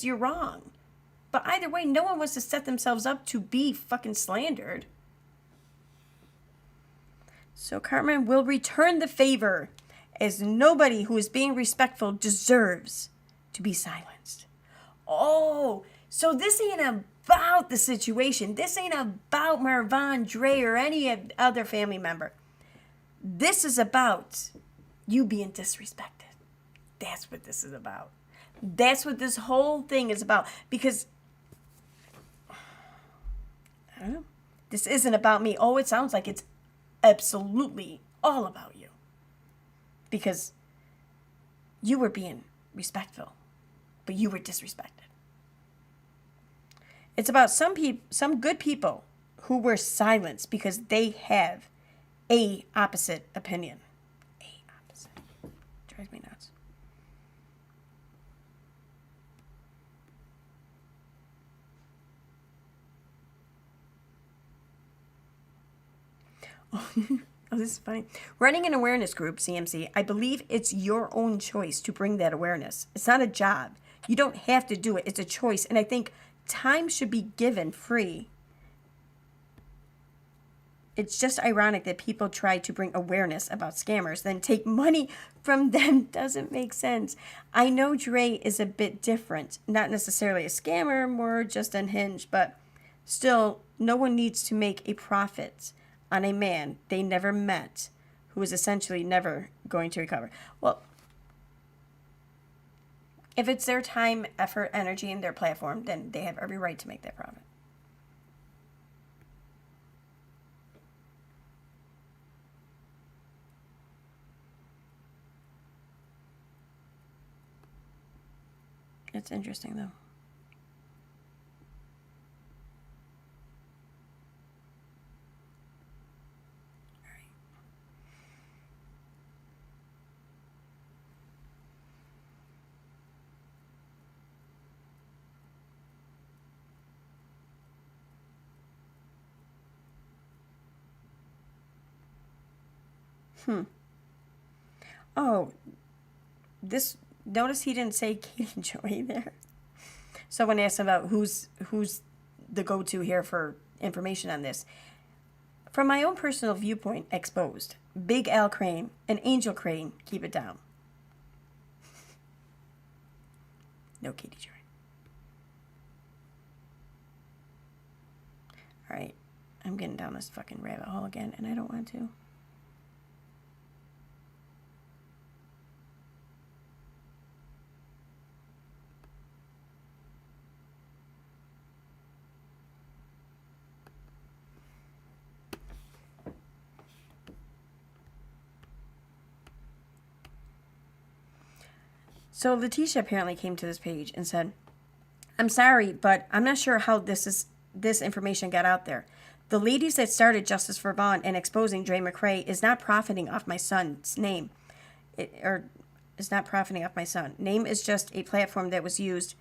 you're wrong. But either way, no one wants to set themselves up to be fucking slandered. So Carmen will return the favor, as nobody who is being respectful deserves to be silenced. Oh, so this ain't about the situation. This ain't about Marvin, Dre, or any other family member. This is about you being disrespected. That's what this is about. That's what this whole thing is about. Because, I don't know, this isn't about me. Oh, it sounds like it's absolutely all about you. Because you were being respectful, but you were disrespected. It's about some good people who were silenced because they have a opposite opinion. A opposite. Drives me nuts. Oh, this is funny. Running an awareness group, CMC, I believe it's your own choice to bring that awareness. It's not a job. You don't have to do it. It's a choice. And I think time should be given free. It's just ironic that people try to bring awareness about scammers, then take money from them. Doesn't make sense. I know Dre is a bit different. Not necessarily a scammer, more just unhinged, but still, No one needs to make a profit on a man they never met who is essentially never going to recover. Well, if it's their time, effort, energy, and their platform, then they have every right to make that profit. It's interesting, though. Oh, notice he didn't say Kate and Joey there. Someone asked about who's the go-to here for information on this. From my own personal viewpoint, exposed. Big Al Crane and Angel Crane, keep it down. No Katie Joy. Alright, I'm getting down this fucking rabbit hole again, and I don't want to. So Letitia apparently came to this page and said, I'm sorry, but I'm not sure how this information got out there. The ladies that started Justice for Vaughn and exposing Dre McRae is not profiting off my son's name. Is not profiting off my son. Name is just a platform that was used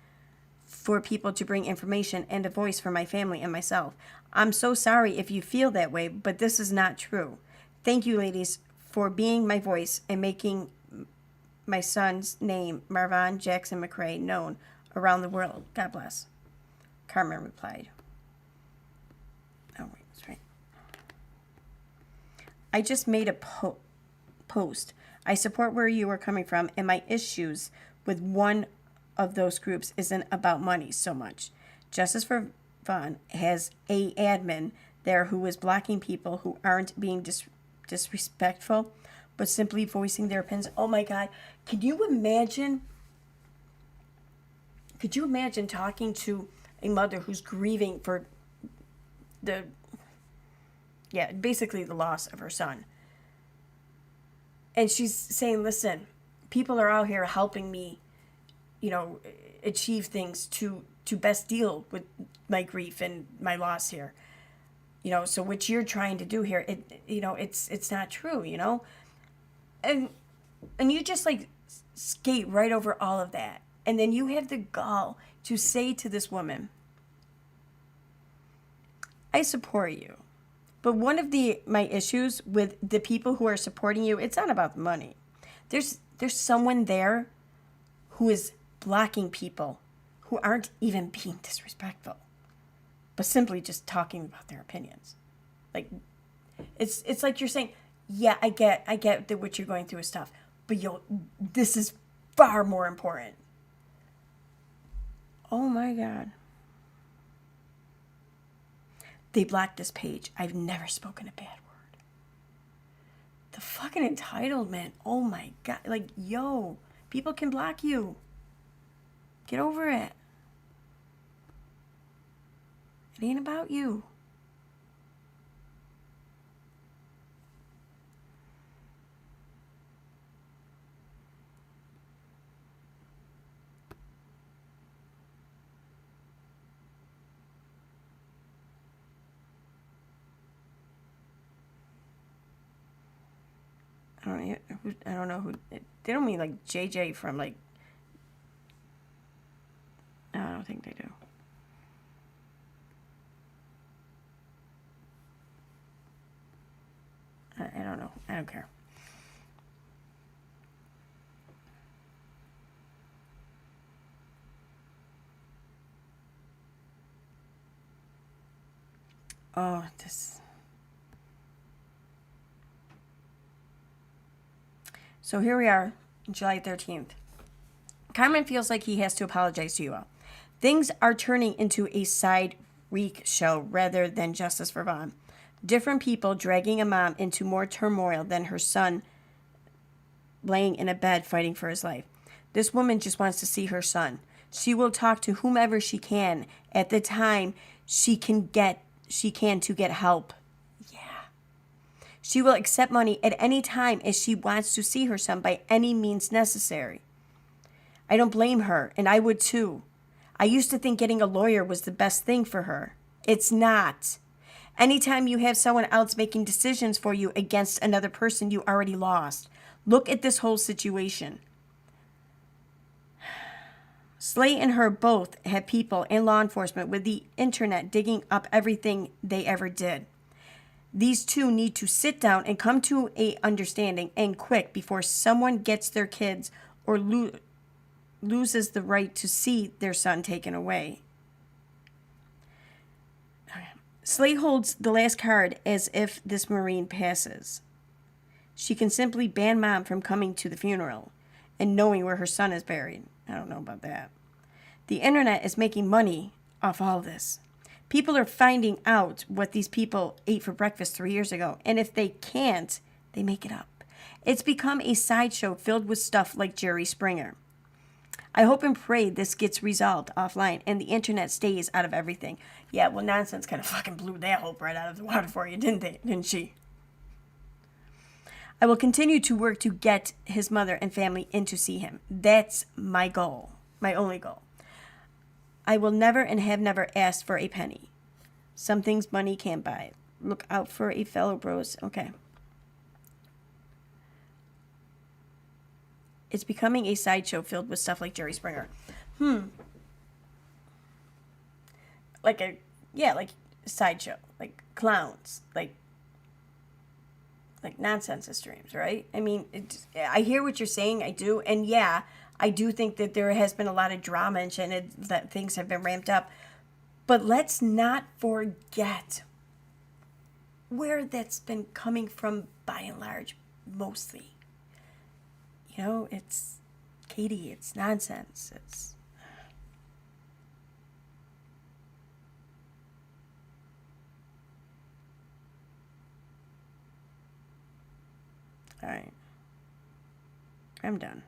for people to bring information and a voice for my family and myself. I'm so sorry if you feel that way, but this is not true. Thank you, ladies, for being my voice and making my son's name, Marvon Jackson McRae, known around the world. God bless. Carmen replied. Oh, wait, that's right. I just made a post. I support where you are coming from, and my issues with one of those groups isn't about money so much. Justice for Vaughn has a admin there who is blocking people who aren't being disrespectful, but simply voicing their opinions. Oh my God. Could you imagine talking to a mother who's grieving for basically the loss of her son. And she's saying, listen, people are out here helping me, achieve things to best deal with my grief and my loss here. So what you're trying to do here, it's not true, And you just skate right over all of that. And then you have the gall to say to this woman, I support you. But one of my issues with the people who are supporting you, it's not about the money. There's someone there who is blocking people who aren't even being disrespectful, but simply just talking about their opinions. It's like you're saying, yeah, I get that what you're going through is tough, but this is far more important. Oh my God. They blocked this page. I've never spoken a bad word. The fucking entitlement. Oh my God. People can block you. Get over it. It ain't about you. I don't know who. They don't mean JJ from I don't think they do. I don't know. I don't care. Oh, this. So here we are, July 13th. Carmen feels like he has to apologize to you all. Things are turning into a side Week show rather than Justice for Vaughn. Different people dragging a mom into more turmoil than her son laying in a bed fighting for his life. This woman just wants to see her son. She will talk to whomever she can at the time she can to get help. Yeah. She will accept money at any time as she wants to see her son by any means necessary. I don't blame her, and I would too. I used to think getting a lawyer was the best thing for her. It's not. Anytime you have someone else making decisions for you against another person, you already lost. Look at this whole situation. Slay and her both had people in law enforcement with the internet digging up everything they ever did. These two need to sit down and come to a understanding and quick before someone gets their kids or loses the right to see their son taken away. Slay holds the last card as if this Marine passes. She can simply ban mom from coming to the funeral and knowing where her son is buried. I don't know about that. The internet is making money off all this. People are finding out what these people ate for breakfast 3 years ago, and if they can't, they make it up. It's become a sideshow filled with stuff like Jerry Springer. I hope and pray this gets resolved offline and the internet stays out of everything. Yeah, well, nonsense kind of fucking blew that hope right out of the water for you, didn't she? I will continue to work to get his mother and family in to see him. That's my goal, my only goal. I will never and have never asked for a penny. Some things money can't buy. Look out for a fellow bros. Okay. It's becoming a sideshow filled with stuff like Jerry Springer. Like a sideshow. Like clowns. Like nonsense streams, right? I mean, I hear what you're saying. I do. And yeah, I do think that there has been a lot of drama and that things have been ramped up. But let's not forget where that's been coming from by and large, mostly. You know, it's Katie, it's nonsense. It's all right. I'm done.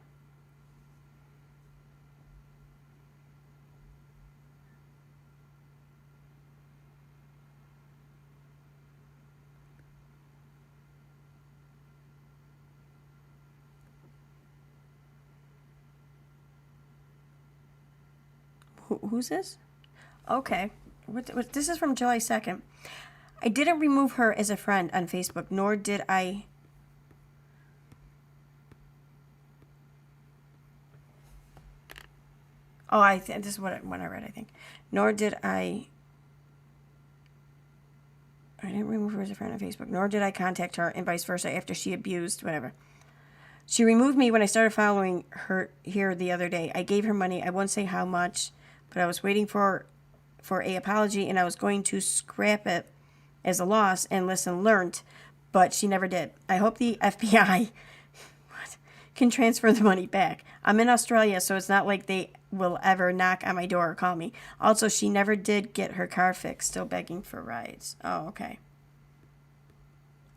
Who's this? Okay. What, this is from July 2nd. I didn't remove her as a friend on Facebook, nor did I... Oh, this is what I read, I think. Nor did I... I didn't remove her as a friend on Facebook, nor did I contact her, and vice versa after she abused, whatever. She removed me when I started following her here the other day. I gave her money. I won't say how much, but I was waiting for a apology, and I was going to scrap it as a loss and lesson learned, but she never did. I hope the FBI can transfer the money back. I'm in Australia, so it's not like they will ever knock on my door or call me. Also, she never did get her car fixed, still begging for rides. Oh, okay.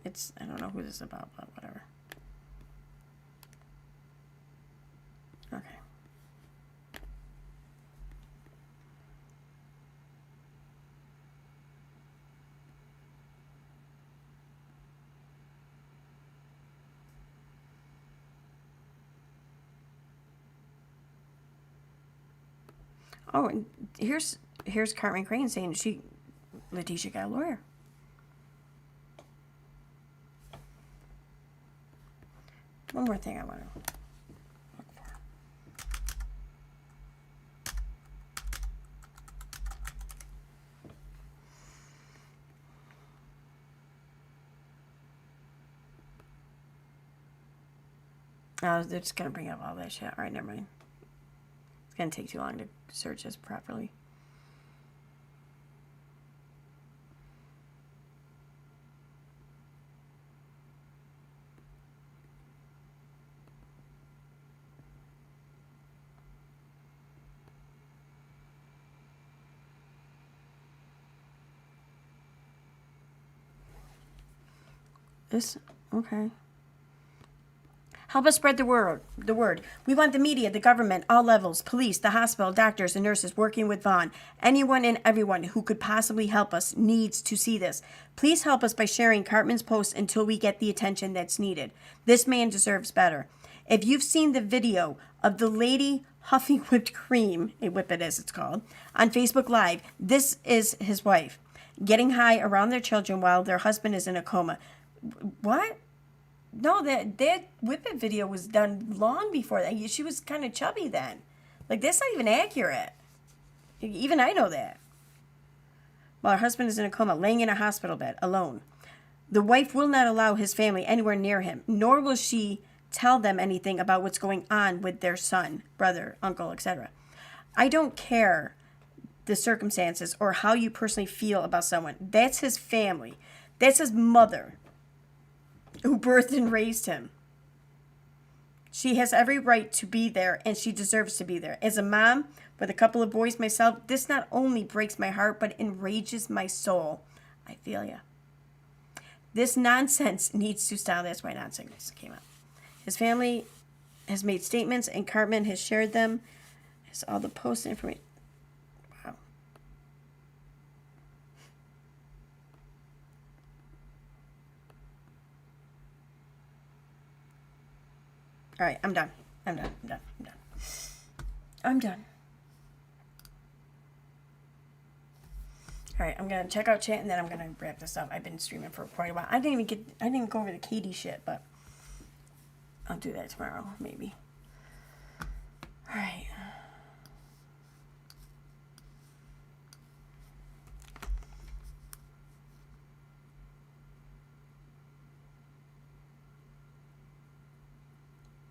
I don't know who this is about, but whatever. Okay. Oh, and here's Cartman Crane saying Letitia got a lawyer. One more thing I want to look for. They're just going to bring up all that shit. All right, never mind. It's going to take too long to search this properly. This, okay. Help us spread the word. We want the media, the government, all levels, police, the hospital, doctors, and nurses working with Vaughn. Anyone and everyone who could possibly help us needs to see this. Please help us by sharing Cartman's post until we get the attention that's needed. This man deserves better. If you've seen the video of the lady huffing whipped cream, a whip it is it's called, on Facebook Live, this is his wife, getting high around their children while their husband is in a coma. What? No, that Whippet video was done long before that. She was kind of chubby then. Like, that's not even accurate. Even I know that. While her husband is in a coma, laying in a hospital bed, alone. The wife will not allow his family anywhere near him, nor will she tell them anything about what's going on with their son, brother, uncle, etc. I don't care the circumstances or how you personally feel about someone. That's his family. That's his mother, who birthed and raised him. She has every right to be there, and she deserves to be there. As a mom with a couple of boys myself, this not only breaks my heart, but enrages my soul. I feel ya. This nonsense needs to stop. That's why nonsense came out. His family has made statements, and Cartman has shared them. Has all the post information. Wow. All right, I'm done. I'm done. All right, I'm gonna check out chat and then I'm gonna wrap this up. I've been streaming for quite a while. I didn't even go over the Katie shit, but I'll do that tomorrow, maybe. All right.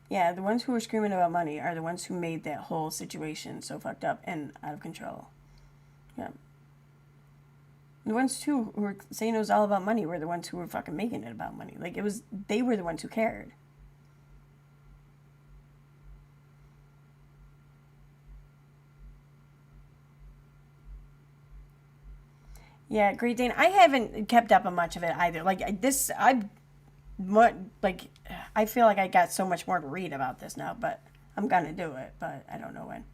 Yeah, the ones who were screaming about money are the ones who made that whole situation so fucked up and out of control. Yeah. The ones, too, who were saying it was all about money were the ones who were fucking making it about money. Like, they were the ones who cared. Yeah, Great Dane. I haven't kept up on much of it either. Like, I feel like I got so much more to read about this now, but I'm gonna do it, but I don't know when.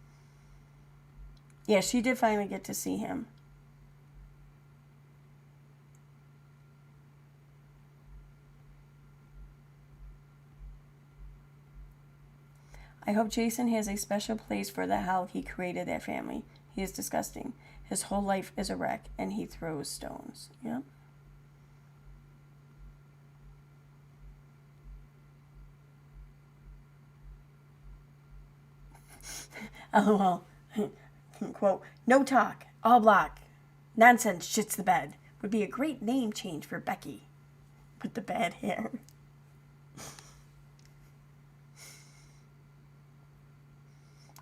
Yeah, she did finally get to see him. I hope Jason has a special place for the hell he created that family. He is disgusting. His whole life is a wreck, and he throws stones. Yep. LOL. Quote, no talk, all block. Nonsense shits the bed. Would be a great name change for Becky. With the bad hair.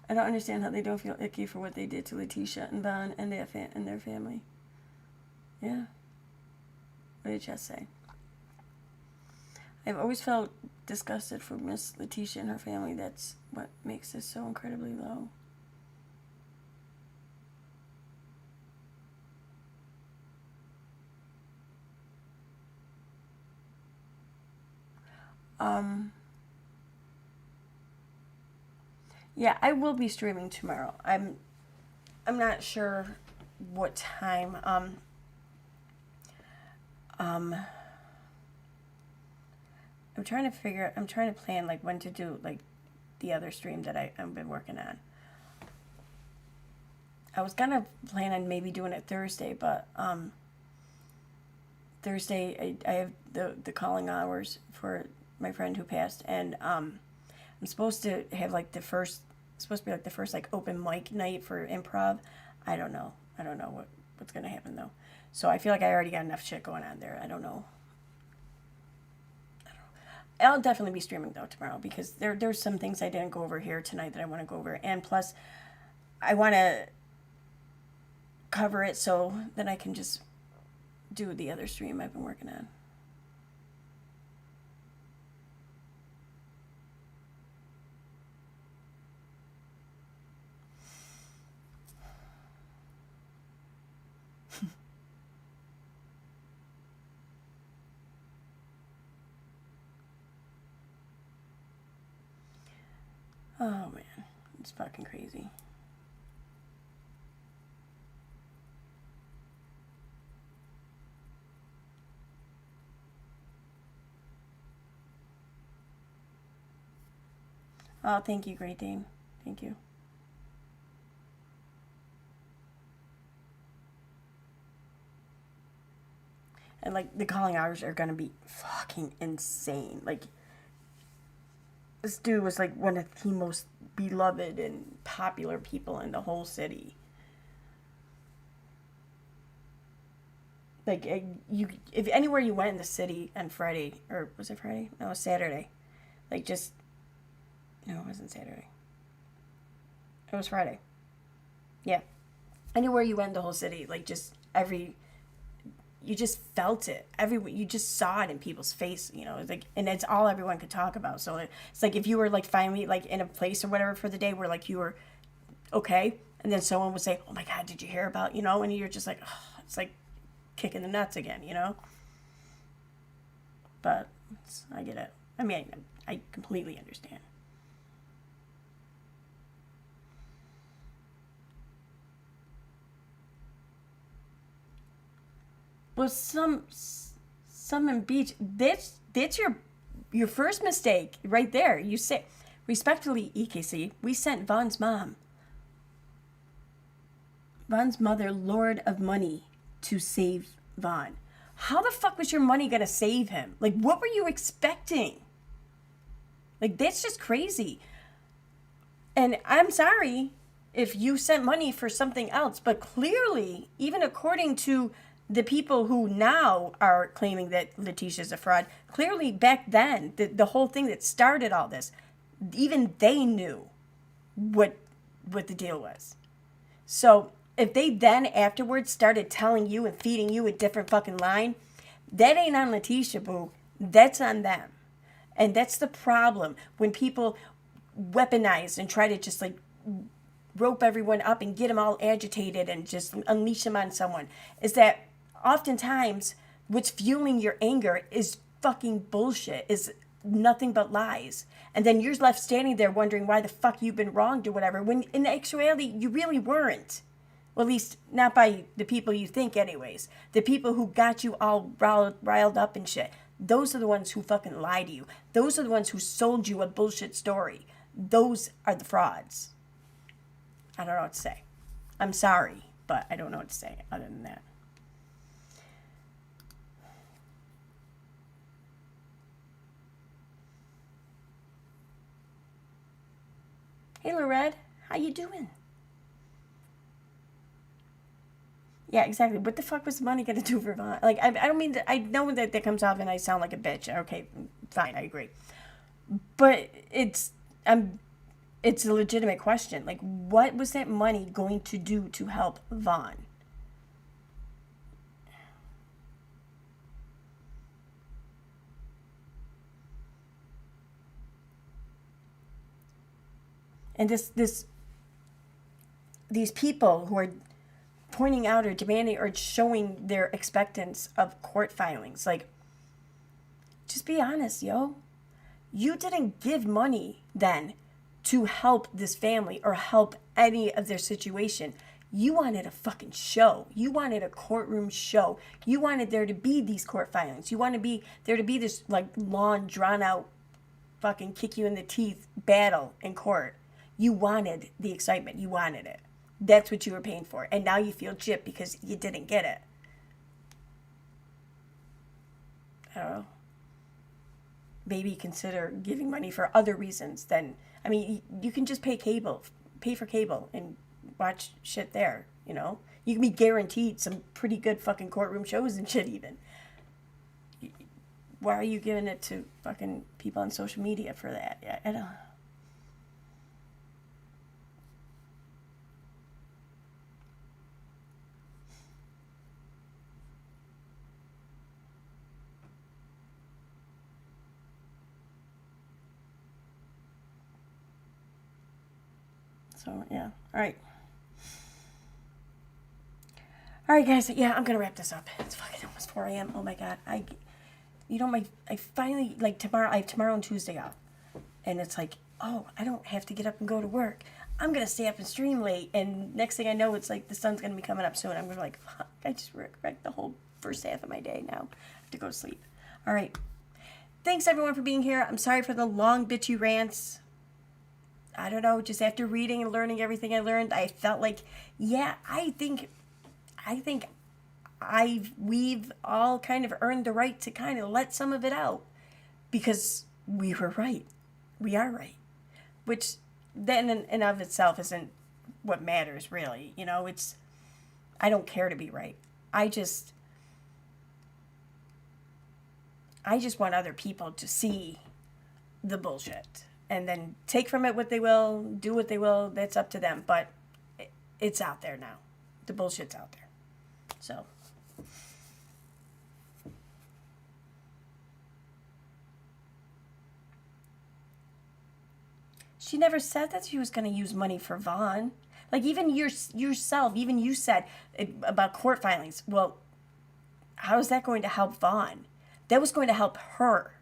I don't understand how they don't feel icky for what they did to Letitia and Vaughn and their family. Yeah. What did Jess say? I've always felt disgusted for Miss Letitia and her family. That's what makes this so incredibly low. Yeah, I will be streaming tomorrow. I'm not sure what time. I'm trying to plan like when to do like the other stream that I've been working on. I was gonna plan on maybe doing it Thursday, but Thursday I have the calling hours for my friend who passed, and I'm supposed to have like the first like open mic night for improv. I don't know what's gonna happen though. So I feel like I already got enough shit going on there. I don't know. I'll definitely be streaming though tomorrow because there's some things I didn't go over here tonight that I want to go over, and plus I want to cover it so that I can just do the other stream I've been working on. Oh, man. It's fucking crazy. Oh, thank you, Great Dane. Thank you. And, like, the calling hours are gonna be fucking insane. Like, this dude was, like, one of the most beloved and popular people in the whole city. Like, if anywhere you went in the city on Friday, or was it Friday? No, it was Saturday. Like, just, no, it wasn't Saturday. It was Friday. Yeah. Anywhere you went in the whole city, like, just you just felt it. You just saw it in people's face, you know, like, and it's all everyone could talk about. So it's like, if you were, like, finally, like, in a place or whatever for the day where, like, you were okay, and then someone would say, oh my God, did you hear about, you know, and you're just like, oh, it's like kicking the nuts again, you know? But I get it. I mean, I completely understand. Well, some in beach. That's your first mistake right there. You say, respectfully, EKC, we sent Vaughn's mother, Lord of Money, to save Vaughn. How the fuck was your money gonna save him? Like, what were you expecting? Like, that's just crazy. And I'm sorry if you sent money for something else, but clearly, even according to the people who now are claiming that Letitia's a fraud, clearly back then, the whole thing that started all this, even they knew what the deal was. So if they then afterwards started telling you and feeding you a different fucking line, that ain't on Letitia, boo. That's on them. And that's the problem when people weaponize and try to just, like, rope everyone up and get them all agitated and just unleash them on someone, is that oftentimes what's fueling your anger is fucking bullshit, is nothing but lies. And then you're left standing there wondering why the fuck you've been wronged or whatever, when in actuality you really weren't. Well, at least not by the people you think anyways. The people who got you all riled up and shit. Those are the ones who fucking lied to you. Those are the ones who sold you a bullshit story. Those are the frauds. I don't know what to say. I'm sorry, but I don't know what to say other than that. Hey, Lorette, how you doing? Yeah, exactly. What the fuck was the money gonna do for Vaughn? Like, I don't mean to, I know that comes off and I sound like a bitch. Okay, fine, I agree. But it's a legitimate question. Like, what was that money going to do to help Vaughn? And these people who are pointing out or demanding or showing their expectance of court filings, like, just be honest, yo. You didn't give money then to help this family or help any of their situation. You wanted a fucking show. You wanted a courtroom show. You wanted there to be these court filings. You wanted there to be this, like, long, drawn out, fucking kick you in the teeth battle in court. You wanted the excitement. You wanted it. That's what you were paying for. And now you feel gypped because you didn't get it. I don't know. Maybe consider giving money for other reasons than, I mean, you can just pay for cable and watch shit there, you know? You can be guaranteed some pretty good fucking courtroom shows and shit even. Why are you giving it to fucking people on social media for that? I don't know. So, yeah. All right, guys. Yeah, I'm going to wrap this up. It's fucking almost 4 a.m. Oh, my God. I finally, like, tomorrow, I have tomorrow and Tuesday off. And it's like, oh, I don't have to get up and go to work. I'm going to stay up and stream late. And next thing I know, it's like the sun's going to be coming up soon. I'm going to be like, fuck, I just wrecked the whole first half of my day now. I have to go to sleep. All right. Thanks, everyone, for being here. I'm sorry for the long, bitchy rants. I don't know, just after reading and learning everything I learned, I felt like, yeah, I think we've all kind of earned the right to kind of let some of it out because we were right. We are right. Which then in and of itself isn't what matters, really. You know, I don't care to be right. I just want other people to see the bullshit and then take from it what they will, do what they will. That's up to them. But it's out there now. The bullshit's out there. So. She never said that she was going to use money for Vaughn. Like, even yourself, even you said about court filings. Well, how is that going to help Vaughn? That was going to help her,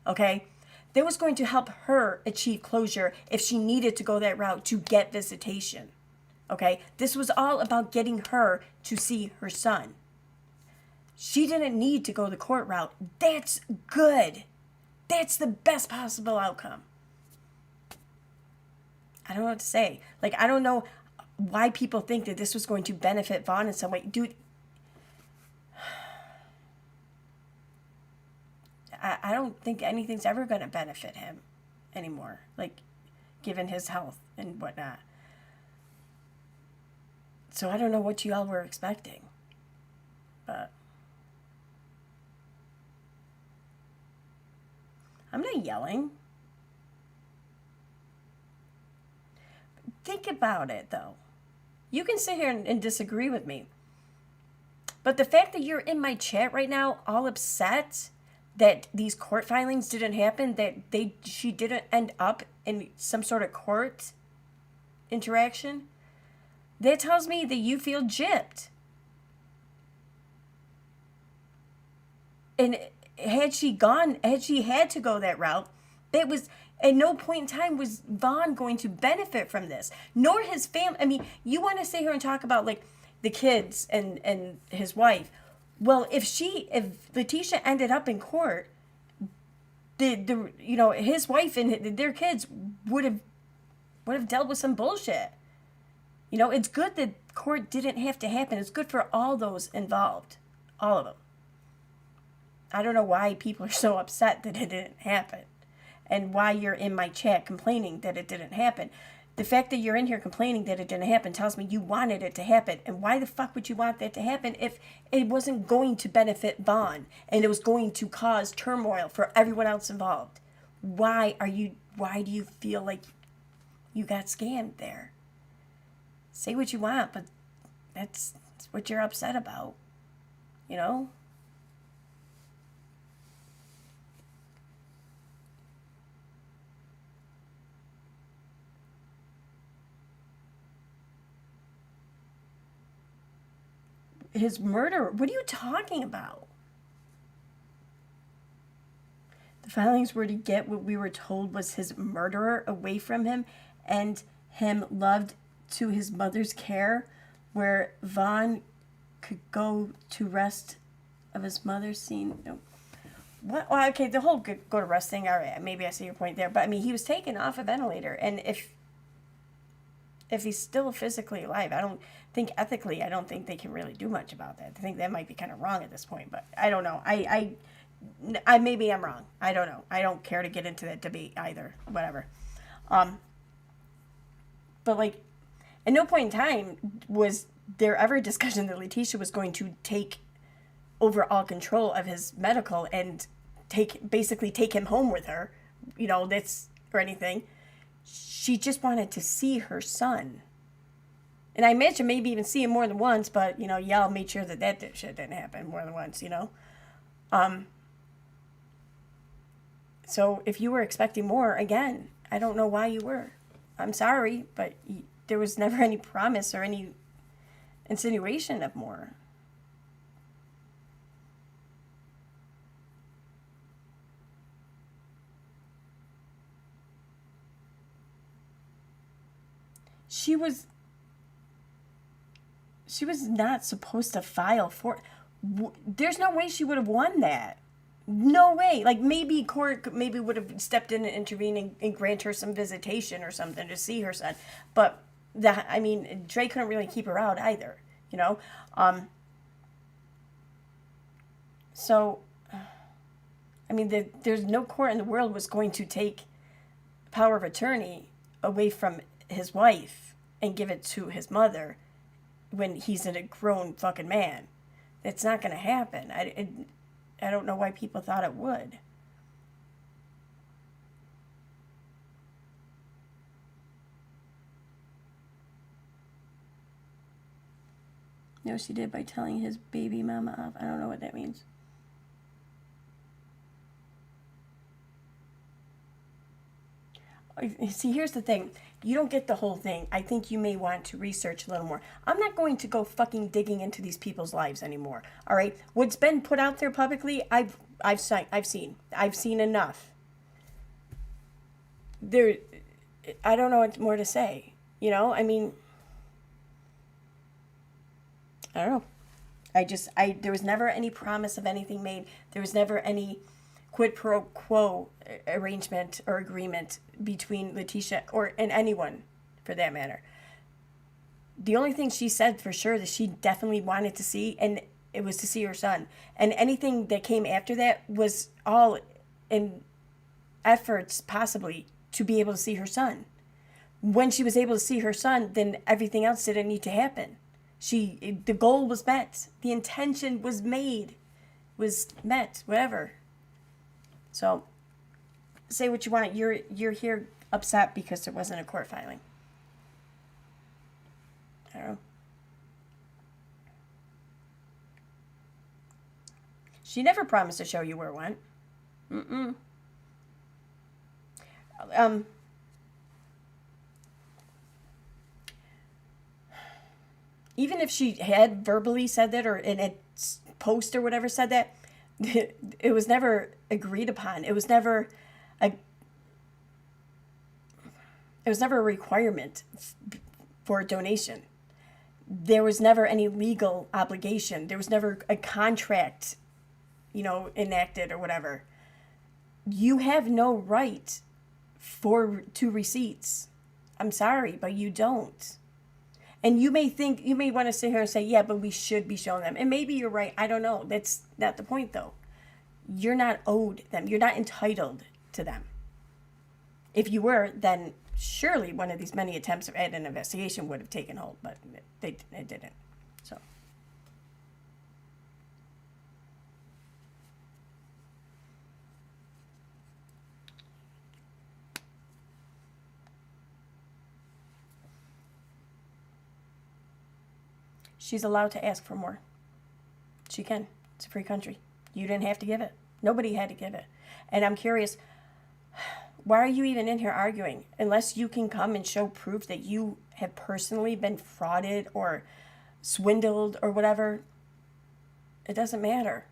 okay? That was going to help her achieve closure if she needed to go that route to get visitation, okay? This was all about getting her to see her son. She didn't need to go the court route. That's good. That's the best possible outcome. I don't know what to say. Like, I don't know why people think that this was going to benefit Vaughn in some way. Dude, I don't think anything's ever going to benefit him anymore. Like, given his health and whatnot. So I don't know what you all were expecting. But I'm not yelling. Think about it, though. You can sit here and disagree with me. But the fact that you're in my chat right now all upset that these court filings didn't happen, that she didn't end up in some sort of court interaction, that tells me that you feel gypped. And had she had to go that route, that was... At no point in time was Vaughn going to benefit from this, nor his family. I mean, you want to sit here and talk about, like, the kids and his wife. Well, if Letitia ended up in court, his wife and their kids would have dealt with some bullshit. You know, it's good that court didn't have to happen. It's good for all those involved, all of them. I don't know why people are so upset that it didn't happen. And why you're in my chat complaining that it didn't happen. The fact that you're in here complaining that it didn't happen tells me you wanted it to happen. And why the fuck would you want that to happen if it wasn't going to benefit Vaughn and it was going to cause turmoil for everyone else involved? Why do you feel like you got scammed there? Say what you want, but that's what you're upset about. You know? His murderer? What are you talking about? The filings were to get what we were told was his murderer away from him and him loved to his mother's care, where Vaughn could go to rest of his mother's scene. No. What? Well, okay, the whole go to rest thing, all right, maybe I see your point there. But, I mean, he was taken off a ventilator. And if he's still physically alive, I don't think they can really do much about that. I think that might be kind of wrong at this point, but I don't know. I maybe I'm wrong. I don't know. I don't care to get into that debate either. Whatever. But, like, at no point in time was there ever a discussion that Letitia was going to take over all control of his medical and basically take him home with her, or anything. She just wanted to see her son. And I imagine maybe even see him more than once, but, y'all made sure that shit didn't happen more than once, So if you were expecting more, again, I don't know why you were. I'm sorry, but there was never any promise or any insinuation of more. she was not supposed to file for. There's no way she would have won that. No way. Like, maybe court maybe would have stepped in and intervened and grant her some visitation or something to see her son. But Dre couldn't really keep her out either, you know? So, there's no court in the world was going to take power of attorney away from his wife and give it to his mother when he's a grown fucking man. It's not going to happen. I don't know why people thought it would. No, she did by telling his baby mama off. I don't know what that means. See, here's the thing. You don't get the whole thing. I think you may want to research a little more. I'm not going to go fucking digging into these people's lives anymore. All right? What's been put out there publicly, I've seen enough. I don't know what more to say. You know, I don't know. There was never any promise of anything made. There was never any quid pro quo arrangement or agreement between Letitia and anyone for that matter. The only thing she said for sure that she definitely wanted to see, and it was to see her son. And anything that came after that was all in efforts possibly to be able to see her son. When she was able to see her son, then everything else didn't need to happen. The goal was met. The intention was met, whatever. So, say what you want. You're here upset because there wasn't a court filing. I don't know. She never promised to show you where it went. Even if she had verbally said that or in a post or whatever said that, it was never agreed upon. It was never a requirement for a donation. There was never any legal obligation. There was never a contract, enacted or whatever. You have no right to receipts. I'm sorry, but you don't. And you may want to sit here and say, yeah, but we should be showing them. And maybe you're right. I don't know. That's not the point, though. You're not owed them. You're not entitled to them. If you were, then surely one of these many attempts at an investigation would have taken hold, but it didn't. So. She's allowed to ask for more. She can. It's a free country. You didn't have to give it. Nobody had to give it. And I'm curious, why are you even in here arguing? Unless you can come and show proof that you have personally been frauded or swindled or whatever, it doesn't matter.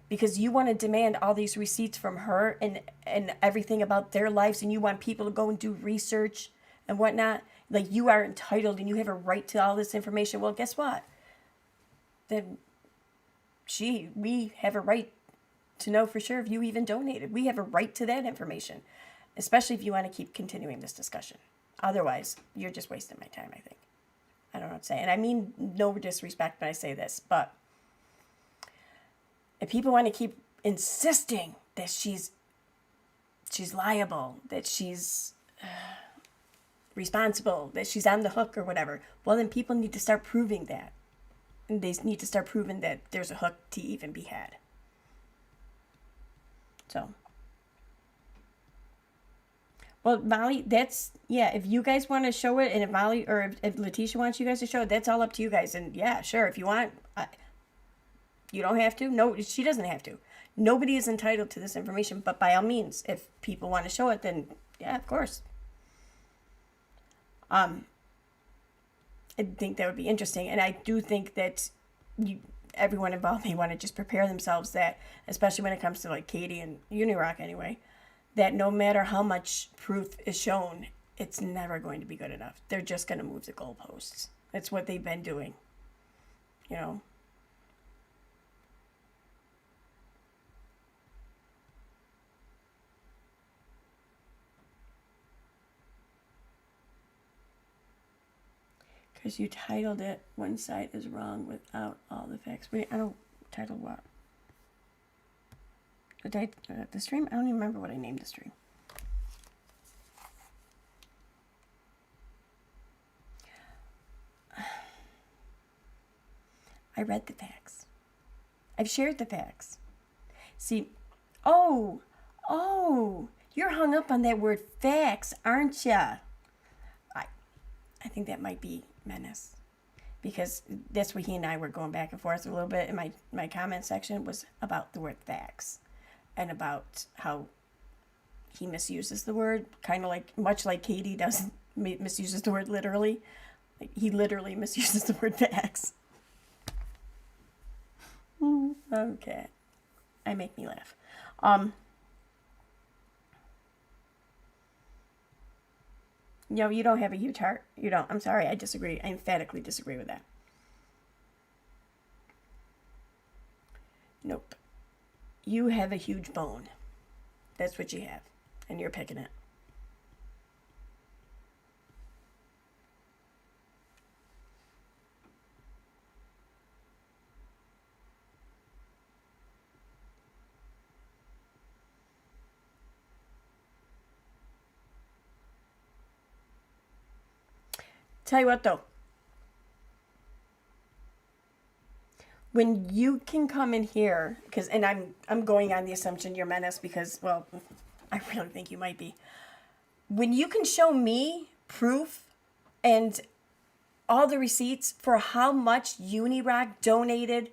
Because you want to demand all these receipts from her and everything about their lives, and you want people to go and do research and whatnot. Like, you are entitled and you have a right to all this information. Well, guess what? Then we have a right to know for sure if you even donated. We have a right to that information, especially if you want to keep continuing this discussion. Otherwise, you're just wasting my time, I think. I don't know what to say. And I mean no disrespect when I say this, but if people want to keep insisting that she's liable, that she's responsible, that she's on the hook or whatever, well, then people need to start proving that. And they need to start proving that there's a hook to even be had. So. Well, Molly, if you guys want to show it, and if Molly, or if Letitia wants you guys to show it, that's all up to you guys. And yeah, sure, if you want, you don't have to. No, she doesn't have to. Nobody is entitled to this information, but by all means, if people want to show it, then yeah, of course. I think that would be interesting, and I do think that everyone involved may want to just prepare themselves that, especially when it comes to like Katie and Unirock anyway, that no matter how much proof is shown, it's never going to be good enough. They're just going to move the goalposts. That's what they've been doing, you know. Because you titled it, "One Side is Wrong" without all the facts. Wait, I don't title what? The stream? I don't even remember what I named the stream. I read the facts. I've shared the facts. See, oh, you're hung up on that word facts, aren't ya? I think that might be Menace, because that's where he and I were going back and forth a little bit in my comment section was about the word facts and about how he misuses the word, kind of like, much like Katie does, misuses the word literally. Like, he literally misuses the word facts. Okay. I make me laugh. No, you don't have a huge heart. You don't. I'm sorry. I disagree. I emphatically disagree with that. Nope. You have a huge bone. That's what you have. And you're picking it. Tell you what, though. When you can come in here, and I'm going on the assumption you're Menace because, well, I really think you might be. When you can show me proof and all the receipts for how much Unirock donated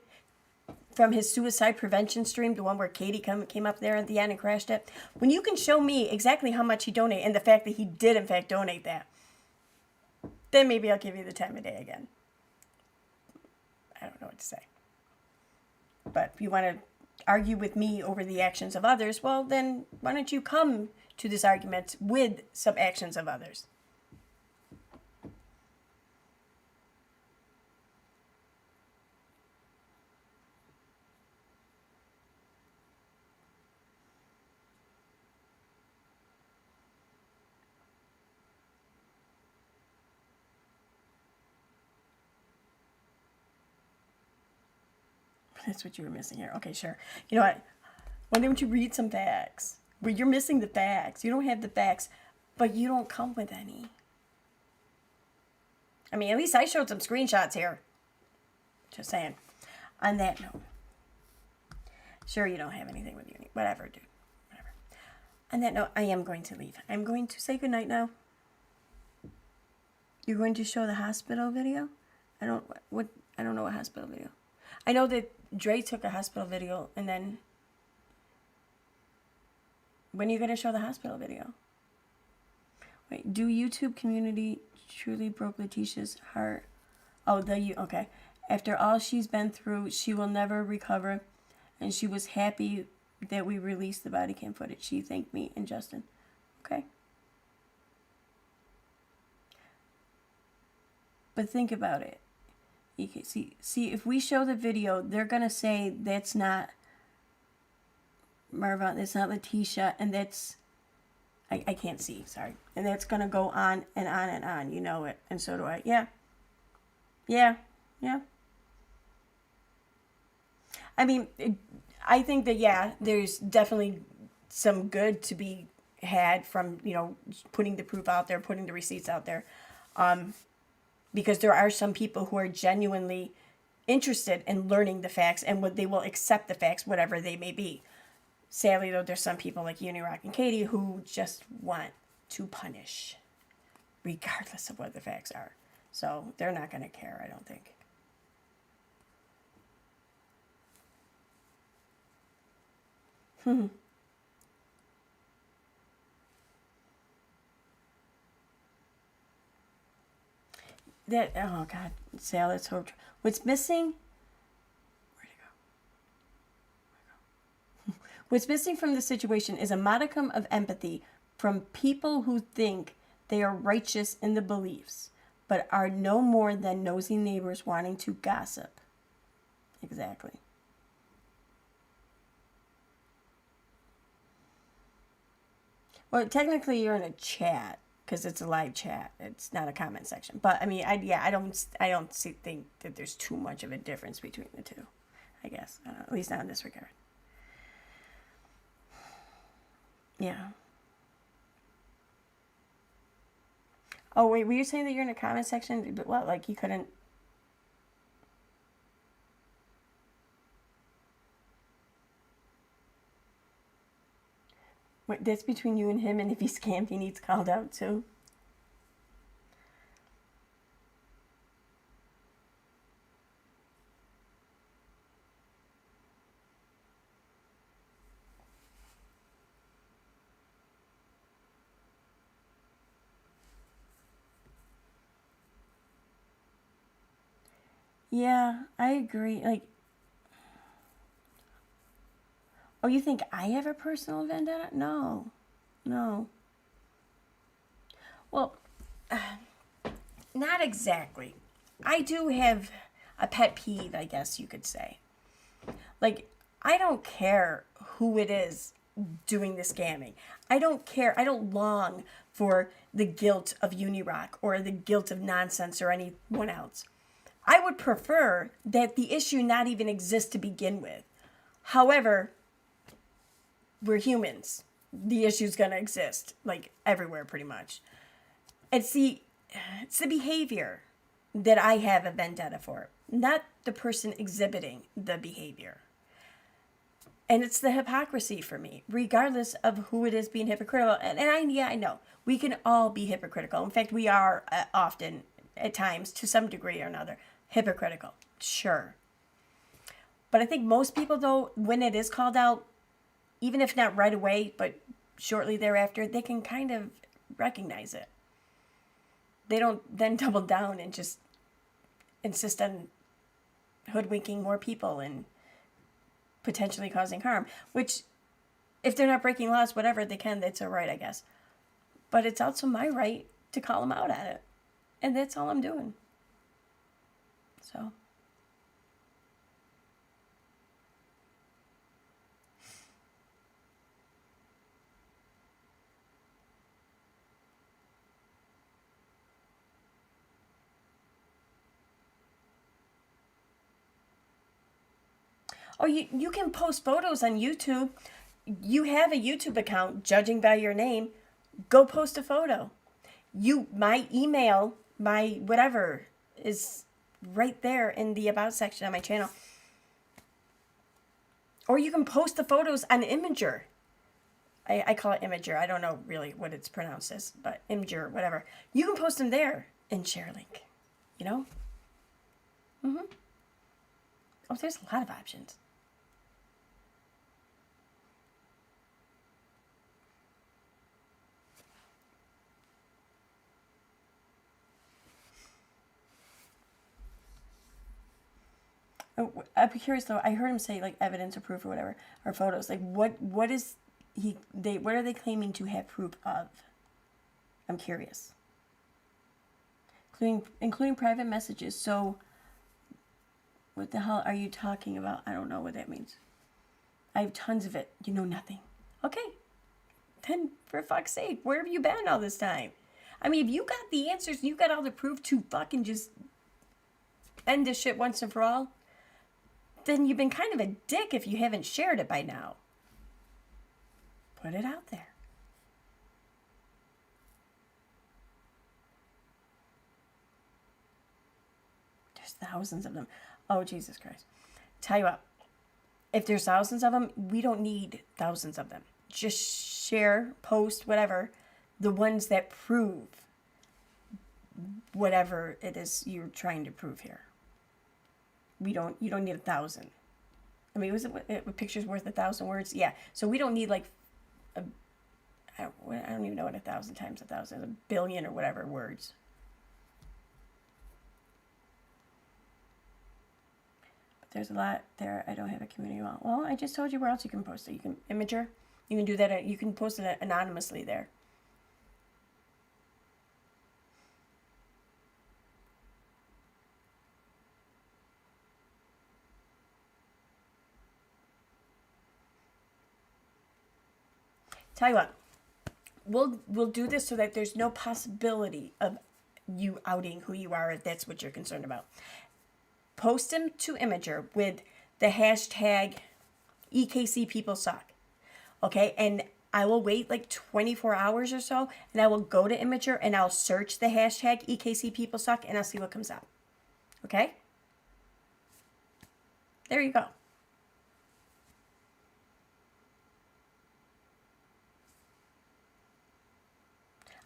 from his suicide prevention stream, the one where Katie came up there at the end and crashed it. When you can show me exactly how much he donated and the fact that he did, in fact, donate that, then maybe I'll give you the time of day again. I don't know what to say. But if you want to argue with me over the actions of others, well, then why don't you come to this argument with some actions of others? That's what you were missing here. Okay, sure. You know what? Why don't you read some facts? Well, you're missing the facts. You don't have the facts, but you don't come with any. I mean, at least I showed some screenshots here. Just saying. On that note. Sure, you don't have anything with you. Whatever, dude. Whatever. On that note, I am going to leave. I'm going to say goodnight now. You're going to show the hospital video? I don't know what hospital video. I know that Dre took a hospital video, and then when are you going to show the hospital video? Wait, do YouTube community truly broke Letitia's heart? Oh, okay. After all she's been through, she will never recover, and she was happy that we released the body cam footage. She thanked me and Justin. Okay. But think about it. You can see, if we show the video, they're going to say that's not Marva, that's not Letitia, and that's, I can't see, sorry. And that's going to go on and on and on, you know it, and so do I. Yeah. I mean, I think that, yeah, there's definitely some good to be had from, you know, putting the proof out there, putting the receipts out there. Because there are some people who are genuinely interested in learning the facts and they will accept the facts, whatever they may be. Sadly, though, there's some people like Unirock and Katie who just want to punish, regardless of what the facts are. So they're not going to care, I don't think. Oh God, Sal, that's so true. What's missing? Where'd it go? What's missing from the situation is a modicum of empathy from people who think They are righteous in the beliefs, but are no more than nosy neighbors wanting to gossip. Exactly. Well, technically you're in a chat because it's a live chat. It's not a comment section. But I mean, I don't think that there's too much of a difference between the two. I guess at least not in this regard. Yeah. Oh wait, were you saying that you're in a comment section? But what? Like you couldn't? Wait, that's between you and him, and if he's scammed, he needs called out too. Yeah, I agree. Like, oh, you think I have a personal vendetta? No, no. Well, not exactly. I do have a pet peeve, I guess you could say. Like, I don't care who it is doing the scamming. I don't care. I don't long for the guilt of Unirock or the guilt of nonsense or anyone else. I would prefer that the issue not even exist to begin with. However, we're humans. The issue's gonna exist, like everywhere pretty much. It's the behavior that I have a vendetta for, not the person exhibiting the behavior. And it's the hypocrisy for me, regardless of who it is being hypocritical. And I know, we can all be hypocritical. In fact, we are often, at times, to some degree or another, hypocritical. Sure. But I think most people, though, when it is called out, even if not right away, but shortly thereafter, they can kind of recognize it. They don't then double down and just insist on hoodwinking more people and potentially causing harm, which, if they're not breaking laws, whatever, they can, that's all right, I guess. But it's also my right to call them out at it. And that's all I'm doing. So. Oh, you can post photos on YouTube. You have a YouTube account, judging by your name. Go post a photo. My email, my whatever, is right there in the About section on my channel. Or you can post the photos on Imager. I call it Imager. I don't know really what it's pronounced as, but Imager, whatever. You can post them there and share a link. You know? Oh, there's a lot of options. Oh, I'm curious though. I heard him say like evidence or proof or whatever, or photos. Like what are they claiming to have proof of? I'm curious. Including private messages. So what the hell are you talking about? I don't know what that means. I have tons of it. You know nothing. Okay. Then for fuck's sake, where have you been all this time? I mean, if you got the answers, you got all the proof to fucking just end this shit once and for all, then you've been kind of a dick if you haven't shared it by now. Put it out there. There's thousands of them. Oh, Jesus Christ. Tell you what, if there's thousands of them, we don't need thousands of them. Just share, post, whatever, the ones that prove whatever it is you're trying to prove here. You don't need 1,000. I mean, was it a picture's worth 1,000 words? Yeah. So we don't need like I don't even know what 1,000 times 1,000 is, 1 billion or whatever words. But there's a lot there. I don't have a community wall. Well, I just told you where else you can post it. You can Imager. You can do that. You can post it anonymously there. Tell you what, we'll do this so that there's no possibility of you outing who you are if that's what you're concerned about. Post them to Imager with the hashtag EKCPeopleSuck. Okay, and I will wait like 24 hours or so, and I will go to Imager and I'll search the hashtag EKCPeopleSuck and I'll see what comes up. Okay? There you go.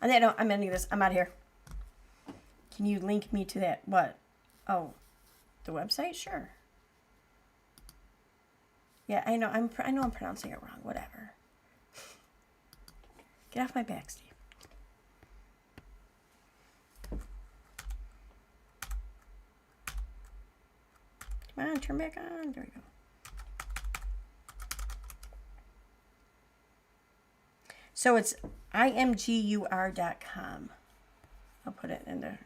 On that note, I'm ending this. I'm out of here. Can you link me to that? What? Oh, the website? Sure. Yeah, I know I'm pronouncing it wrong. Whatever. Get off my back, Steve. Come on, turn back on. There we go. So it's imgur.com. I'll put it in there.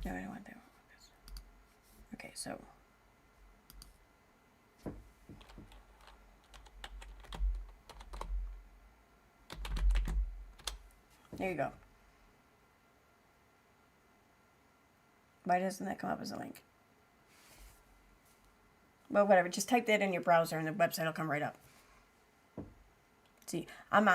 No, I don't want that. Okay, so. There you go. Why doesn't that come up as a link? Well, whatever. Just type that in your browser and the website will come right up. See, I'm on.